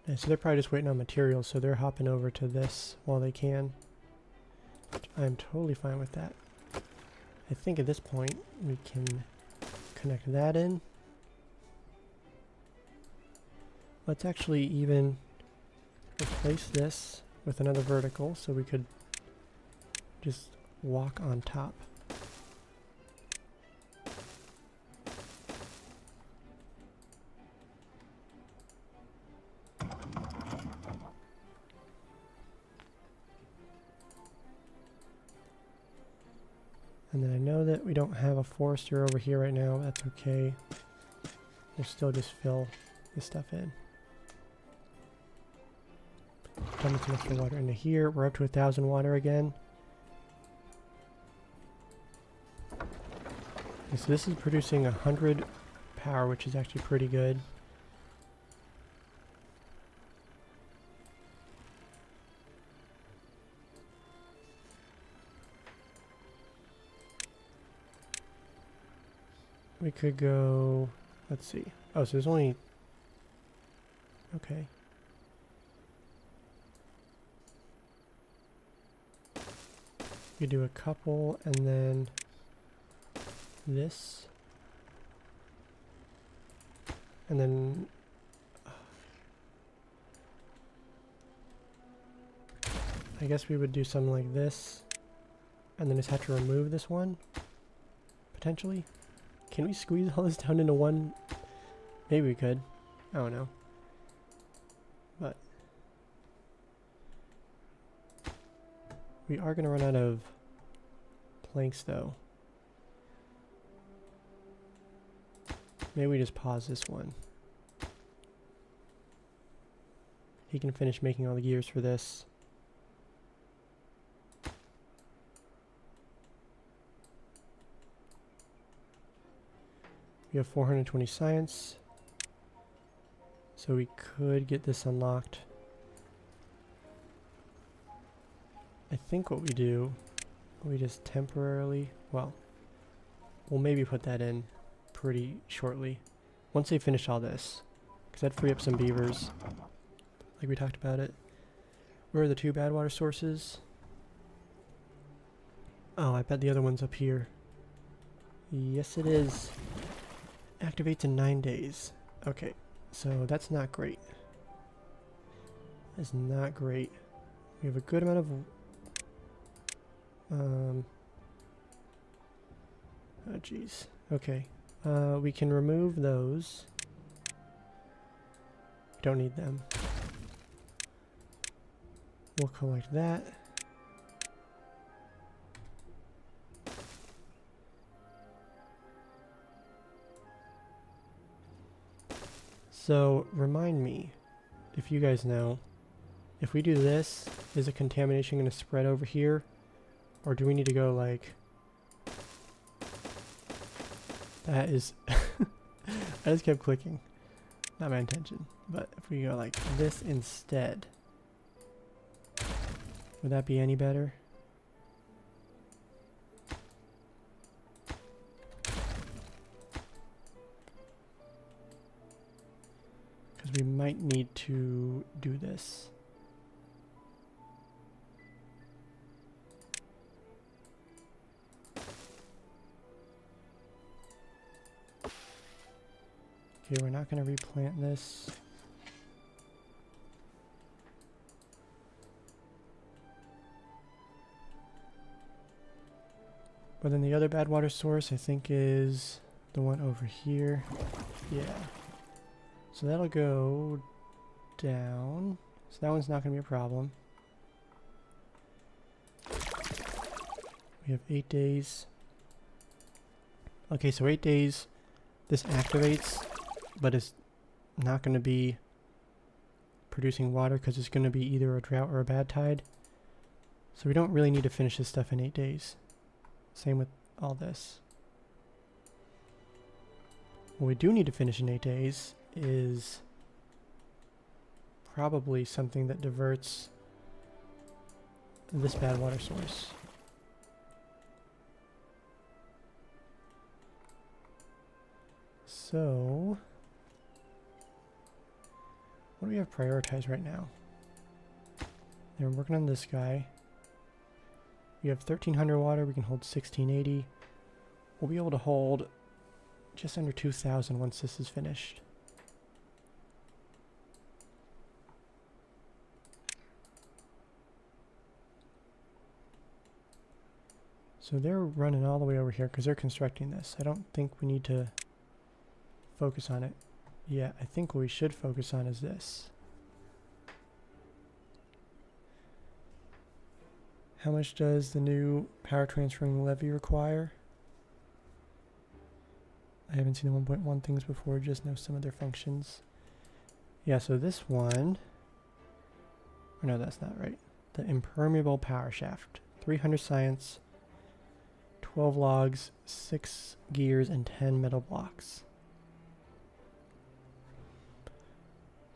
Yeah, so they're probably just waiting on materials, so they're hopping over to this while they can. I'm totally fine with that. I think at this point we can connect that in. Let's actually even replace this with another vertical so we could just walk on top. And then I know that we don't have a forester over here right now. That's okay. We'll still just fill this stuff in. Dumping some extra water into here. We're up to 1,000 water again. Okay, so this is producing 100 power, which is actually pretty good. We could go, let's see. Oh, so there's only, okay. We could do a couple and then this. And then I guess we would do something like this and then just have to remove this one potentially. Can we squeeze all this down into one? Maybe we could. I don't know. But we are going to run out of planks though. Maybe we just pause this one. He can finish making all the gears for this. We have 420 science, so we could get this unlocked. I think what we do, we just temporarily, well, we'll maybe put that in pretty shortly, once they finish all this, because that'd free up some beavers, like we talked about it. Where are the two bad water sources? Oh, I bet the other one's up here. Yes, it is. Activates in 9 days. Okay, so that's not great. is not great. We have a good amount of oh jeez. Okay. We can remove those. Don't need them. We'll collect that. So, remind me, if you guys know, if we do this, is the contamination going to spread over here? Or do we need to go like... That is... I just kept clicking. Not my intention. But if we go like this instead, would that be any better? Because we might need to do this. Okay, we're not going to replant this. But then the other bad water source, I think, is the one over here. Yeah. So that'll go down. So that one's not going to be a problem. We have 8 days. Okay, so 8 days. This activates, but it's not going to be producing water because it's going to be either a drought or a bad tide. So we don't really need to finish this stuff in 8 days. Same with all this. What we do need to finish in 8 days is probably something that diverts this bad water source. So, what do we have prioritized right now? They're working on this guy. We have 1300 water, we can hold 1680. We'll be able to hold just under 2000 once this is finished. So they're running all the way over here because they're constructing this. I don't think we need to focus on it. Yeah, I think what we should focus on is this. How much does the new power transferring levy require? I haven't seen the 1.1 things before, just know some of their functions. Yeah, so this one, or no, that's not right. The impermeable power shaft. 300 science, 12 logs, 6 gears, and 10 metal blocks.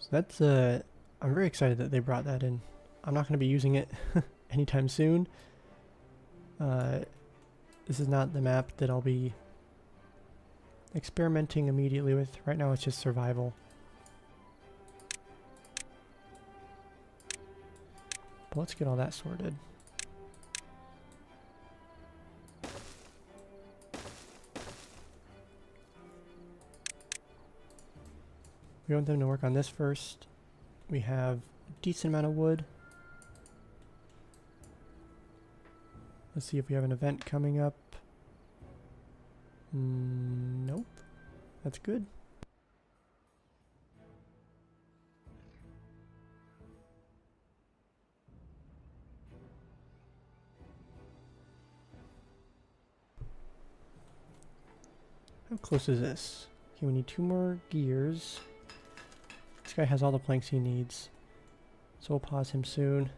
So that's, I'm very excited that they brought that in. I'm not going to be using it anytime soon. This is not the map that I'll be experimenting immediately with. Right now it's just survival. But let's get all that sorted. We want them to work on this first. We have a decent amount of wood. Let's see if we have an event coming up. Nope. That's good. How close is this? Okay, we need 2 more gears. This guy has all the planks he needs. So we'll pause him soon.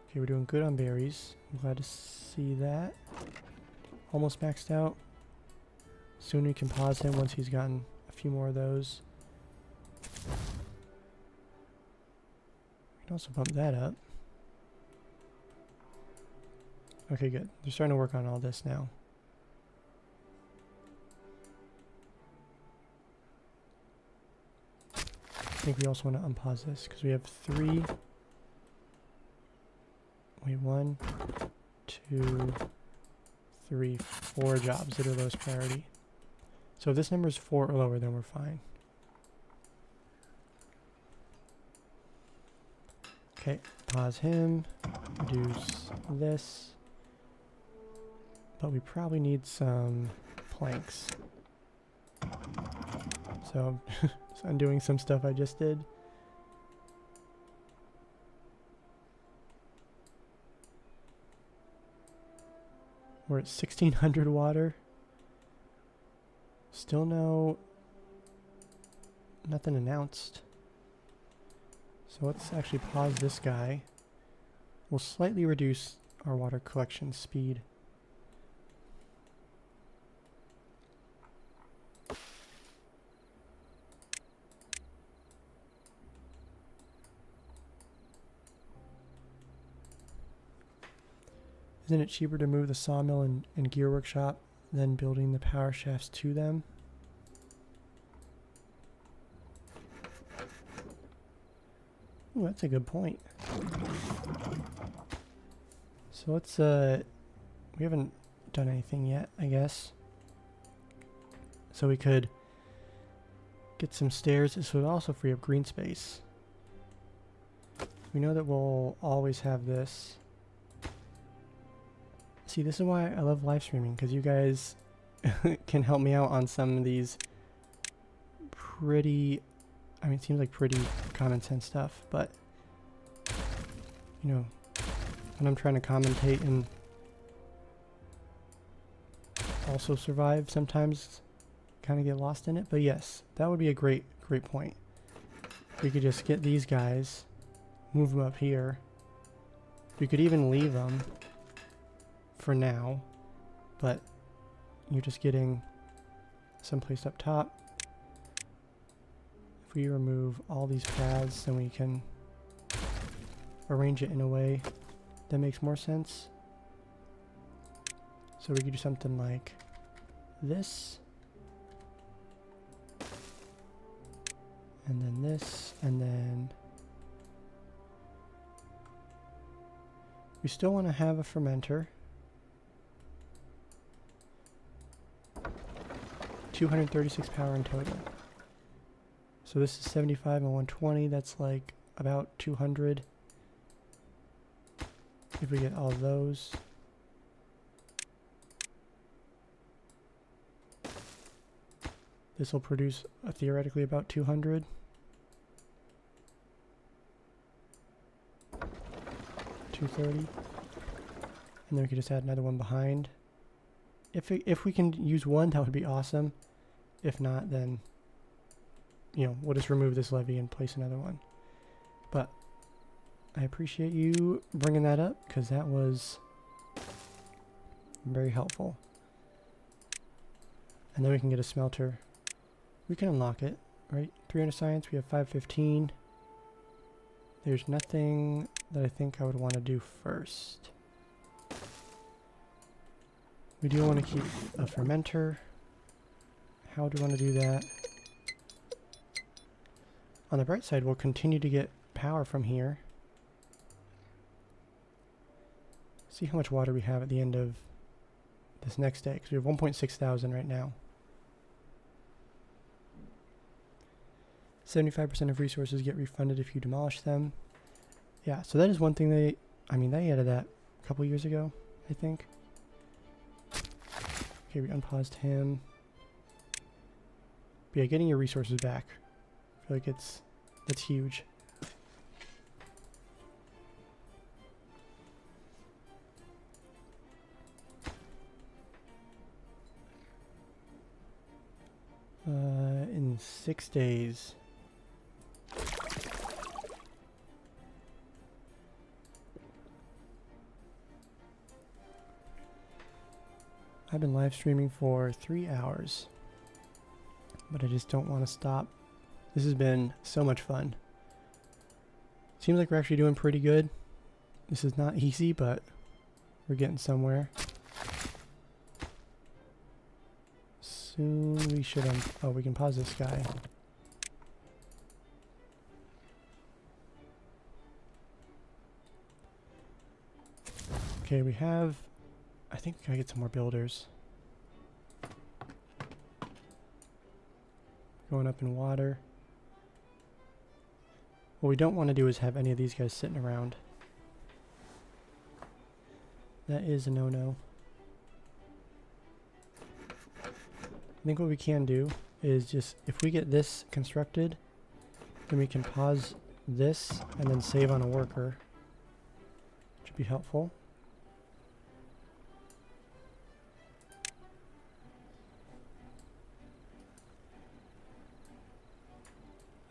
Okay, we're doing good on berries. I'm glad to see that. Almost maxed out. Soon we can pause him once he's gotten a few more of those. We can also bump that up. Okay, good. They're starting to work on all this now. I think we also want to unpause this because we have 3. Wait, 1, 2, 3, 4 jobs that are lowest priority. So if this number is 4 or lower, then we're fine. Okay, pause him, reduce this, but we probably need some planks. So, just undoing some stuff I just did. We're at 1600 water. Still nothing announced. So let's actually pause this guy. We'll slightly reduce our water collection speed. Isn't it cheaper to move the sawmill and gear workshop than building the power shafts to them? Ooh, that's a good point. So let's, we haven't done anything yet, I guess. So we could get some stairs. This would also free up green space. We know that we'll always have this. See, this is why I love live streaming, because you guys can help me out on some of these pretty, I mean, it seems like pretty common sense stuff, but, you know, when I'm trying to commentate and also survive, sometimes kind of get lost in it. But yes, that would be a great point. We could just get these guys, move them up here. We could even leave them for now, but you're just getting someplace up top. If we remove all these paths, then we can arrange it in a way that makes more sense. So we could do something like this, and then this, and then we still want to have a fermenter. 236 power in total. So this is 75 and 120. That's like about 200. If we get all those. This will produce theoretically about 200. 230. And then we could just add another one behind. If we can use one, that would be awesome. If not, then, you know, we'll just remove this levee and place another one. But I appreciate you bringing that up, because that was very helpful. And then we can get a smelter. We can unlock it, right? 300 science, we have 515. There's nothing that I think I would want to do first. We do want to keep a fermenter. How do we want to do that? On the bright side, we'll continue to get power from here. See how much water we have at the end of this next day, because we have 1.6 thousand right now. 75% of resources get refunded if you demolish them. Yeah, so that is one thing they added that a couple years ago, I think. Okay, we unpaused him. But yeah, getting your resources back. I feel like that's huge. In 6 days. I've been live streaming for 3 hours, but I just don't want to stop. This has been so much fun. Seems like we're actually doing pretty good. This is not easy, but we're getting somewhere. Soon we should oh, we can pause this guy. Okay, we have, I think we gotta get some more builders. Going up in water. What we don't want to do is have any of these guys sitting around. That is a no-no. I think what we can do is just, if we get this constructed, then we can pause this and then save on a worker. Which would be helpful.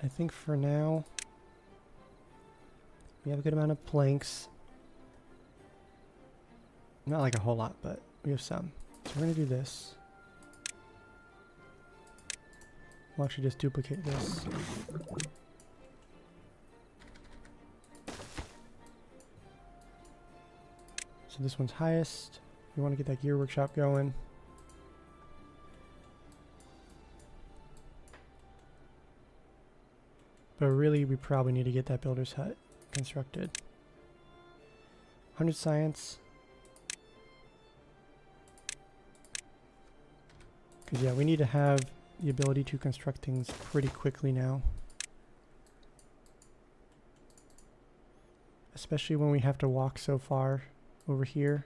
I think for now, we have a good amount of planks. Not like a whole lot, but we have some. So we're going to do this. We'll actually just duplicate this. So this one's highest. We want to get that gear workshop going. But really, we probably need to get that builder's hut constructed. 100 science. Because yeah, we need to have the ability to construct things pretty quickly now. Especially when we have to walk so far over here.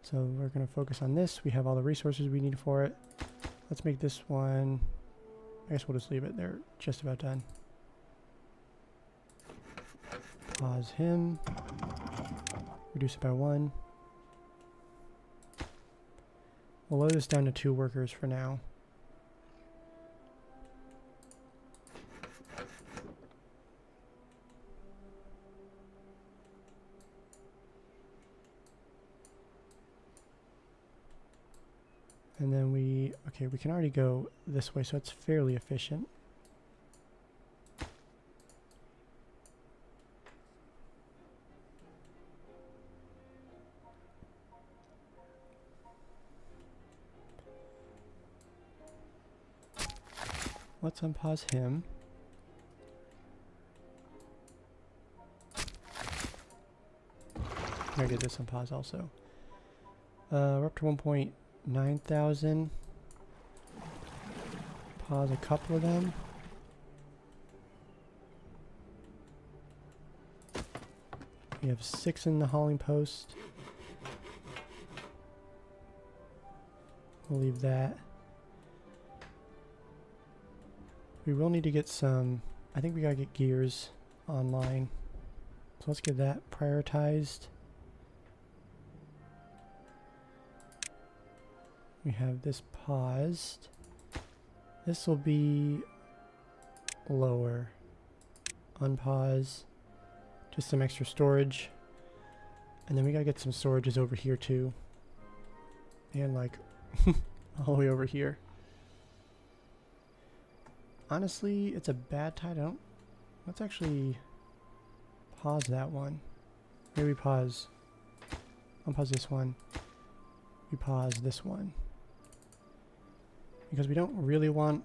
So we're going to focus on this. We have all the resources we need for it. Let's make this one, I guess we'll just leave it there, just about done. Pause him. Reduce it by 1. We'll lower this down to 2 workers for now. And then we can already go this way, so it's fairly efficient. Let's unpause him. I'm gonna get this unpause also. We're up to 1.9,000. Pause a couple of them. We have 6 in the hauling post. We'll leave that. We will need to get some, I think we gotta get gears online. So let's get that prioritized. We have this paused. This will be lower. Unpause. Just some extra storage. And then we gotta get some storages over here too. And like all the way over here. Honestly, it's a bad tide. Let's actually pause that one. Maybe pause. Unpause this one. We pause this one. Because we don't really want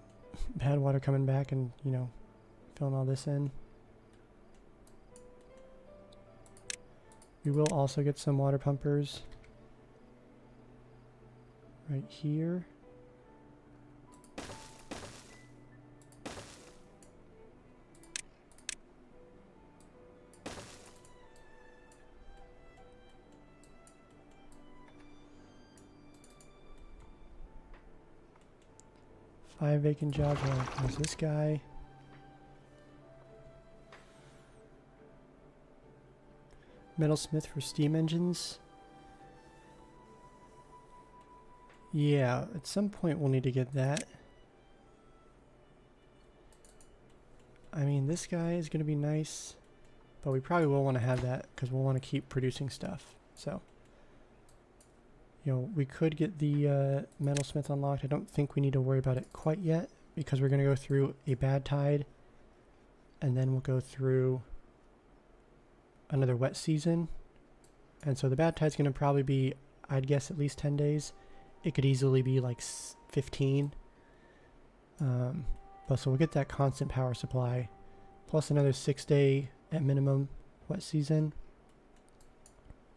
bad water coming back and, you know, filling all this in. We will also get some water pumpers right here. Five vacant jobs. There's this guy. Metalsmith for steam engines. Yeah, at some point we'll need to get that. I mean, this guy is going to be nice, but we probably will want to have that because we'll want to keep producing stuff. So, you know, we could get the Metalsmith unlocked. I don't think we need to worry about it quite yet because we're going to go through a bad tide and then we'll go through another wet season. And so the bad tide's going to probably be, I'd guess, at least 10 days. It could easily be like 15. But so we'll get that constant power supply plus another 6-day at minimum wet season.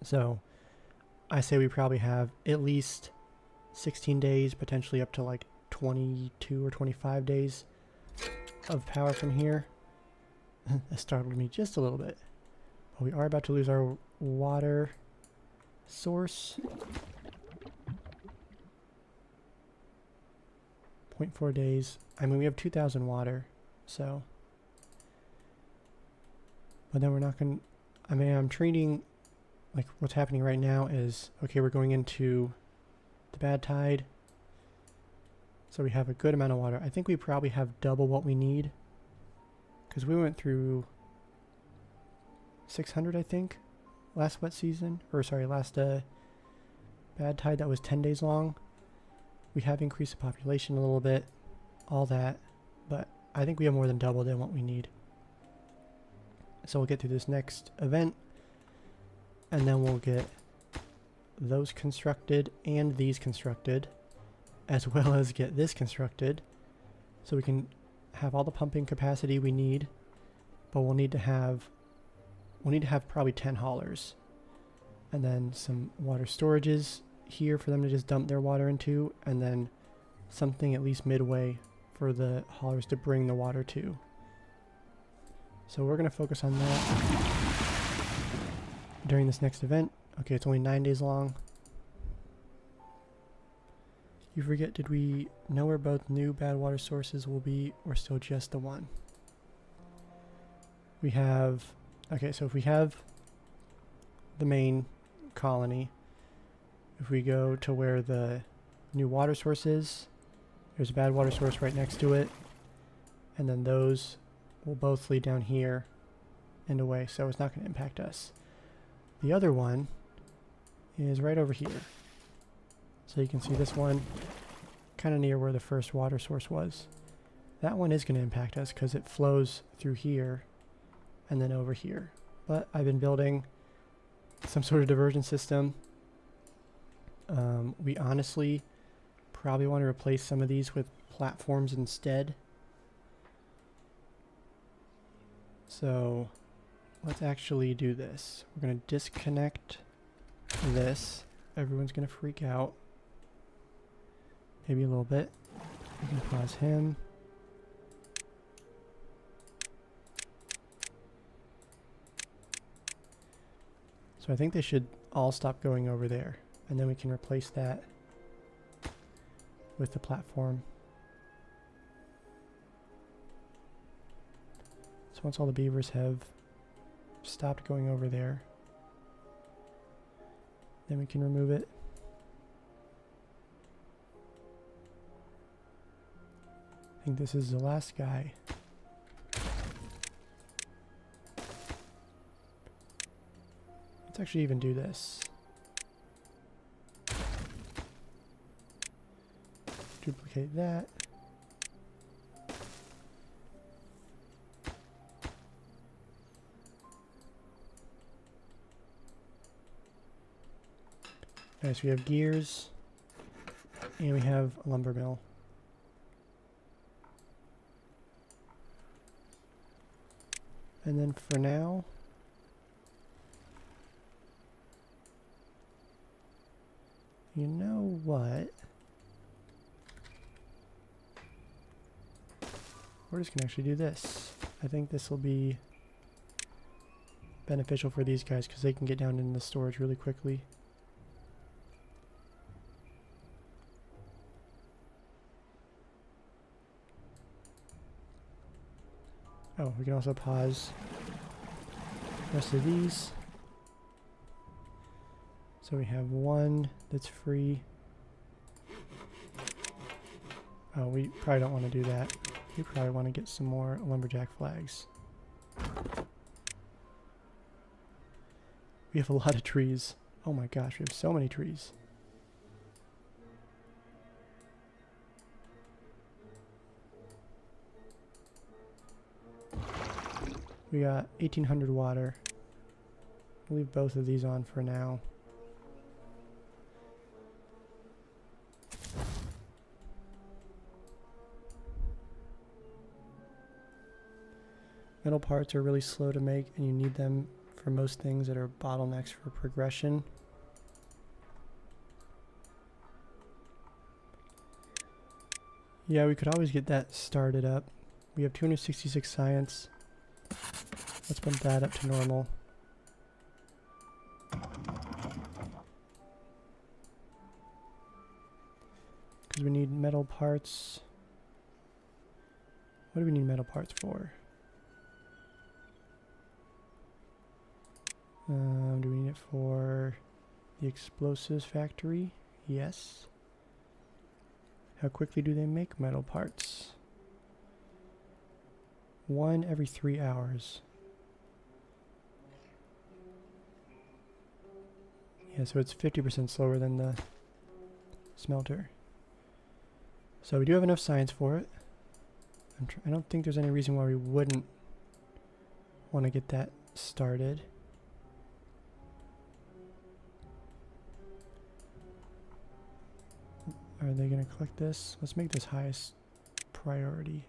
So I say we probably have at least 16 days, potentially up to like 22 or 25 days of power from here. That startled me just a little bit. But we are about to lose our water source. 0.4 days. I mean, we have 2,000 water, so. But then we're not going to, I mean, I'm treating, like what's happening right now is, okay, we're going into the bad tide. So we have a good amount of water. I think we probably have double what we need. Because we went through 600, I think, last wet season. Or sorry, last bad tide that was 10 days long. We have increased the population a little bit. All that. But I think we have more than double than what we need. So we'll get through this next event. And then we'll get those constructed and these constructed. As well as get this constructed. So we can have all the pumping capacity we need. But we'll need to have probably 10 haulers. And then some water storages here for them to just dump their water into. And then something at least midway for the haulers to bring the water to. So we're going to focus on that during this next event. Okay, it's only 9 days long. You forget, did we know where both new bad water sources will be, or still just the one? We have, okay, so if we have the main colony, if we go to where the new water source is, there's a bad water source right next to it, and then those will both lead down here and away, so it's not going to impact us. The other one is right over here. So you can see this one kind of near where the first water source was. That one is going to impact us because it flows through here and then over here. But I've been building some sort of diversion system. We honestly probably want to replace some of these with platforms instead. So let's actually do this. We're going to disconnect this. Everyone's going to freak out. Maybe a little bit. We can pause him. So I think they should all stop going over there. And then we can replace that with the platform. So once all the beavers have stopped going over there, then we can remove it. I think this is the last guy. Let's actually even do this. Duplicate that. Nice, we have gears and we have a lumber mill. And then for now, you know what? We're just gonna actually do this. I think this will be beneficial for these guys because they can get down in the storage really quickly. Oh, we can also pause the rest of these. So we have one that's free. Oh, we probably don't want to do that. We probably want to get some more lumberjack flags. We have a lot of trees. Oh my gosh, we have so many trees. We got 1800 water. We'll leave both of these on for now. Metal parts are really slow to make and you need them for most things that are bottlenecks for progression. Yeah, we could always get that started up, We have 266 science. Let's bump that up to normal. Because we need metal parts. What do we need metal parts for? Do we need it for the explosives factory? Yes. How quickly do they make metal parts? 1 every 3 hours. Yeah, so it's 50% slower than the smelter. So we do have enough science for it. I don't think there's any reason why we wouldn't want to get that started. Are they going to collect this? Let's make this highest priority.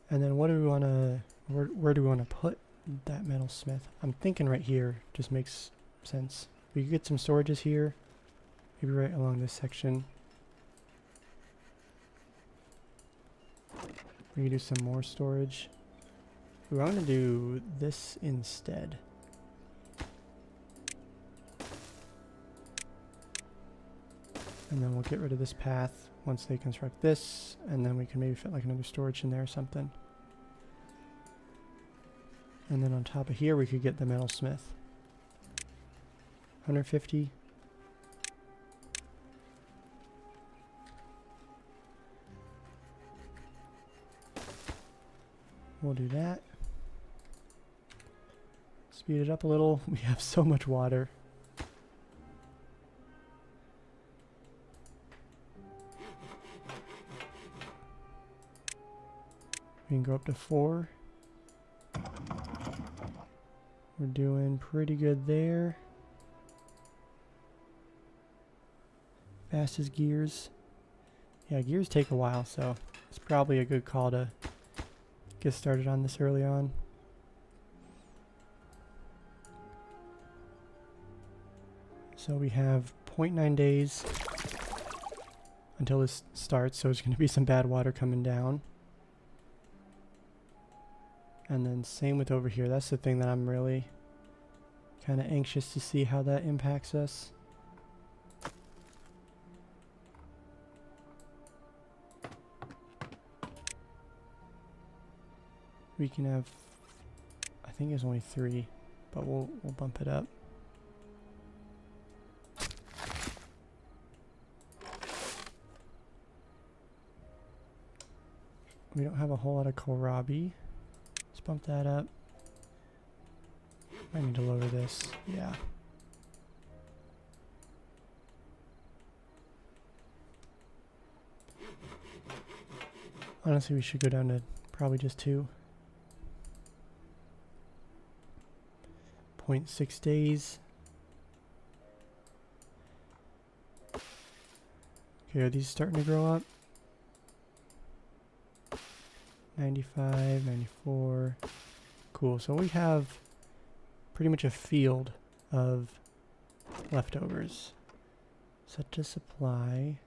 And then what do we want to, where do we want to put that metal smith? I'm thinking right here just makes sense. We could get some storages here, maybe right along this section. We can do some more storage. We want to do this instead. And then we'll get rid of this path once they construct this, and then we can maybe fit like another storage in there or something. And then on top of here we could get the metal smith. 150. We'll do that. Speed it up a little. We have so much water. We can go up to 4. We're doing pretty good there. Fastest gears. Yeah, gears take a while, so it's probably a good call to get started on this early on. So we have 0.9 days until this starts, so there's going to be some bad water coming down. And then same with over here. That's the thing that I'm really kind of anxious to see how that impacts us. We can have, I think it's only 3, but we'll bump it up. We don't have a whole lot of kohlrabi. Let's bump that up. I need to lower this. Yeah. Honestly, we should go down to probably just 2. 0.6 days. Okay, are these starting to grow up? 95, 94. Cool, so we have pretty much a field of leftovers. Set to supply.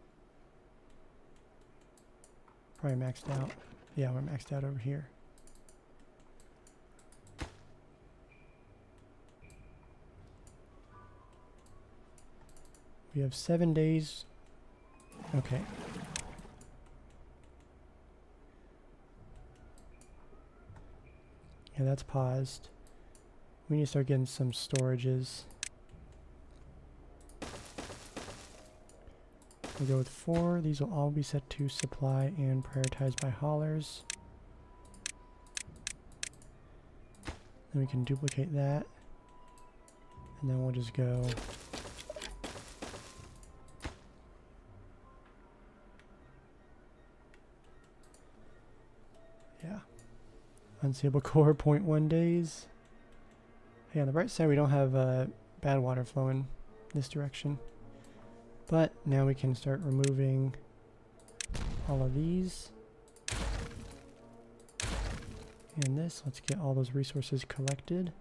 Probably maxed out. Yeah, we're maxed out over here. We have 7 days. Okay. Yeah, that's paused. We need to start getting some storages. We'll go with 4. These will all be set to supply and prioritized by haulers. Then we can duplicate that. And then we'll just go. Yeah. Unseeable core, 0.1 days. Hey, on the bright side, we don't have bad water flowing this direction. But now we can start removing all of these. And this, let's get all those resources collected.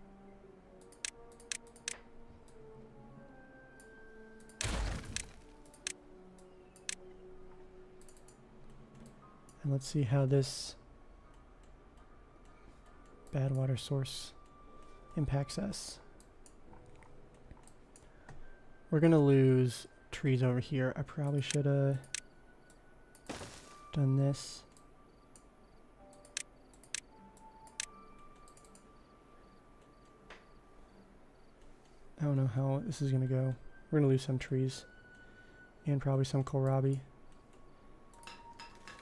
And let's see how this bad water source impacts us. We're gonna lose trees over here. I probably should have done this. I don't know how this is gonna go. We're gonna lose some trees and probably some kohlrabi.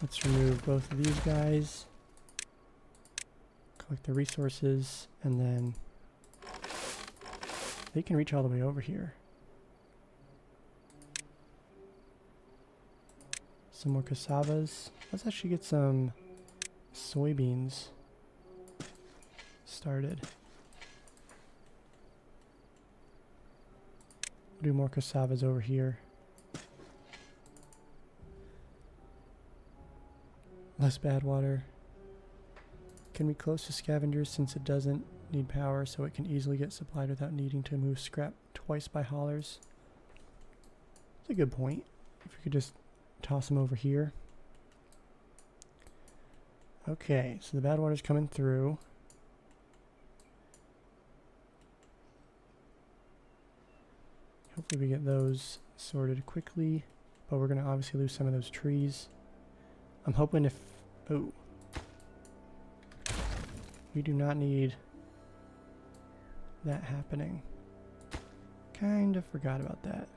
Let's remove both of these guys, collect the resources, and then they can reach all the way over here. Some more cassavas. Let's actually get some soybeans started. Do more cassavas over here. Less bad water. Can be close to scavengers since it doesn't need power, so it can easily get supplied without needing to move scrap twice by haulers. That's a good point. If we could just toss them over here. Okay, so the bad water's coming through. Hopefully we get those sorted quickly, but we're going to obviously lose some of those trees. I'm hoping if... Oh. We do not need that happening. Kind of forgot about that.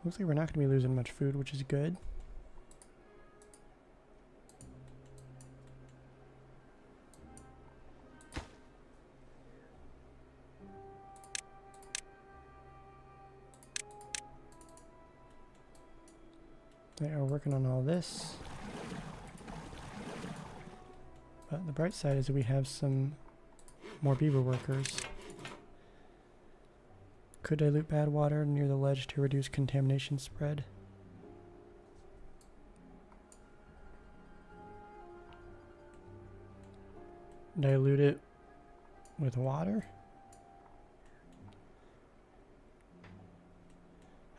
Looks like we're not going to be losing much food, which is good. They are working on all this. But the bright side is that we have some more beaver workers. Could dilute bad water near the ledge to reduce contamination spread. Dilute it with water?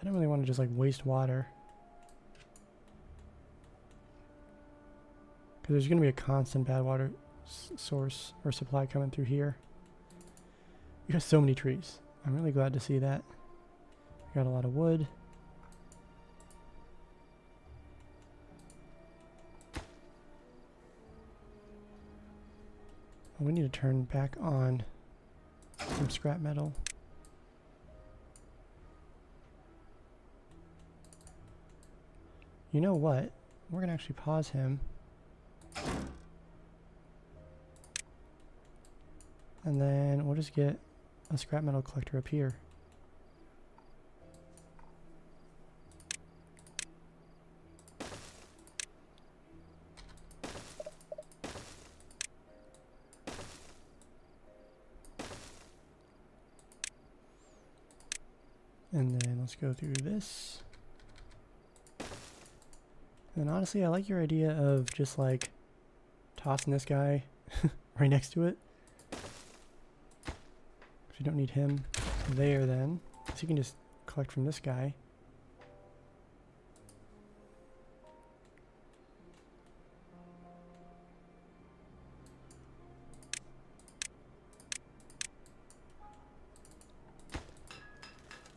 I don't really want to just like waste water. Because there's going to be a constant bad water source or supply coming through here. We got so many trees. I'm really glad to see that. We got a lot of wood. We need to turn back on some scrap metal. You know what? We're going to actually pause him. And then we'll just get a scrap metal collector up here. And then let's go through this. And honestly, I like your idea of just like tossing this guy right next to it. We don't need him there then. So you can just collect from this guy.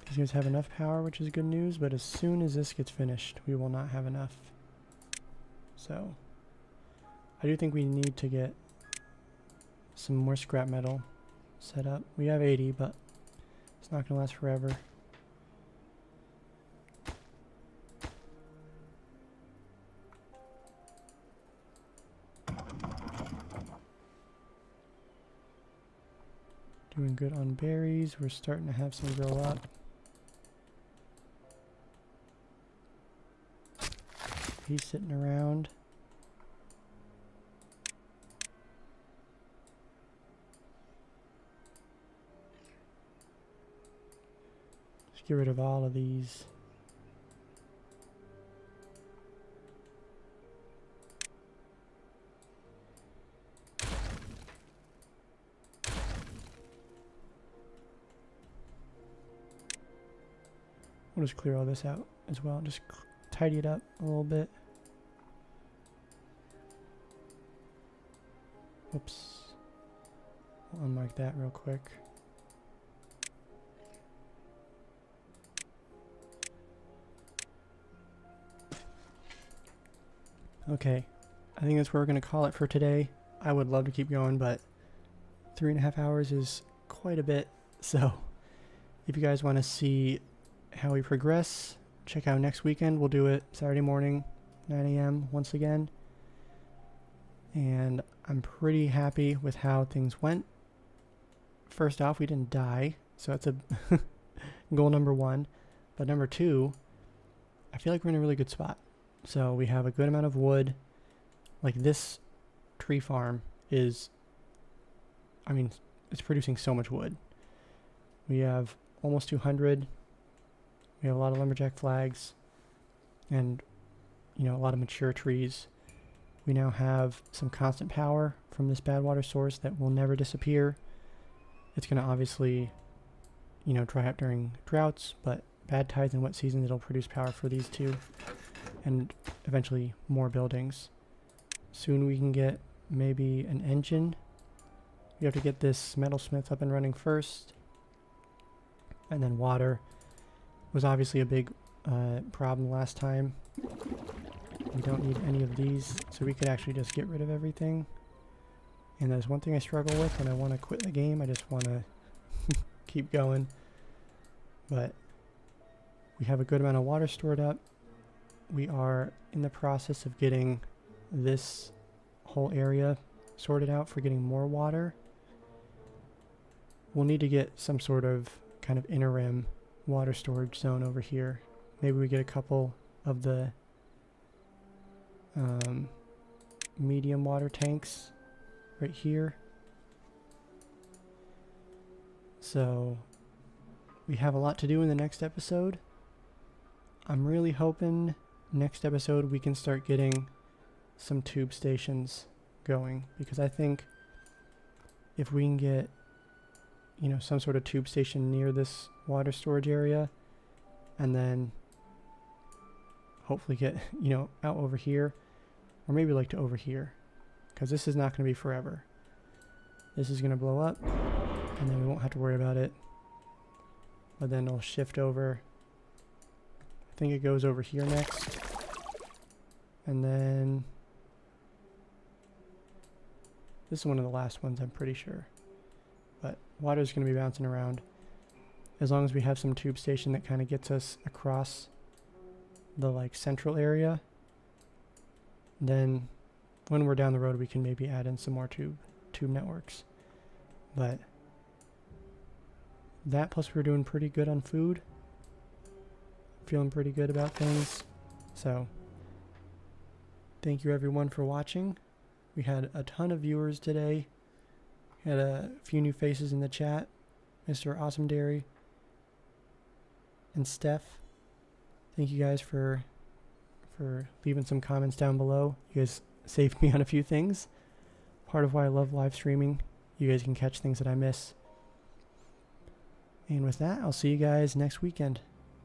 These guys have enough power, which is good news, but as soon as this gets finished, we will not have enough. So, I do think we need to get some more scrap metal set up. We have 80, but it's not going to last forever. Doing good on berries. We're starting to have some grow up. He's sitting around. Just get rid of all of these. We'll just clear all this out as well. Just tidy it up a little bit. Whoops. We'll unmark that real quick. Okay, I think that's where we're going to call it for today. I would love to keep going, but 3.5 hours is quite a bit. So if you guys want to see how we progress, check out next weekend. We'll do it Saturday morning, 9 a.m. once again. And I'm pretty happy with how things went. First off, we didn't die, so that's a goal number 1. But number 2, I feel like we're in a really good spot. So we have a good amount of wood. Like this tree farm is, I mean, it's producing so much wood. We have almost 200. We have a lot of lumberjack flags and, you know, a lot of mature trees. We now have some constant power from this bad water source that will never disappear. It's going to obviously, you know, dry up during droughts, but bad tides and wet seasons, it'll produce power for these two and eventually more buildings. Soon we can get maybe an engine. We have to get this metalsmith up and running first. And then water was obviously a big problem last time. We don't need any of these, so we could actually just get rid of everything. And there's one thing I struggle with when I want to quit the game. I just want to keep going. But we have a good amount of water stored up. We are in the process of getting this whole area sorted out for getting more water. We'll need to get some sort of kind of interim water storage zone over here. Maybe we get a couple of the medium water tanks right here. So we have a lot to do in the next episode. I'm really hoping next episode we can start getting some tube stations going, because I think if we can get, you know, some sort of tube station near this water storage area, and then hopefully get, you know, out over here, or maybe like to over here, because this is not going to be forever. This is going to blow up, and then we won't have to worry about it. But then it'll shift over. I think it goes over here next. And then this is one of the last ones, I'm pretty sure. But water's going to be bouncing around. As long as we have some tube station that kind of gets us across the like central area, then when we're down the road we can maybe add in some more tube networks. But that, plus we're doing pretty good on food. Feeling pretty good about things. So thank you everyone for watching. We had a ton of viewers today. Had a few new faces in the chat. Mr. Awesome Dairy and Steph. Thank you guys for leaving some comments down below. You guys saved me on a few things. Part of why I love live streaming. You guys can catch things that I miss. And with that, I'll see you guys next weekend.